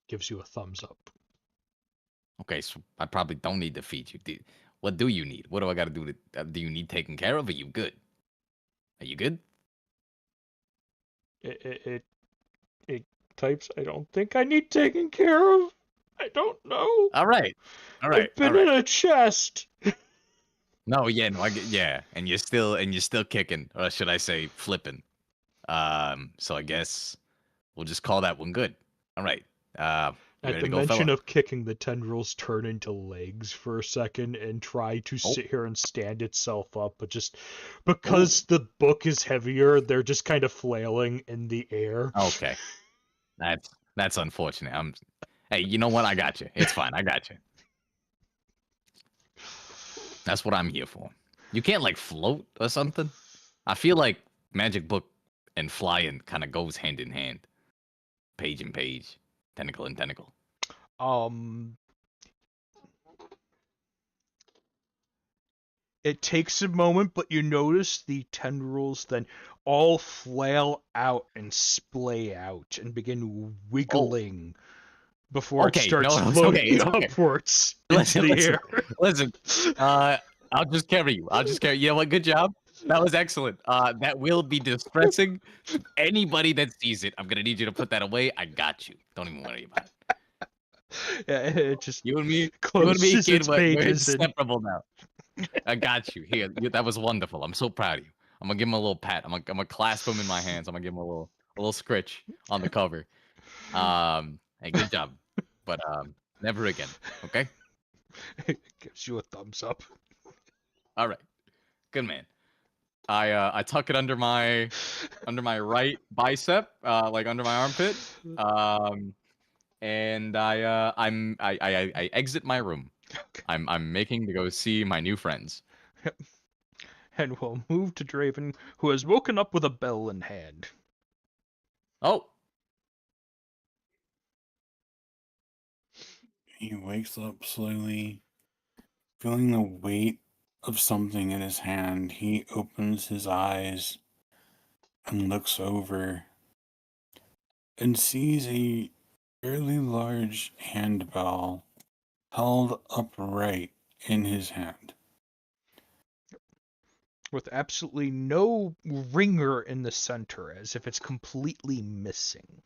Gives you a thumbs up. Okay, so I probably don't need to feed you. What do you need? What do I got to do? Do you need taken care of? Are you good? Are you good? It types, I don't think I need taken care of. I don't know. All right. I've been in a chest. No, I get, yeah, and you're still kicking, or should I say flipping? So I guess we'll just call that one good. All right. At the mention of kicking, the tendrils turn into legs for a second and try to sit here and stand itself up, but just because the book is heavier, they're just kind of flailing in the air. Okay. That's unfortunate. Hey, you know what? I got you. It's fine. I got you. That's what I'm here for. You can't like float or something? I feel like magic book and flying kind of goes hand in hand. Page and page, tentacle and tentacle. It takes a moment, but you notice the tendrils then all flail out and splay out and begin wiggling before it starts floating upwards into the air. Listen, I'll just carry you. You know what? Good job. That was excellent. That will be distressing to anybody that sees it. I'm gonna need you to put that away. I got you. Don't even worry about it. Yeah, it just you and me, closes kid. its We're pages inseparable now. I got you. Here, that was wonderful. I'm so proud of you. I'm gonna give him a little pat. I'm gonna clasp him in my hands. I'm gonna give him a little scritch on the cover. Hey, good job. But never again. Okay. It gives you a thumbs up. All right. Good man. I tuck it under my right bicep, like under my armpit. And I exit my room. Okay. I'm making to go see my new friends. And we'll move to Draven, who has woken up with a bell in hand. Oh. He wakes up slowly, feeling the weight of something in his hand. He opens his eyes and looks over and sees a fairly large handbell held upright in his hand. With absolutely no ringer in the center, as if it's completely missing.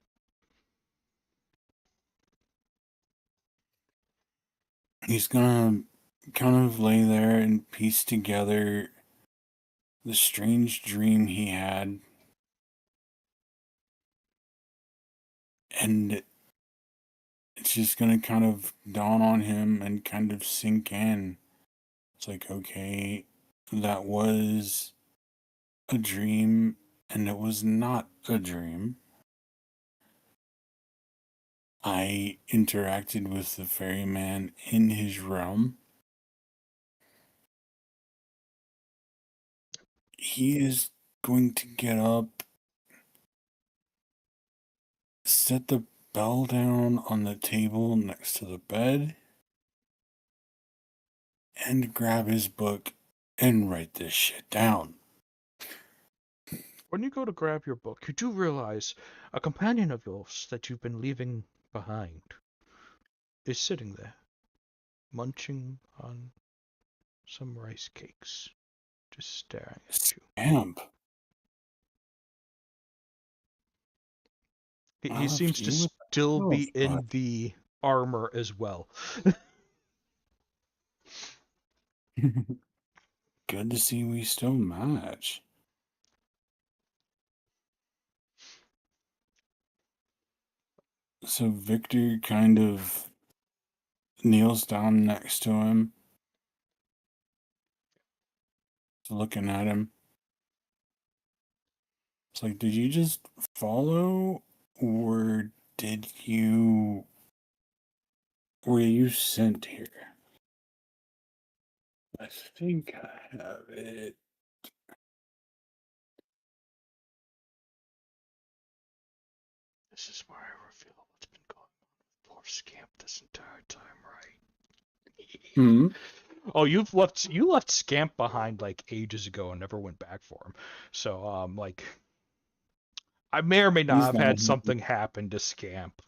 He's gonna kind of lay there and piece together the strange dream he had. And it's just gonna kind of dawn on him and kind of sink in. It's like, okay, that was a dream, and it was not a dream. I interacted with the ferryman in his realm. He is going to get up, set the spell down on the table next to the bed and grab his book and write this shit down. When you go to grab your book, you do realize a companion of yours that you've been leaving behind is sitting there, munching on some rice cakes, just staring at you. Amp. He seems to still be in the armor as well. Good to see we still match. So Victor kind of kneels down next to him, looking at him. It's like, did you just follow, or were you sent here? I think I have it. This is where I reveal what's been going on with poor Scamp this entire time, right? Hmm. Oh, you left Scamp behind like ages ago and never went back for him. So like I may or may not He's have not had happy. something happen to Scamp.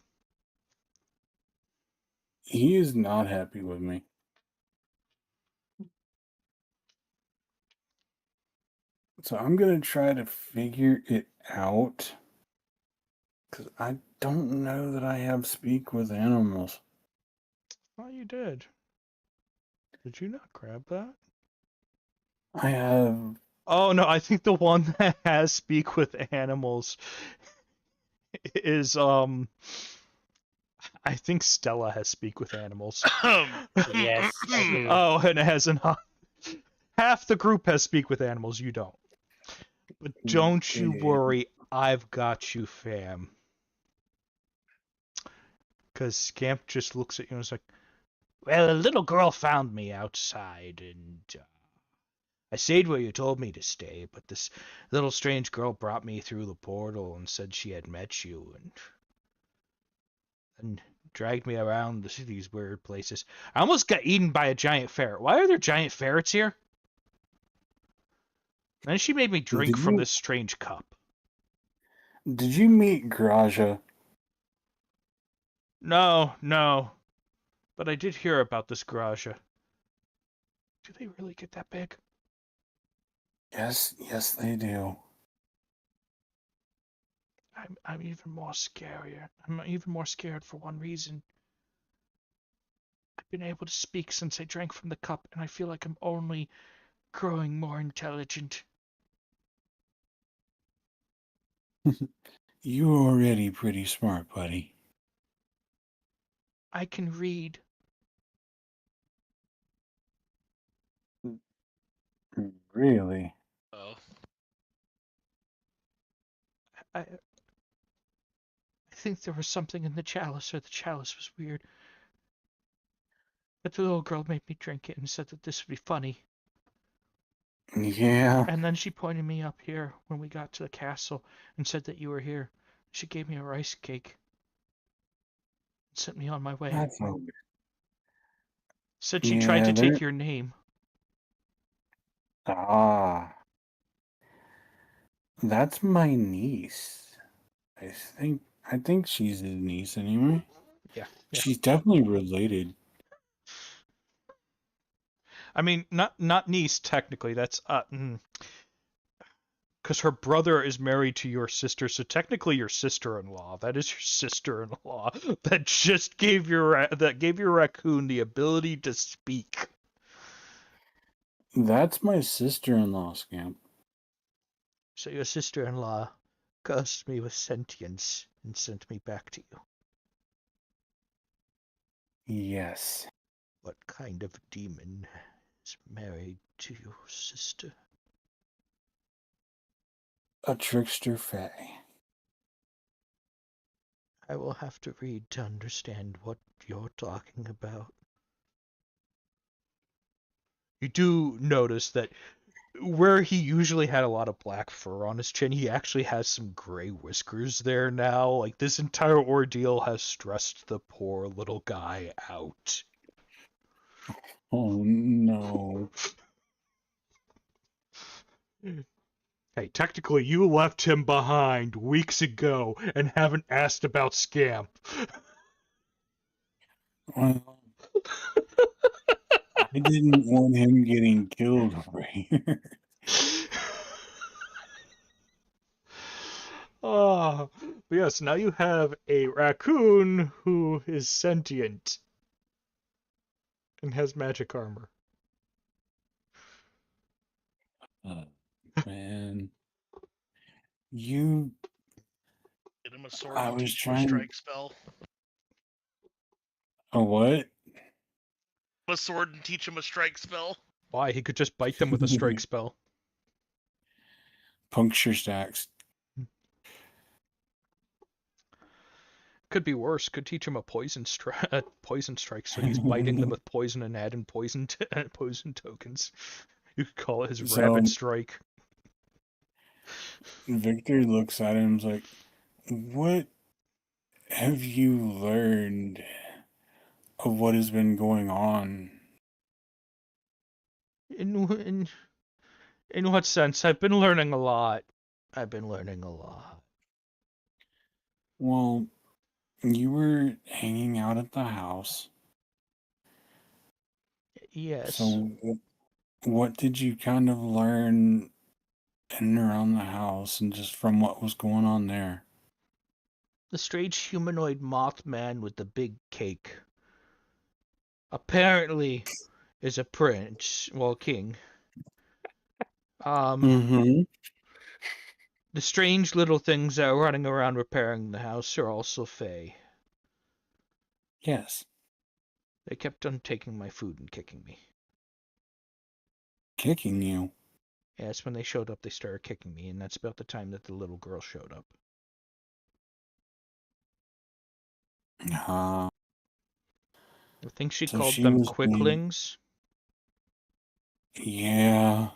He is not happy with me. So I'm gonna try to figure it out. Because I don't know that I have speak with animals. Oh, you did. Did you not grab that? I have. Oh no, I think the one that has speak with animals is I think Stella has speak with animals. Yes, I do. Oh, and it has half the group has speak with animals, you don't. But don't you worry, I've got you, fam. Because Scamp just looks at you and is like, well, a little girl found me outside, and I stayed where you told me to stay, but this little strange girl brought me through the portal and said she had met you, and dragged me around these weird places. I almost got eaten by a giant ferret. Why are there giant ferrets here? And then she made me drink from this strange cup. Did you meet Graja? No. But I did hear about this Garaja. Do they really get that big? Yes, they do. I'm even more scarier. I'm even more scared for one reason. I've been able to speak since I drank from the cup, and I feel like I'm only growing more intelligent. You're already pretty smart, buddy. I can read. Really? Oh. I think there was something in the chalice, or the chalice was weird. But the little girl made me drink it and said that this would be funny. Yeah. And then she pointed me up here when we got to the castle and said that you were here. She gave me a rice cake and sent me on my way. That's all. Said she tried to take your name. Ah. That's my niece. I think she's his niece anyway. Yeah. She's definitely related. I mean, not niece technically. That's because her brother is married to your sister, so technically your sister-in-law. That is your sister-in-law that just gave your raccoon the ability to speak. That's my sister-in-law, Scamp. So your sister-in-law cursed me with sentience and sent me back to you. Yes. What kind of demon is married to your sister? A trickster fae. I will have to read to understand what you're talking about. You do notice that where he usually had a lot of black fur on his chin, he actually has some gray whiskers there now. Like, this entire ordeal has stressed the poor little guy out. Oh no. Hey, technically, you left him behind weeks ago and haven't asked about Scamp. Well, I didn't want him getting killed over here. Ah, but yes, now you have a raccoon who is sentient and has magic armor. Man, you. Get him a sword I and was teach him a trying. strike spell. A what? A sword and teach him a strike spell. Why? He could just bite them with a strike spell. Puncture stacks. Could be worse. Could teach him a poison strike, so he's biting them with poison and adding poison poison tokens. You could call it his So- rapid strike. Victor looks at him and is like, "What have you learned of what has been going on?" In what sense? I've been learning a lot. I've been learning a lot. Well, you were hanging out at the house. Yes. So, what did you kind of learn in and around the house and just from what was going on there? The strange humanoid Mothman with the big cake apparently is a prince, well, king. Mm-hmm. The strange little things that are running around repairing the house are also Fae. Yes. They kept on taking my food and kicking me. Kicking you. Yes, when they showed up, they started kicking me, and that's about the time that the little girl showed up. Uh, I think she so called she them was being... quicklings. Yeah.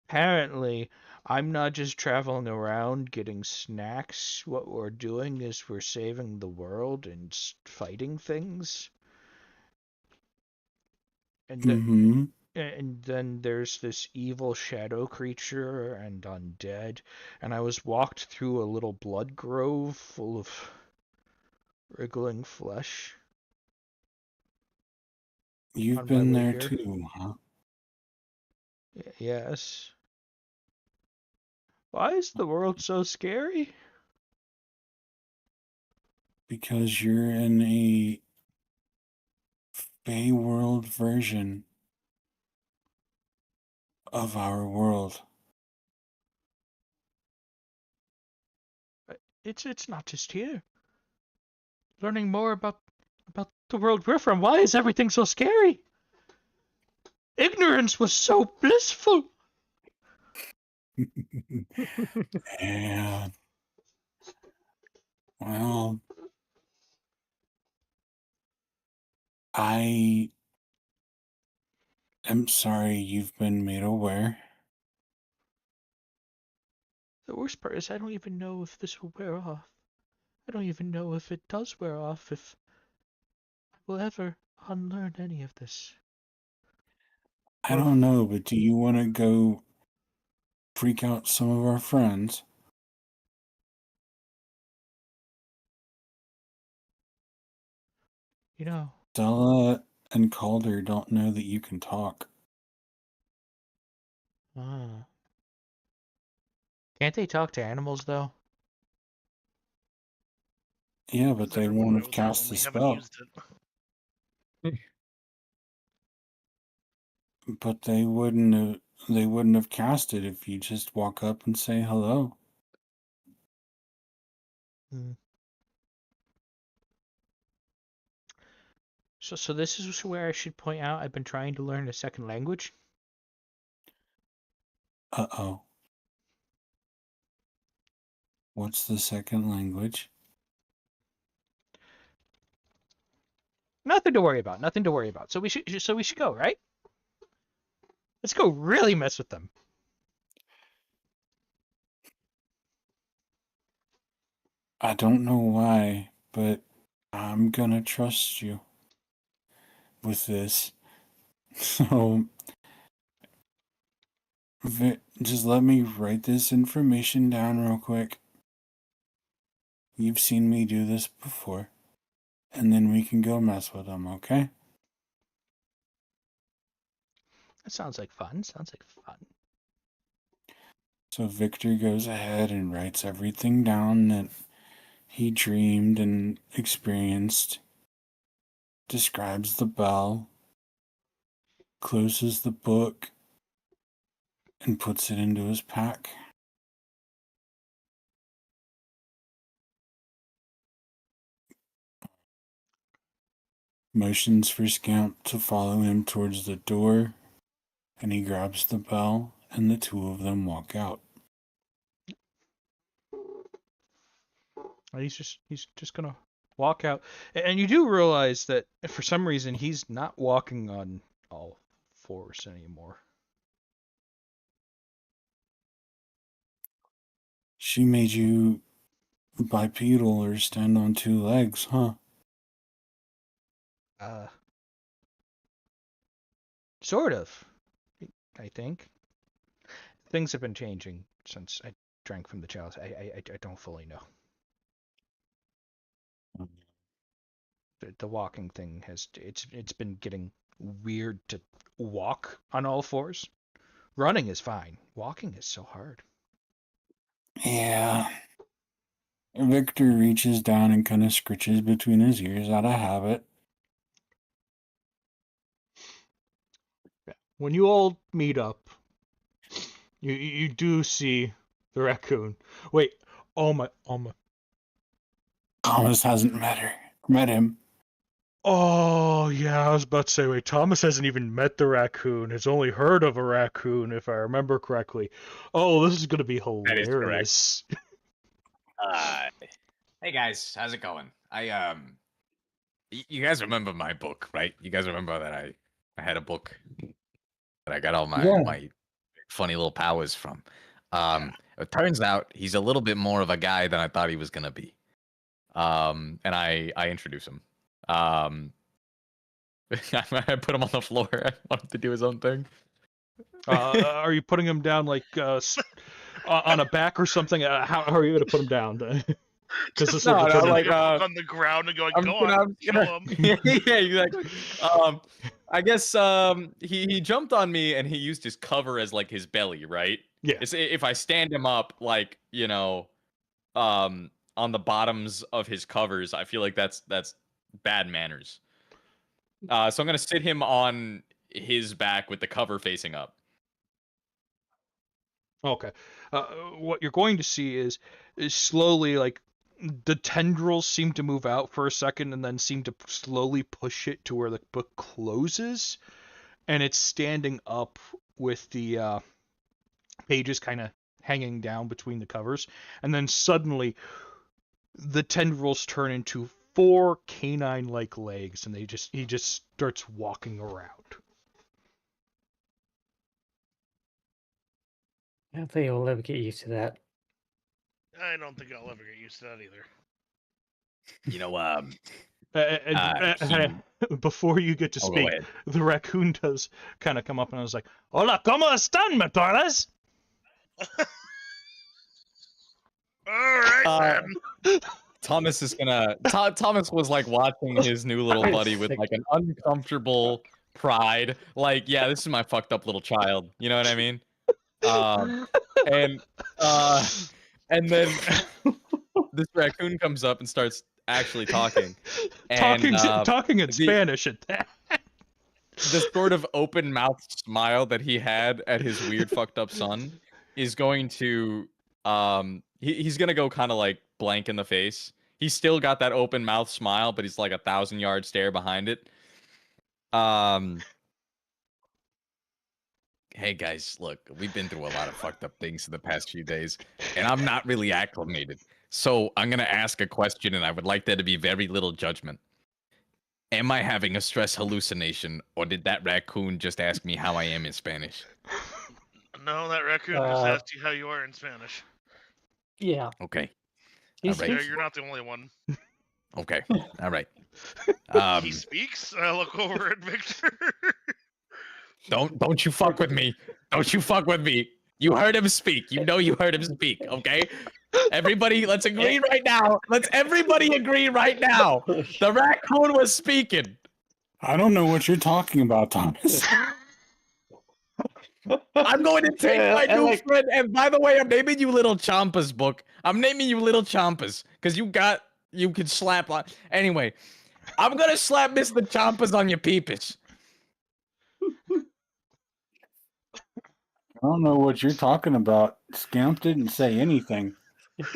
Apparently, I'm not just traveling around getting snacks. What we're doing is we're saving the world and fighting things. And Mm-hmm. and then there's this evil shadow creature and undead, and I was walked through a little blood grove full of wriggling flesh. You've On my been way there here. too, huh? Yes. Why is the world so scary? Because you're in a Bay World version of our world. It's not just here. Learning more about the world we're from. Why is everything so scary? Ignorance was so blissful. Yeah. Well, I am sorry you've been made aware. The worst part is I don't even know if this will wear off. I don't even know if it does wear off, if I will ever unlearn any of this. I don't know, but do you want to go freak out some of our friends? You know, Stella and Calder don't know that you can talk. ah. Can't they talk to animals, though? Yeah, but 'Cause they everyone won't have knows that cast when the we haven't spell. used it. But they wouldn't have cast it if you just walk up and say hello. Hmm. So this is where I should point out I've been trying to learn a second language. Uh-oh. What's the second language? Nothing to worry about. Nothing to worry about. So we should go, right? Let's go really mess with them. I don't know why, but I'm gonna trust you with this. So, just let me write this information down real quick. You've seen me do this before. And then we can go mess with them, okay? That sounds like fun. Sounds like fun. So Victor goes ahead and writes everything down that he dreamed and experienced, describes the bell, closes the book, and puts it into his pack. Motions for Scamp to follow him towards the door, and he grabs the bell, and the two of them walk out. He's just gonna walk out, and you do realize that for some reason he's not walking on all fours anymore. She made you bipedal or stand on two legs, huh? Sort of. I think things have been changing since I drank from the chalice. I don't fully know. The walking thing it's been getting weird to walk on all fours. Running is fine. Walking is so hard. Yeah. Victor reaches down and kind of scritches between his ears out of habit. When you all meet up, you do see the raccoon. Wait, oh my. Thomas hasn't met him. Oh yeah, I was about to say. Wait, Thomas hasn't even met the raccoon. Has only heard of a raccoon, if I remember correctly. Oh, this is gonna be hilarious. Hey guys, how's it going? You guys remember my book, right? You guys remember that I had a book that I got all my funny little powers from. It turns out he's a little bit more of a guy than I thought he was gonna be. And I introduce him. I put him on the floor. I want him to do his own thing. Are you putting him down like on a back or something? How are you gonna put him down? Because this No, will like on the ground and going, go on, kill him. Yeah, exactly. I guess he jumped on me and he used his cover as like his belly, right? Yeah. If I stand him up, like on the bottoms of his covers, I feel like that's bad manners. So I'm gonna sit him on his back with the cover facing up. Okay. What you're going to see is slowly, like, the tendrils seem to move out for a second and then seem to slowly push it to where the book closes, and it's standing up with the pages kind of hanging down between the covers, and then suddenly the tendrils turn into 4 canine-like legs, and he just starts walking around. I don't think I'll ever get used to that. I don't think I'll ever get used to that either. Before you get to speak, the raccoon does kind of come up and I was like, "Hola, ¿cómo están, matoras?" All right, then. Thomas is gonna. Thomas was like watching his new little buddy with like an uncomfortable pride. Like, yeah, this is my fucked up little child. You know what I mean? And then this raccoon comes up and starts actually talking. And, talking in Spanish at that. The sort of open mouth smile that he had at his weird fucked up son is going to he's gonna go kind of like blank in the face. He's still got that open mouth smile, but he's like 1,000-yard stare behind it. Hey guys, look, we've been through a lot of fucked up things in the past few days, and I'm not really acclimated. So I'm gonna ask a question, and I would like there to be very little judgment. Am I having a stress hallucination, or did that raccoon just ask me how I am in Spanish? No, that raccoon just asked you how you are in Spanish. Yeah. Okay. He All right. Yeah, speaks. you're not the only one. Okay. All right. He speaks. I look over at Victor. Don't you fuck with me. Don't you fuck with me. You heard him speak. You know you heard him speak, okay? Everybody, let's agree right now. Let's everybody agree right now. The raccoon was speaking. I don't know what you're talking about, Thomas. I'm going to take my and new like- friend, and by the way, I'm naming you Little Chompers, book. I'm naming you Little Chompers, because you can slap on. Anyway, I'm gonna slap Mr. Chompers on your peepers. I don't know what you're talking about. Scamp didn't say anything.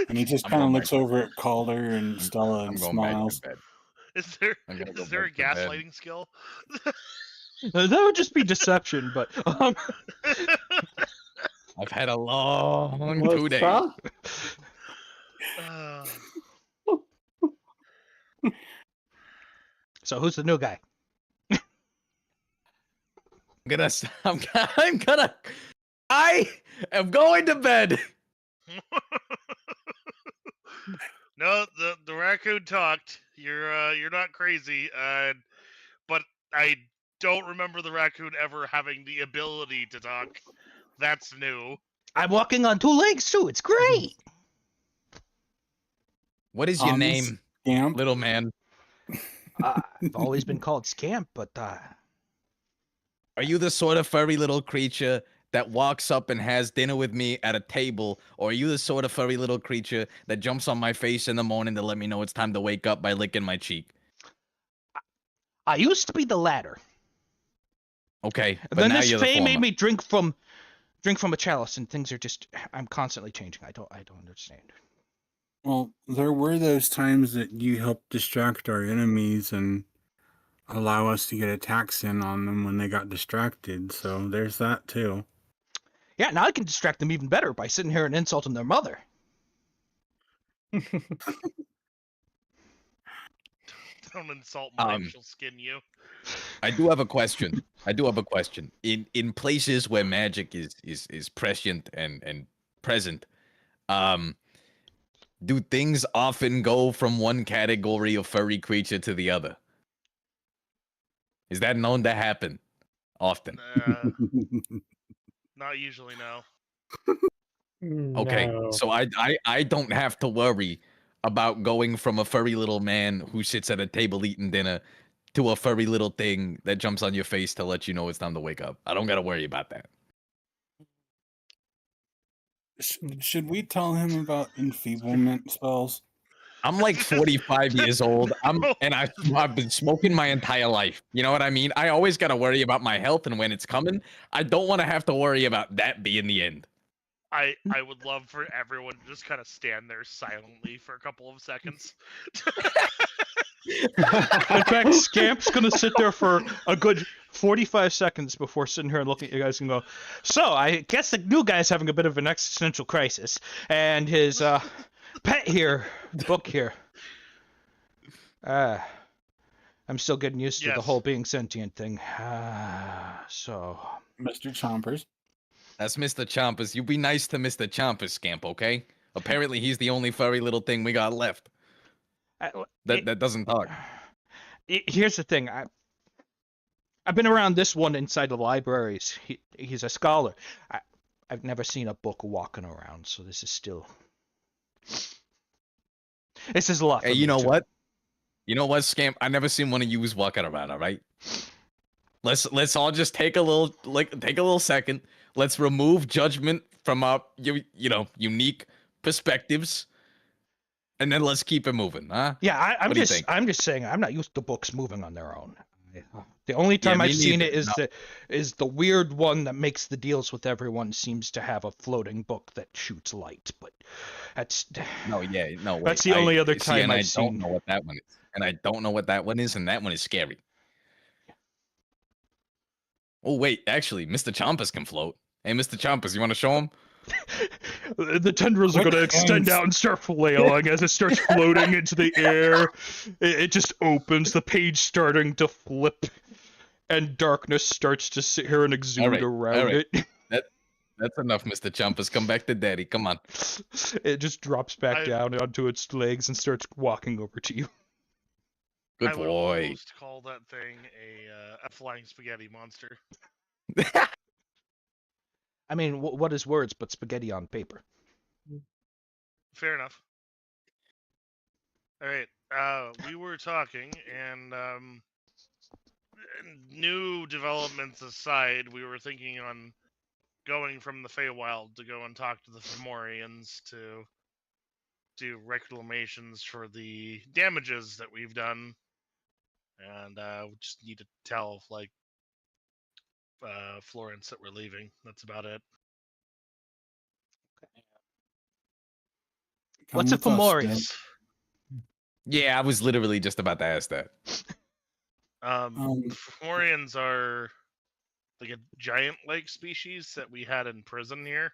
And he just I'm kind of going looks back. over at Calder and Stella I'm and going back smiles. to bed. Is there I'm gonna go is there a back to bed. gaslighting skill? That would just be deception, but I've had a long What's 2 days. wrong? Uh, so who's the new guy? I am going to bed. no, the raccoon talked. You're not crazy. But I don't remember the raccoon ever having the ability to talk. That's new. I'm walking on 2 legs too. It's great. What is your Thomas name, Scamp. little man? I've always been called Scamp, but Are you the sort of furry little creature that walks up and has dinner with me at a table, or are you the sort of furry little creature that jumps on my face in the morning to let me know it's time to wake up by licking my cheek? I used to be the latter. Okay, but Then now this you're the fame former. made me drink from a chalice, and things are just. I'm constantly changing. I don't understand. Well, there were those times that you helped distract our enemies and allow us to get attacks in on them when they got distracted. So there's that too. Yeah, now I can distract them even better by sitting here and insulting their mother. Don't insult mine. Um, She'll skin you. I do have a question. In places where magic is prescient and present, do things often go from one category of furry creature to the other? Is that known to happen often? Not usually, no. Okay, No. so I don't have to worry about going from a furry little man who sits at a table eating dinner to a furry little thing that jumps on your face to let you know it's time to wake up. I don't gotta worry about that. Should we tell him about enfeeblement spells? I'm like 45 years old. I've been smoking my entire life. You know what I mean? I always gotta worry about my health, and when it's coming, I don't want to have to worry about that being the end. I would love for everyone to just kind of stand there silently for a couple of seconds. In fact, Scamp's gonna sit there for a good 45 seconds before sitting here and looking at you guys and go, so I guess the new guy's having a bit of an existential crisis, and his pet here, book here. I'm still getting used to the Yes. whole being sentient thing. So Mr. Chompers. That's Mr. Chompers. You be nice to Mr. Chompers, Scamp, okay? Apparently, he's the only furry little thing we got left that doesn't talk. Here's the thing. I've been around this one inside the libraries. He's a scholar. I've never seen a book walking around, so this is still. This is a lot. For Hey, me you know too. what? You know what, Scamp? I never seen one of yous walking around. All right. Let's all just take a little second. Let's remove judgment from our unique perspectives, and then let's keep it moving, huh? Yeah, What do you think? I'm just saying I'm not used to books moving on their own. The only time me I've seen neither. it is the weird one that makes the deals with everyone seems to have a floating book that shoots light, but that's No, yeah, no. Wait, That's the only other see, time and I've I seen. don't know what that one is, and I don't know what that one is, and that one is scary. Oh wait, actually, Mr. Chompers can float. Hey, Mr. Chompers, you want to show him? The tendrils are Quick going to extend hands. out and start flailing as it starts floating into the air. It just opens, the page starting to flip, and darkness starts to sit here and exude around it. That's enough, Mr. Chumpus. Come back to daddy. Come on. It just drops back down onto its legs and starts walking over to you. Good I would boy. almost call that thing a flying spaghetti monster. I mean, what is words but spaghetti on paper? Fair enough. All right. We were talking, and new developments aside, we were thinking on going from the Feywild to go and talk to the Fomorians to do reclamations for the damages that we've done, and we just need to tell Florence that we're leaving. That's about it. What's a Come with us, Fomorian? Ned. Yeah, I was literally just about to ask that. Fomorians are like a giant-like species that we had in prison here.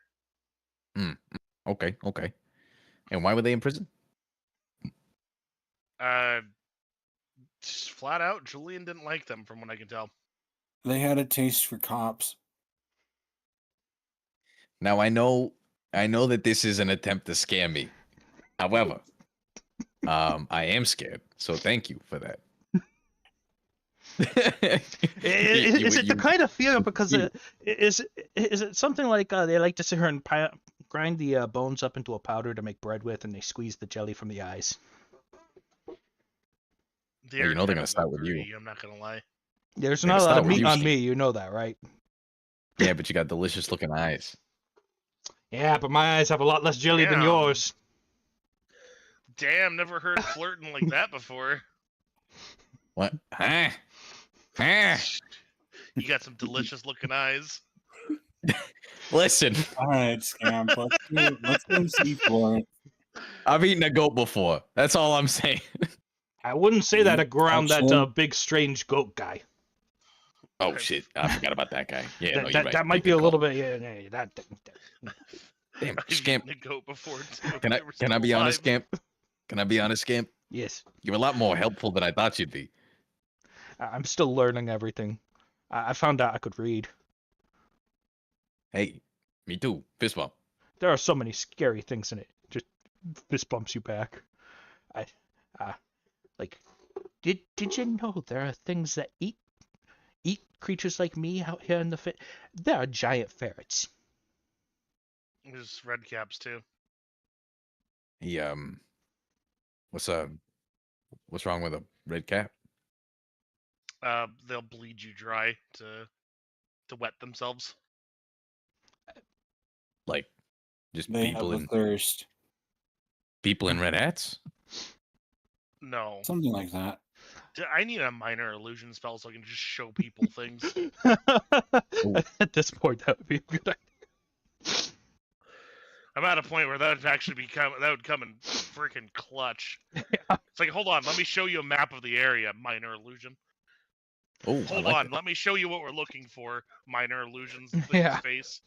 Okay. And why were they in prison? Just flat out, Julian didn't like them, from what I can tell. They had a taste for cops. Now I know that this is an attempt to scare me. However, I am scared, so thank you for that. Is it the kind of fear because is it something like they like to sit here and grind the bones up into a powder to make bread with, and they squeeze the jelly from the eyes? You know they're gonna start with you. I'm not gonna lie. There's They're not a gonna lot of start with meat you, on Steve. me, you know that, right? Yeah, but you got delicious looking eyes. Yeah, but my eyes have a lot less jelly than Damn. yours. Damn, never heard flirting like that before. What? Huh? Huh? You got some delicious looking eyes. Listen, All right, Scamp. Let's go see Florence. I've eaten a goat before. That's all I'm saying. I wouldn't say that around that Actually- big strange goat guy. Oh shit! I forgot about that guy. Yeah, no, you're right. That might be a little bit. Yeah, that. Damn, I've Scamp. eaten a goat before too. Can They were I still be honest, alive. Scamp? Can I be honest, Scamp? Yes, You're a lot more helpful than I thought you'd be. I'm still learning everything. I found out I could read. Hey, me too. Fist bump. There are so many scary things in it. Just fist bumps you back. Did you know there are things that eat creatures like me out here in the fit? There are giant ferrets. There's red caps too. He what's wrong with a red cap? They'll bleed you dry to wet themselves. Like just They have a thirst. people in red hats? No, Something like that. I need a minor illusion spell so I can just show people things. At this point, that would be a good idea. I'm at a point where that would come in freaking clutch. It's like, hold on, let me show you a map of the area. Minor illusion. Oh, Hold on, let me show you what we're looking for. Minor illusions. Yeah. Face.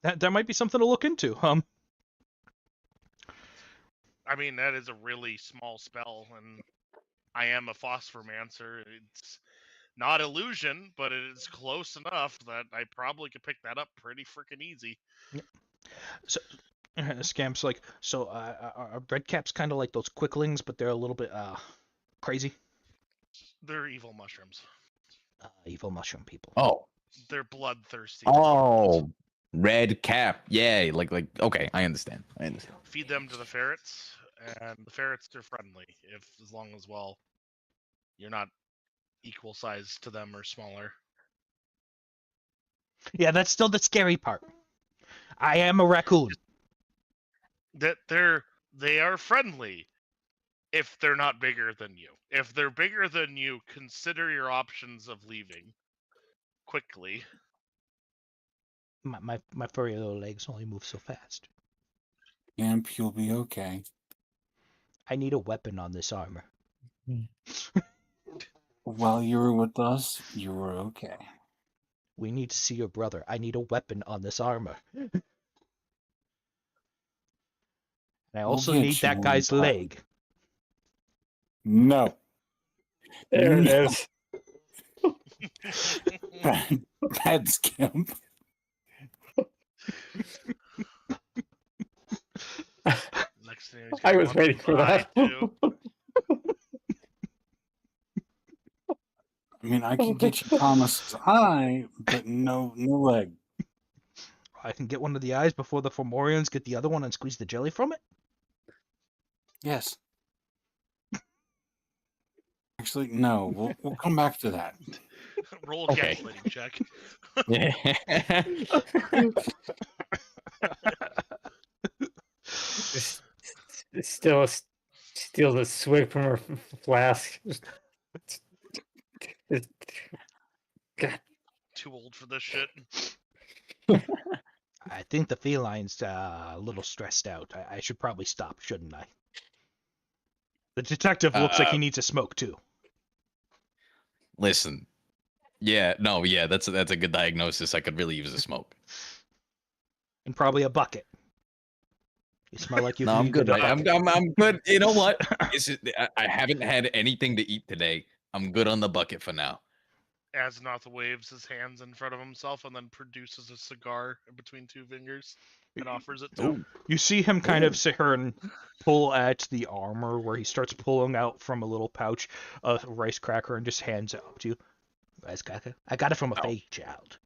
That might be something to look into. I mean, that is a really small spell, and I am a phosphomancer. It's not illusion, but it is close enough that I probably could pick that up pretty freaking easy. So, Scamp's like, so are red caps kind of like those quicklings, but they're a little bit crazy? They're evil mushrooms. Evil mushroom people. Oh. They're bloodthirsty. Oh, red cap. Yeah, like okay, I understand. Feed them to the ferrets, and the ferrets are friendly as long as you're not equal size to them or smaller. Yeah, that's still the scary part. I am a raccoon. That they are friendly if they're not bigger than you. If they're bigger than you, consider your options of leaving quickly. My furry little legs only move so fast. Scamp, you'll be okay. I need a weapon on this armor. While you were with us, you were okay. We need to see your brother. I need a weapon on this armor. And I also get need you that one, guy's bud. leg. No. There it No. is. Bad skimp. Next thing he's I gonna was want waiting the for eye, that. too. I mean, I could get you Thomas's eye, but no leg. I can get one of the eyes before the Fomorians get the other one and squeeze the jelly from it? Yes. Actually, no. We'll come back to that. Roll a Okay. gaslighting check. Still steals a swig from her flask. God. Too old for this shit. I think the feline's a little stressed out. I should probably stop, shouldn't I? The detective looks like he needs a smoke too. Listen. Yeah, no, yeah, that's a good diagnosis. I could really use a smoke. And probably a bucket. You smell like you No, I'm needed good. a I'm bucket. good. You know what? I haven't had anything to eat today. I'm good on the bucket for now. Aznath waves his hands in front of himself and then produces a cigar in between two fingers and offers it to him. You see him kind of sit here and pull at the armor where he starts pulling out from a little pouch a rice cracker and just hands it up to you. Rice cracker? I got it from a fey child.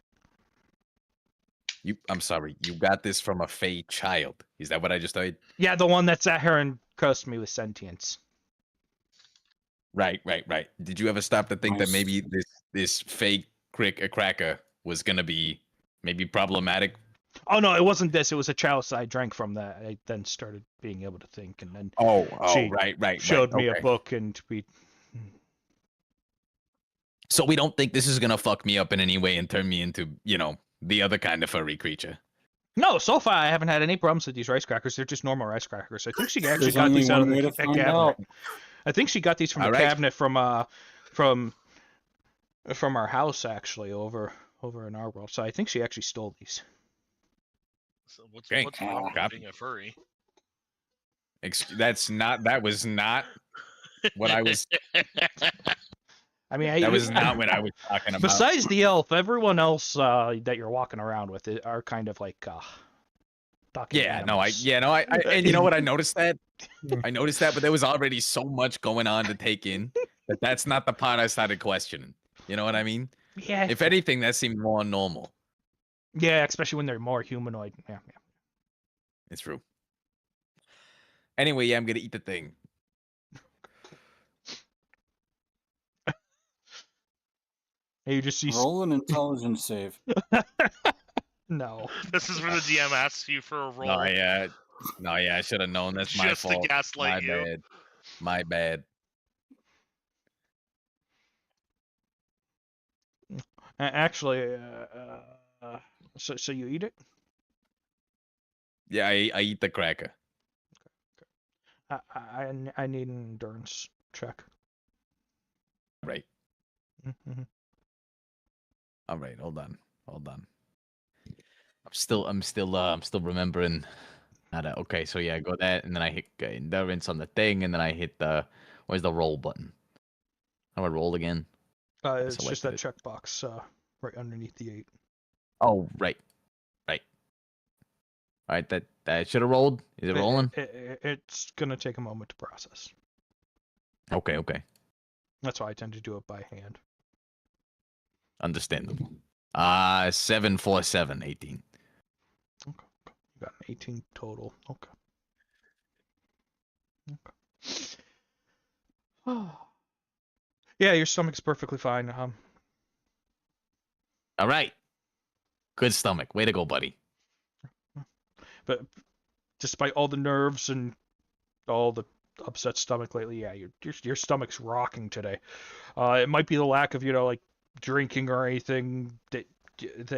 I'm sorry. You got this from a fey child. Is that what I just heard? Yeah, the one that sat here and cursed me with sentience. Right. Did you ever stop to think that Nice. maybe this fake cracker was gonna be maybe problematic? Oh no, it wasn't this. It was a chalice I drank from that. I then started being able to think, and then she right. showed me okay. a book, and we. So we don't think this is gonna fuck me up in any way and turn me into, the other kind of furry creature. No, so far I haven't had any problems with these rice crackers. They're just normal rice crackers. I think she actually There's got only these out of one way the to find cabinet. out. I think she got these from the Alright. cabinet from our house actually over in our world. So I think she actually stole these. So what's Okay. wrong with Copy. being a furry? That was not what I was. I mean, That was not what I was talking about. Besides the elf, everyone else that you're walking around with are kind of like talking animals. And you know what? I noticed that. But there was already so much going on to take in that's not the part I started questioning. You know what I mean? Yeah. If anything, that seemed more normal. Yeah, especially when they're more humanoid. Yeah. It's true. Anyway, yeah, I'm gonna eat the thing. Hey, you just see. Roll an intelligence save. No. This is where the DM asks you for a roll. No, yeah, I should have known. That's my Just to fault. gaslight My you. bad. My bad. Actually, so you eat it? Yeah, I eat the cracker. I need an endurance check. Right. Mm-hmm. All right. Hold on. I'm still remembering how to. Okay, so yeah, I go that, and then I hit endurance on the thing, and then I hit where's the roll button? How do I roll again? It's just that selected checkbox right underneath the 8. Oh, right. All right, that should have rolled. Is it rolling? It's gonna take a moment to process. Okay. That's why I tend to do it by hand. Understandable. 7, 4, 7, 18. Okay. You got an 18 total. Okay. Yeah, your stomach's perfectly fine. All right. Good stomach. Way to go, buddy. But despite all the nerves and all the upset stomach lately, yeah, your stomach's rocking today. It might be the lack of like drinking or anything that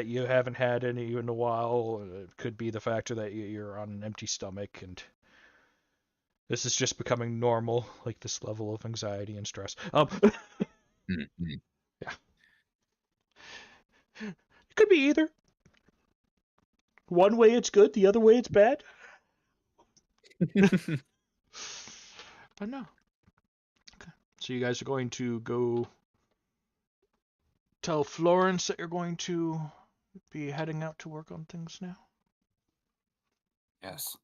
you haven't had any in a while. It could be the factor that you're on an empty stomach, and this is just becoming normal, like this level of anxiety and stress. Mm-hmm. Yeah. Could be either. One way it's good, the other way it's bad. But no. Okay. So you guys are going to go tell Florence that you're going to be heading out to work on things now? Yes.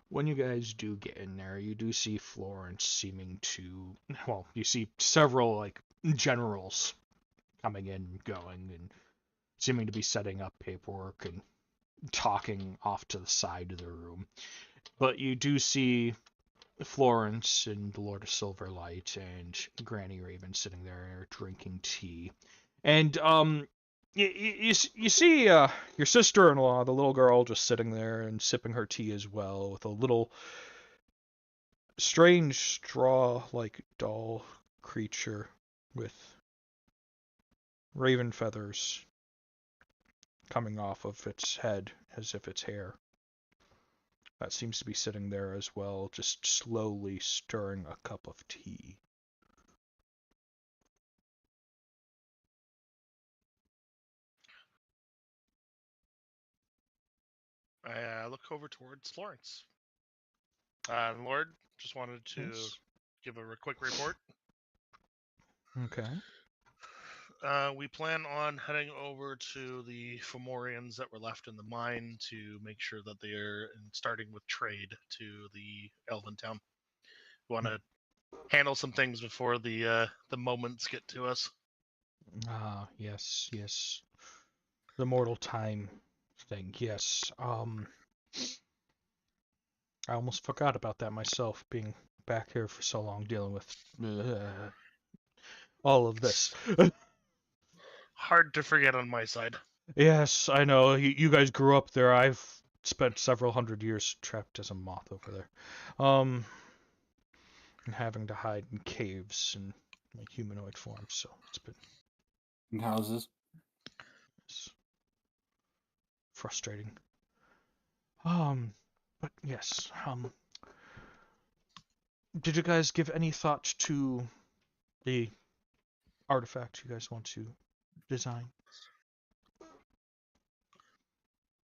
When you guys do get in there, you do see Florence seeming to, well, you see several, like, generals coming in and going and seeming to be setting up paperwork and talking off to the side of the room. But you do see Florence and the Lord of Silverlight and Granny Raven sitting there drinking tea. And, you see your sister-in-law, the little girl, just sitting there and sipping her tea as well, with a little strange straw-like doll creature with raven feathers coming off of its head as if it's hair. That seems to be sitting there as well, just slowly stirring a cup of tea. I look over towards Florence. Lord, just wanted to Yes. give a quick report. Okay. We plan on heading over to the Fomorians that were left in the mine to make sure that they are starting with trade to the Elven town. We want to handle some things before the moments get to us. Ah, yes, yes. The mortal time thing, yes. I almost forgot about that myself, being back here for so long dealing with all of this. Hard to forget on my side. Yes, I know. You guys grew up there. I've spent several hundred years trapped as a moth over there. And having to hide in caves in my humanoid form, so it's been In houses. it's frustrating. But yes, did you guys give any thought to the artifact you guys want to design?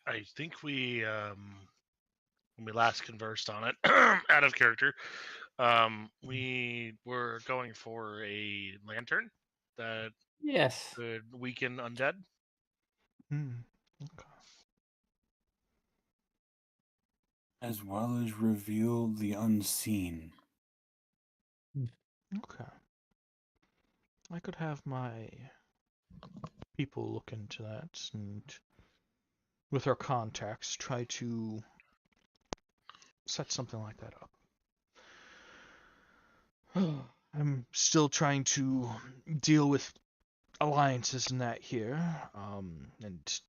I think we when we last conversed on it, out of character, we were going for a lantern that Yes. could weaken undead. Okay. As well as reveal the unseen. Okay. I could have my people look into that and, with our contacts, try to set something like that up. I'm still trying to deal with alliances and that here, and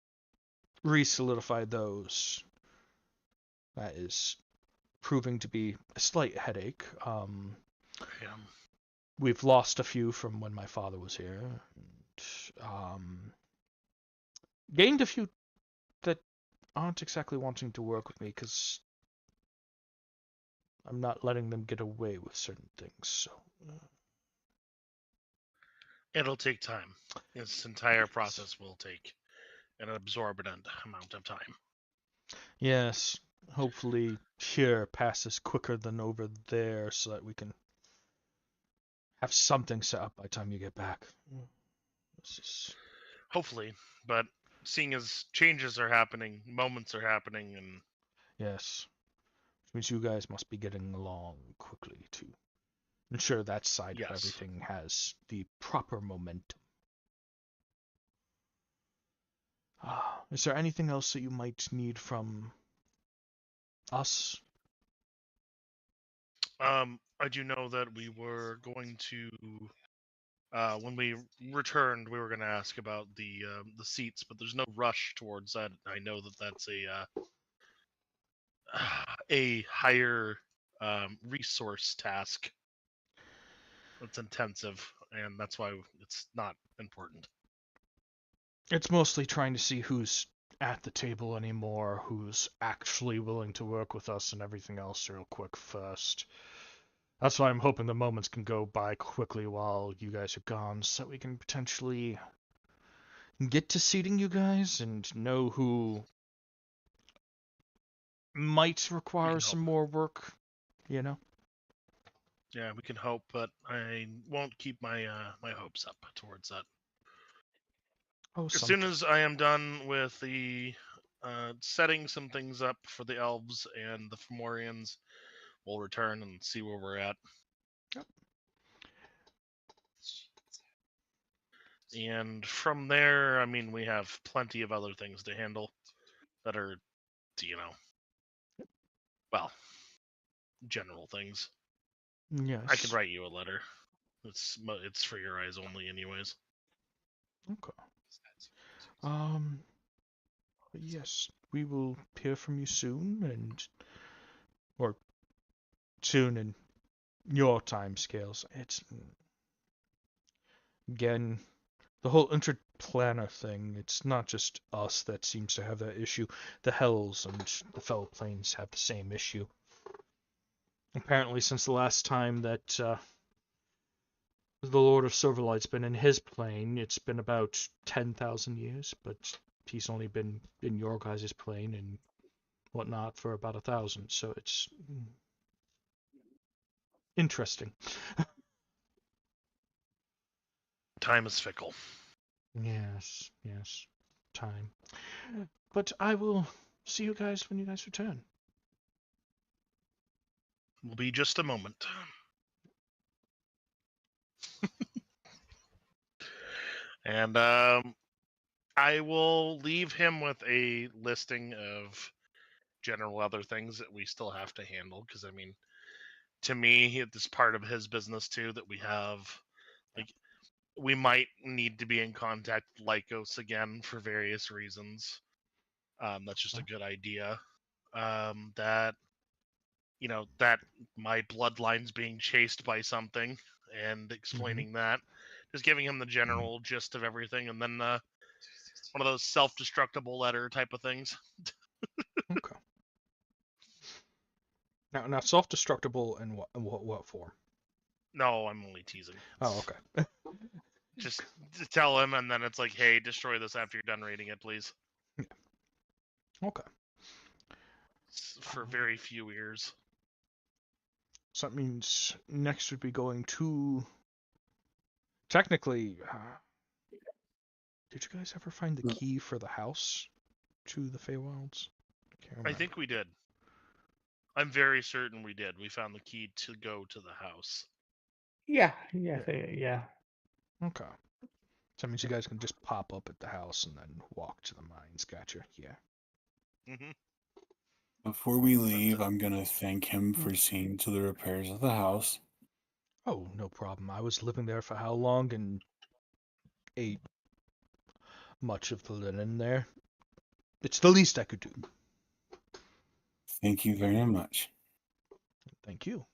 re-solidify those. That is proving to be a slight headache. Yeah. We've lost a few from when my father was here. Gained a few that aren't exactly wanting to work with me because I'm not letting them get away with certain things. So It'll take time. This entire process will take an absorbent amount of time. yes, hopefully here passes quicker than over there, so that we can have something set up by the time you get back. This is... Hopefully, but seeing as changes are happening, moments are happening, and Yes. Which means you guys must be getting along quickly to ensure that side yes. of everything has the proper momentum. Is there anything else that you might need from us? I do know that we were going to, when we returned, we were going to ask about the seats, but there's no rush towards that. I know that that's a higher resource task. It's intensive, and that's why it's not important. It's mostly trying to see who's at the table anymore, who's actually willing to work with us, and everything else real quick first. That's why I'm hoping the moments can go by quickly while you guys are gone, so we can potentially get to seating you guys and know who might We require can some hope. more work, you know? Yeah, we can hope, but I won't keep my my hopes up towards that. Oh, As soon something. as I am done with the setting some things up for the elves and the Fomorians, we'll return and see where we're at. Yep. And from there, I mean, we have plenty of other things to handle that are, you know, well, general things. Yes. I could write you a letter. It's for your eyes only, anyways. Okay. But yes, we will hear from you soon, or soon in your time scales. It's again the whole interplanar thing. It's not just us that seems to have that issue. The Hells and the fellow planes have the same issue. Apparently, since the last time that the Lord of Silverlight's been in his plane, it's been about 10,000 years, but he's only been in your guys' plane and whatnot for about 1,000. So it's interesting. Time is fickle. Yes, yes. Time. But I will see you guys when you guys return. Will be just a moment. And I will leave him with a listing of general other things that we still have to handle. Because I mean, to me, it's part of his business too that we have. Like, we might need to be in contact with Lycos again for various reasons. That's just a good idea. That that my bloodline's being chased by something, and explaining that, just giving him the general gist of everything, and then one of those self-destructible letter type of things. Okay. Now, self-destructible in what form? No, I'm only teasing. Oh, okay. Just to tell him, and then it's like, hey, destroy this after you're done reading it, please. Okay. For very few ears. So that means next would be going to. Technically, did you guys ever find the key for the house to the Feywilds? I can't remember. I think we did. I'm very certain we did. We found the key to go to the house. Yeah. Okay. So that means you guys can just pop up at the house and then walk to the mines. Gotcha. Yeah. Mm-hmm. Before we leave, I'm gonna thank him for seeing to the repairs of the house. Oh, no problem. I was living there for how long and ate much of the linen there. It's the least I could do. Thank you very much. Thank you.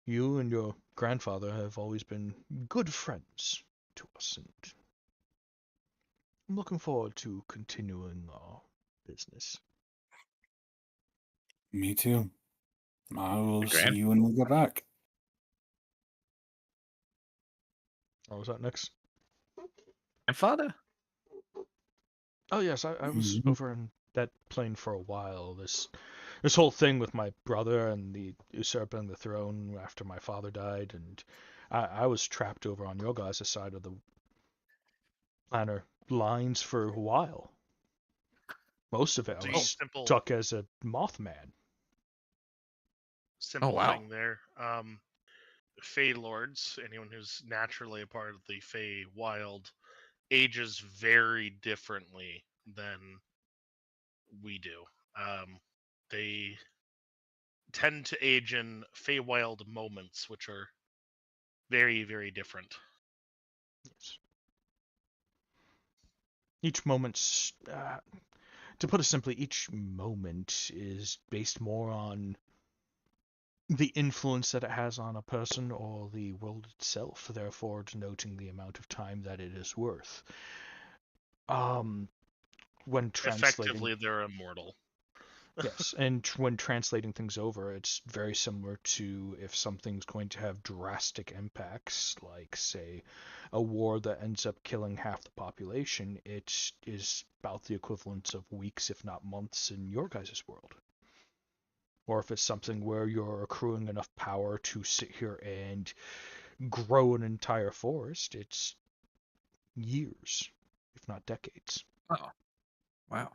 You and your grandfather have always been good friends to us, and I'm looking forward to continuing our business. Me too. I will see Grand- you when we get back. Oh, was that next? Grandfather? Oh yes, I was Mhm. over in that plane for a while. This whole thing with my brother and the usurping the throne after my father died, and I was trapped over on your guys' side of the planner lines for a while. Most of it I So was simple, stuck as a Mothman. simple wow. thing there. Fey lords, anyone who's naturally a part of the Fey wild, ages very differently than we do. They tend to age in Feywild moments, which are very, very different. Yes. Each moment's, to put it simply, each moment is based more on the influence that it has on a person or the world itself, therefore denoting the amount of time that it is worth. When translating, Effectively, they're immortal. Yes, and when translating things over, it's very similar to if something's going to have drastic impacts, like, say, a war that ends up killing half the population, it is about the equivalent of weeks, if not months, in your guys' world. Or if it's something where you're accruing enough power to sit here and grow an entire forest, it's years, if not decades. Oh, wow.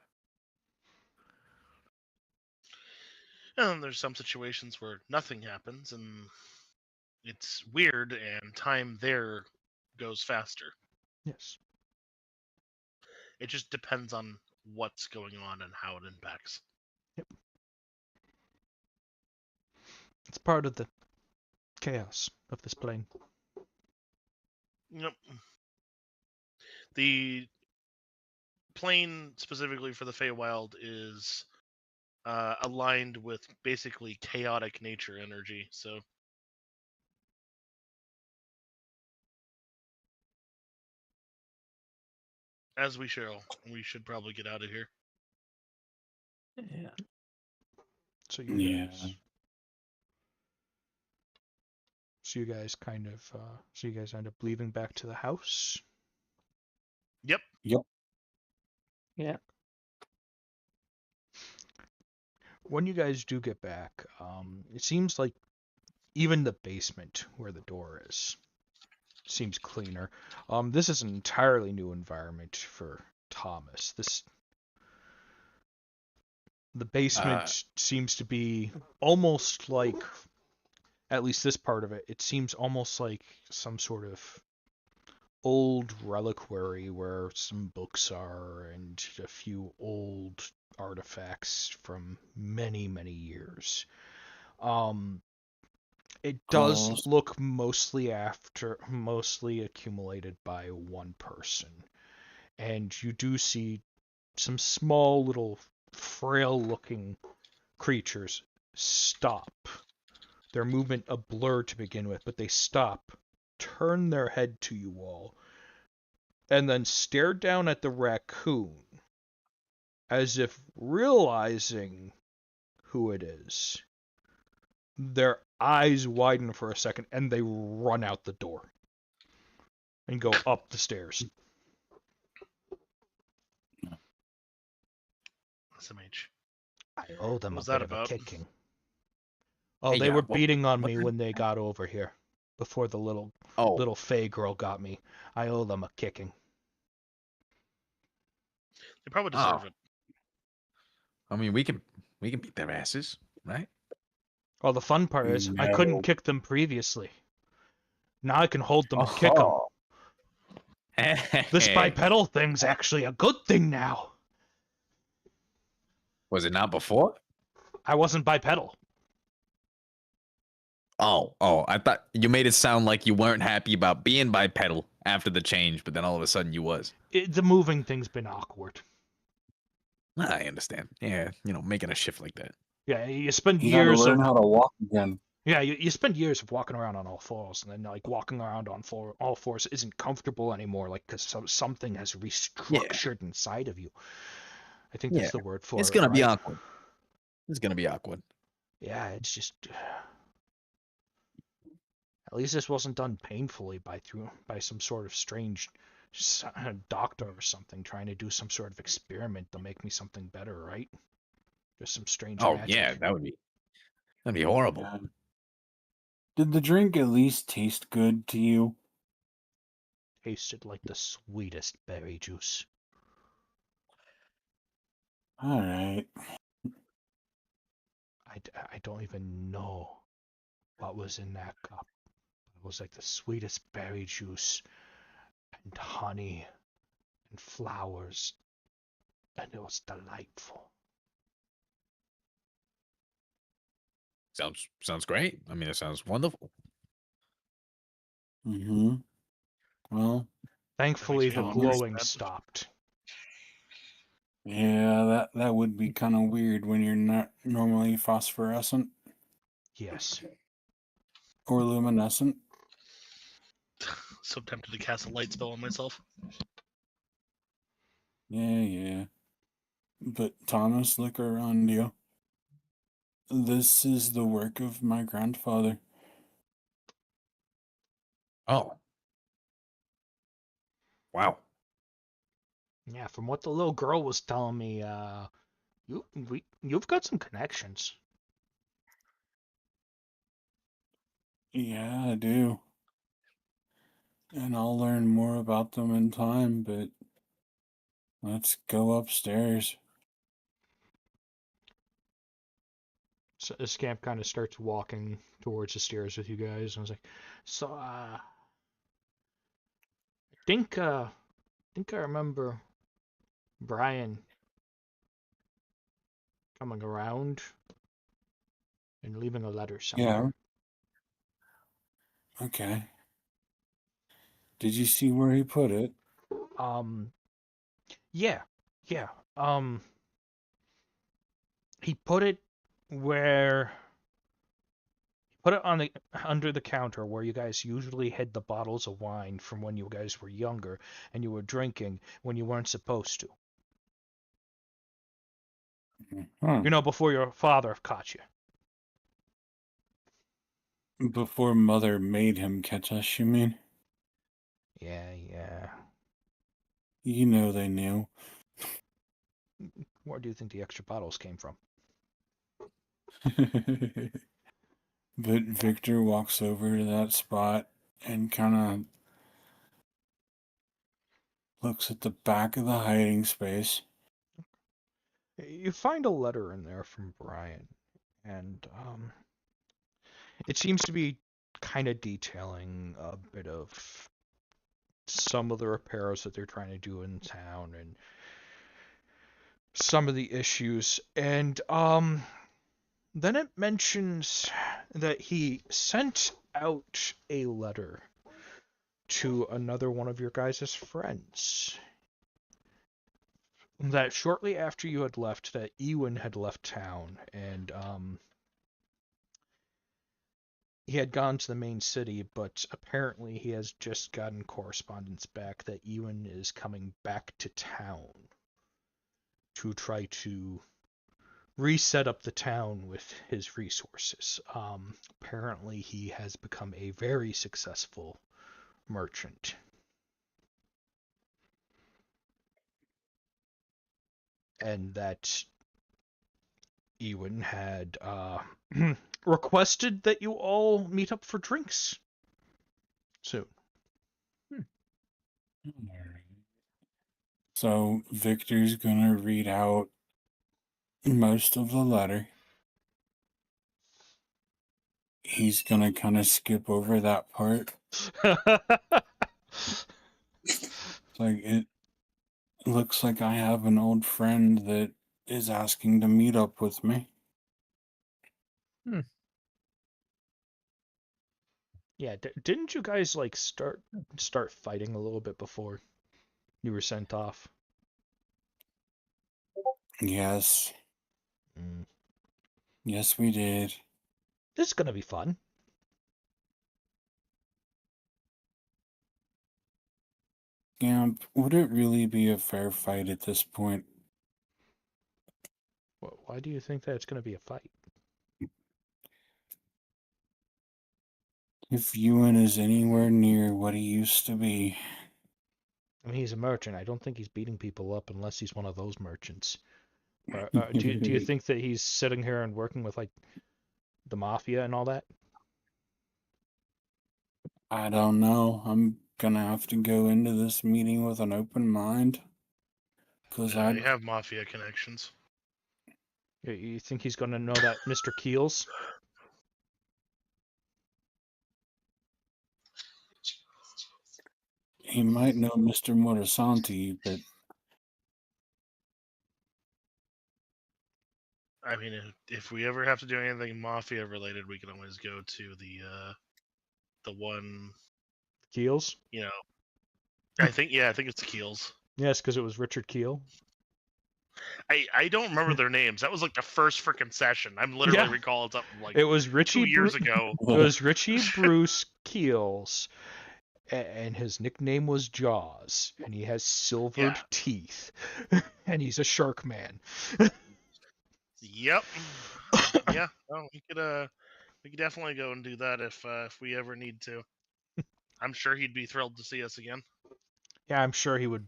And then there's some situations where nothing happens and it's weird and time there goes faster. Yes. It just depends on what's going on and how it impacts. Yep. It's part of the chaos of this plane. Yep. The plane specifically for the Feywild is aligned with basically chaotic nature energy. So as we should probably get out of here. Yeah. So you Yeah. guys. So you guys kind of. So you guys end up leaving back to the house. Yep. Yep. Yeah. When you guys do get back, it seems like even the basement where the door is seems cleaner. This is an entirely new environment for Thomas. The basement seems to be almost like, at least this part of it, it seems almost like some sort of old reliquary where some books are and a few old artifacts from many, many years. It does Calls. look mostly accumulated by one person. And you do see some small little frail looking creatures stop. Their movement a blur to begin with, but they stop, turn their head to you all, and then stare down at the raccoon as if realizing who it is. Their eyes widen for a second and they run out the door and go up the stairs. SMH. I owe them What a was bit that of a about? kicking. Oh, Hey, they yeah, were what- beating on what me did- when they got over here. Before the little Oh, Fey girl got me. I owe them a kicking. They probably deserve Oh. it. I mean, we can beat their asses, right? Well, the fun part is I couldn't No. kick them previously. Now I can hold them and kick them. This bipedal thing's actually a good thing now. Was it not before? I wasn't bipedal. Oh, I thought you made it sound like you weren't happy about being bipedal after the change, but then all of a sudden you was. The moving thing's been awkward. I understand. Yeah, making a shift like that. Yeah, you spend You got to years learn of how to walk again. yeah, you spend years of walking around on all fours, and then like walking around on all fours isn't comfortable anymore, like because something has restructured inside of you. I think that's Yeah, the word for it's it. gonna be right? awkward. It's gonna be awkward. Yeah, it's just. At least this wasn't done painfully by some sort of strange doctor or something trying to do some sort of experiment to make me something better, right? Just some strange Oh magic. yeah, that'd be horrible. Yeah. Did the drink at least taste good to you? Tasted like the sweetest berry juice. All right. I don't even know what was in that cup. It was like the sweetest berry juice and honey and flowers, and it was delightful. Sounds great. I mean, it sounds wonderful. Mm-hmm. Well, Thankfully, the Thomas glowing bad. stopped. yeah, that would be kind of weird when you're not normally phosphorescent Yes. or luminescent. So tempted to cast a light spell on myself. Yeah. But Thomas, look around you. This is the work of my grandfather. Oh. Wow. Yeah, from what the little girl was telling me, you've got some connections. Yeah, I do. And I'll learn more about them in time, but let's go upstairs. So Scamp kind of starts walking towards the stairs with you guys, and I was like, "So, think I remember Brian coming around and leaving a letter somewhere." Yeah. Okay. Did you see where he put it? Yeah, yeah. He put it where put it on the under the counter where you guys usually hid the bottles of wine from when you guys were younger and you were drinking when you weren't supposed to. Huh. You know, before your father caught you. Before Mother made him catch us, you mean? Yeah. You know they knew. Where do you think the extra bottles came from? But Victor walks over to that spot and kind of looks at the back of the hiding space. You find a letter in there from Brian, and it seems to be kind of detailing a bit of some of the repairs that they're trying to do in town and some of the issues. And then it mentions that he sent out a letter to another one of your guys' friends. That shortly after you had left, that Ewan had left town, and he had gone to the main city, but apparently he has just gotten correspondence back that Ewan is coming back to town to try to reset up the town with his resources. Apparently he has become a very successful merchant. And that Ewan had requested that you all meet up for drinks soon. So Victor's gonna read out most of the letter. He's gonna kind of skip over that part. Like, it looks like I have an old friend that is asking to meet up with me. Yeah, didn't you guys like start fighting a little bit before you were sent off? Yes. Mm. Yes, we did. This is gonna be fun. Scamp, would it really be a fair fight at this point? Why do you think that it's gonna be a fight? If Ewan is anywhere near what he used to be. I mean, he's a merchant. I don't think he's beating people up unless he's one of those merchants. Do you think that he's sitting here and working with like the mafia and all that? I don't know. I'm gonna have to go into this meeting with an open mind. Because I have mafia connections. You think he's gonna know that Mr. Keels? He might know Mr. Morasanti, but I mean, if we ever have to do anything mafia related, we can always go to the one. Keels? You know, I think it's the Keels. Yes, because it was Richard Keel. I don't remember their names. That was like the first freaking session. I'm literally recalling something like it was Richie 2 years ago. It was Richie Bruce Keels, and his nickname was Jaws, and he has silvered teeth, and he's a shark man. Yep. Yeah, well, we could definitely go and do that if we ever need to. I'm sure he'd be thrilled to see us again. Yeah, I'm sure he would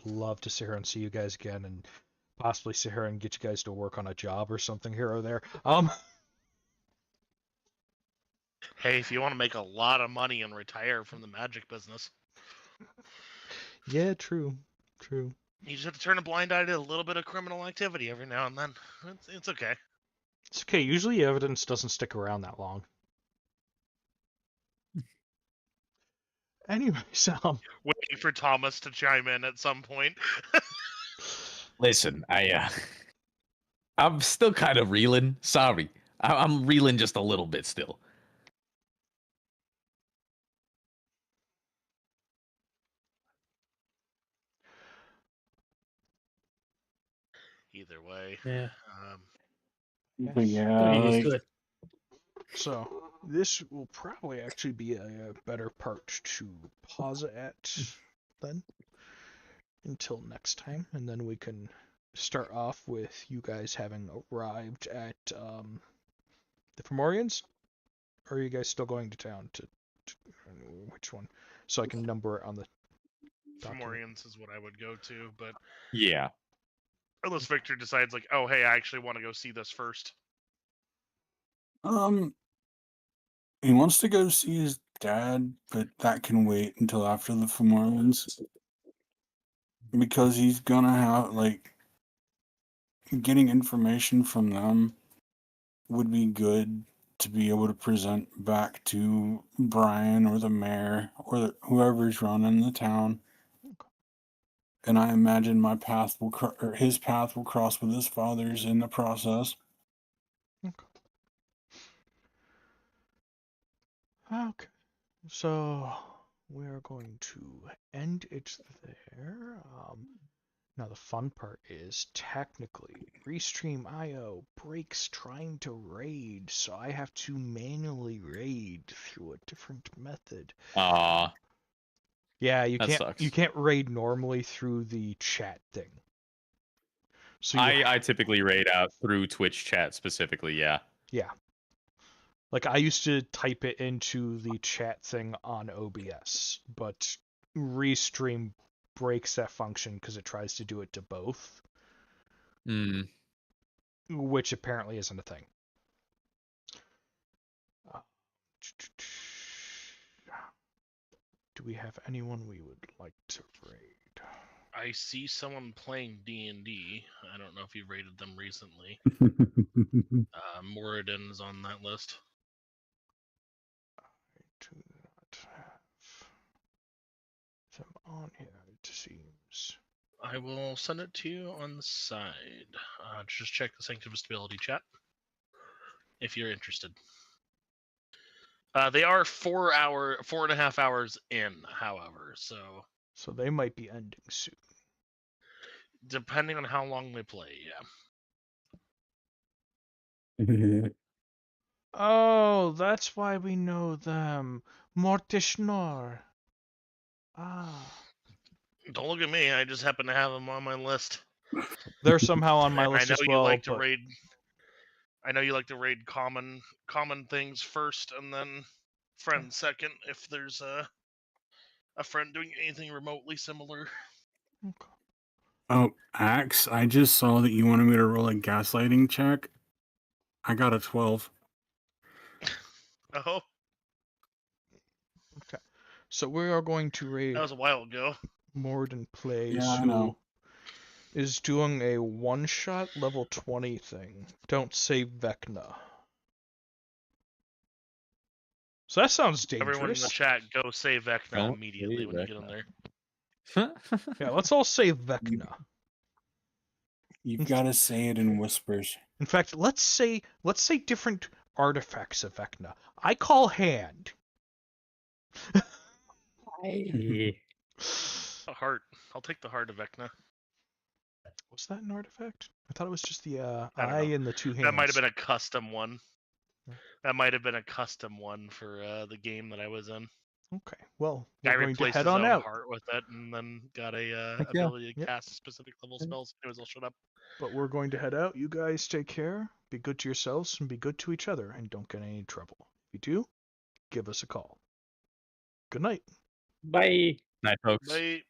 love to sit here and see you guys again, and possibly sit here and get you guys to work on a job or something here or there. Hey, if you want to make a lot of money and retire from the magic business, Yeah, true. you just have to turn a blind eye to a little bit of criminal activity every now and then. It's okay. It's okay. Usually evidence doesn't stick around that long. Anyways, Waiting for Thomas to chime in at some point. Listen, I'm still kind of reeling. Sorry, I'm reeling just a little bit still. Either way. Yeah. But yeah, He is like, good. so this will probably actually be a better part to pause it at then until next time, and then we can start off with you guys having arrived at the Fomorians. Or are you guys still going to town to which one? So I can number it on the document. Fomorians is what I would go to, but Yeah. unless Victor decides like, oh hey, I actually want to go see this first. he wants to go see his dad, but that can wait until after the Fomorians. Because he's gonna have, like, getting information from them would be good to be able to present back to Brian or the mayor or whoever's running the town. And I imagine my path will or his path will cross with his father's in the process. Okay. So we are going to end it there. Now the fun part is technically Restream.io breaks trying to raid, so I have to manually raid through a different method. Yeah, you can't raid normally through the chat thing. So I typically raid out through Twitch chat specifically, yeah. Yeah. Like, I used to type it into the chat thing on OBS, but Restream breaks that function because it tries to do it to both. Which apparently isn't a thing. Do we have anyone we would like to raid? I see someone playing D&D. I don't know if you raided them recently. Moradin is on that list. I do not have them on here, it seems. I will send it to you on the side. Just check the Sanctum Stability chat if you're interested. They are 4.5 hours in, however, so they might be ending soon. Depending on how long they play, Yeah. Oh, that's why we know them. Mortishnor. Don't look at me. I just happen to have them on my list. They're somehow on my list as well. You like to raid. I know you like to raid common things first, and then friends second. If there's a friend doing anything remotely similar. Okay. Oh, Axe, I just saw that you wanted me to roll a gaslighting check. I got a 12. Oh. Okay. So we are going to raid. That was a while ago. Morden Plays, Yeah, I who know. is doing a one-shot level 20 thing. Don't say Vecna. So that sounds dangerous. Everyone in the chat, go say Vecna immediately when you get in there. Yeah, let's all say Vecna. You've got to say it in whispers. In fact, let's say different artifacts of Vecna. I call hand. Yeah. A heart. I'll take the heart of Vecna. Was that an artifact? I thought it was just the eye and the two hands. That might have been a custom one. That might have been a custom one for the game that I was in. Okay. Well, Guy we're going to replaced head his on own out. heart with it, and then got a Heck yeah. ability to Yep. cast specific level spells. Anyways, I'll shut up. But we're going to head out. You guys take care. Be good to yourselves and be good to each other, and don't get in any trouble. If you do, give us a call. Good night. Bye. Night, folks. Bye.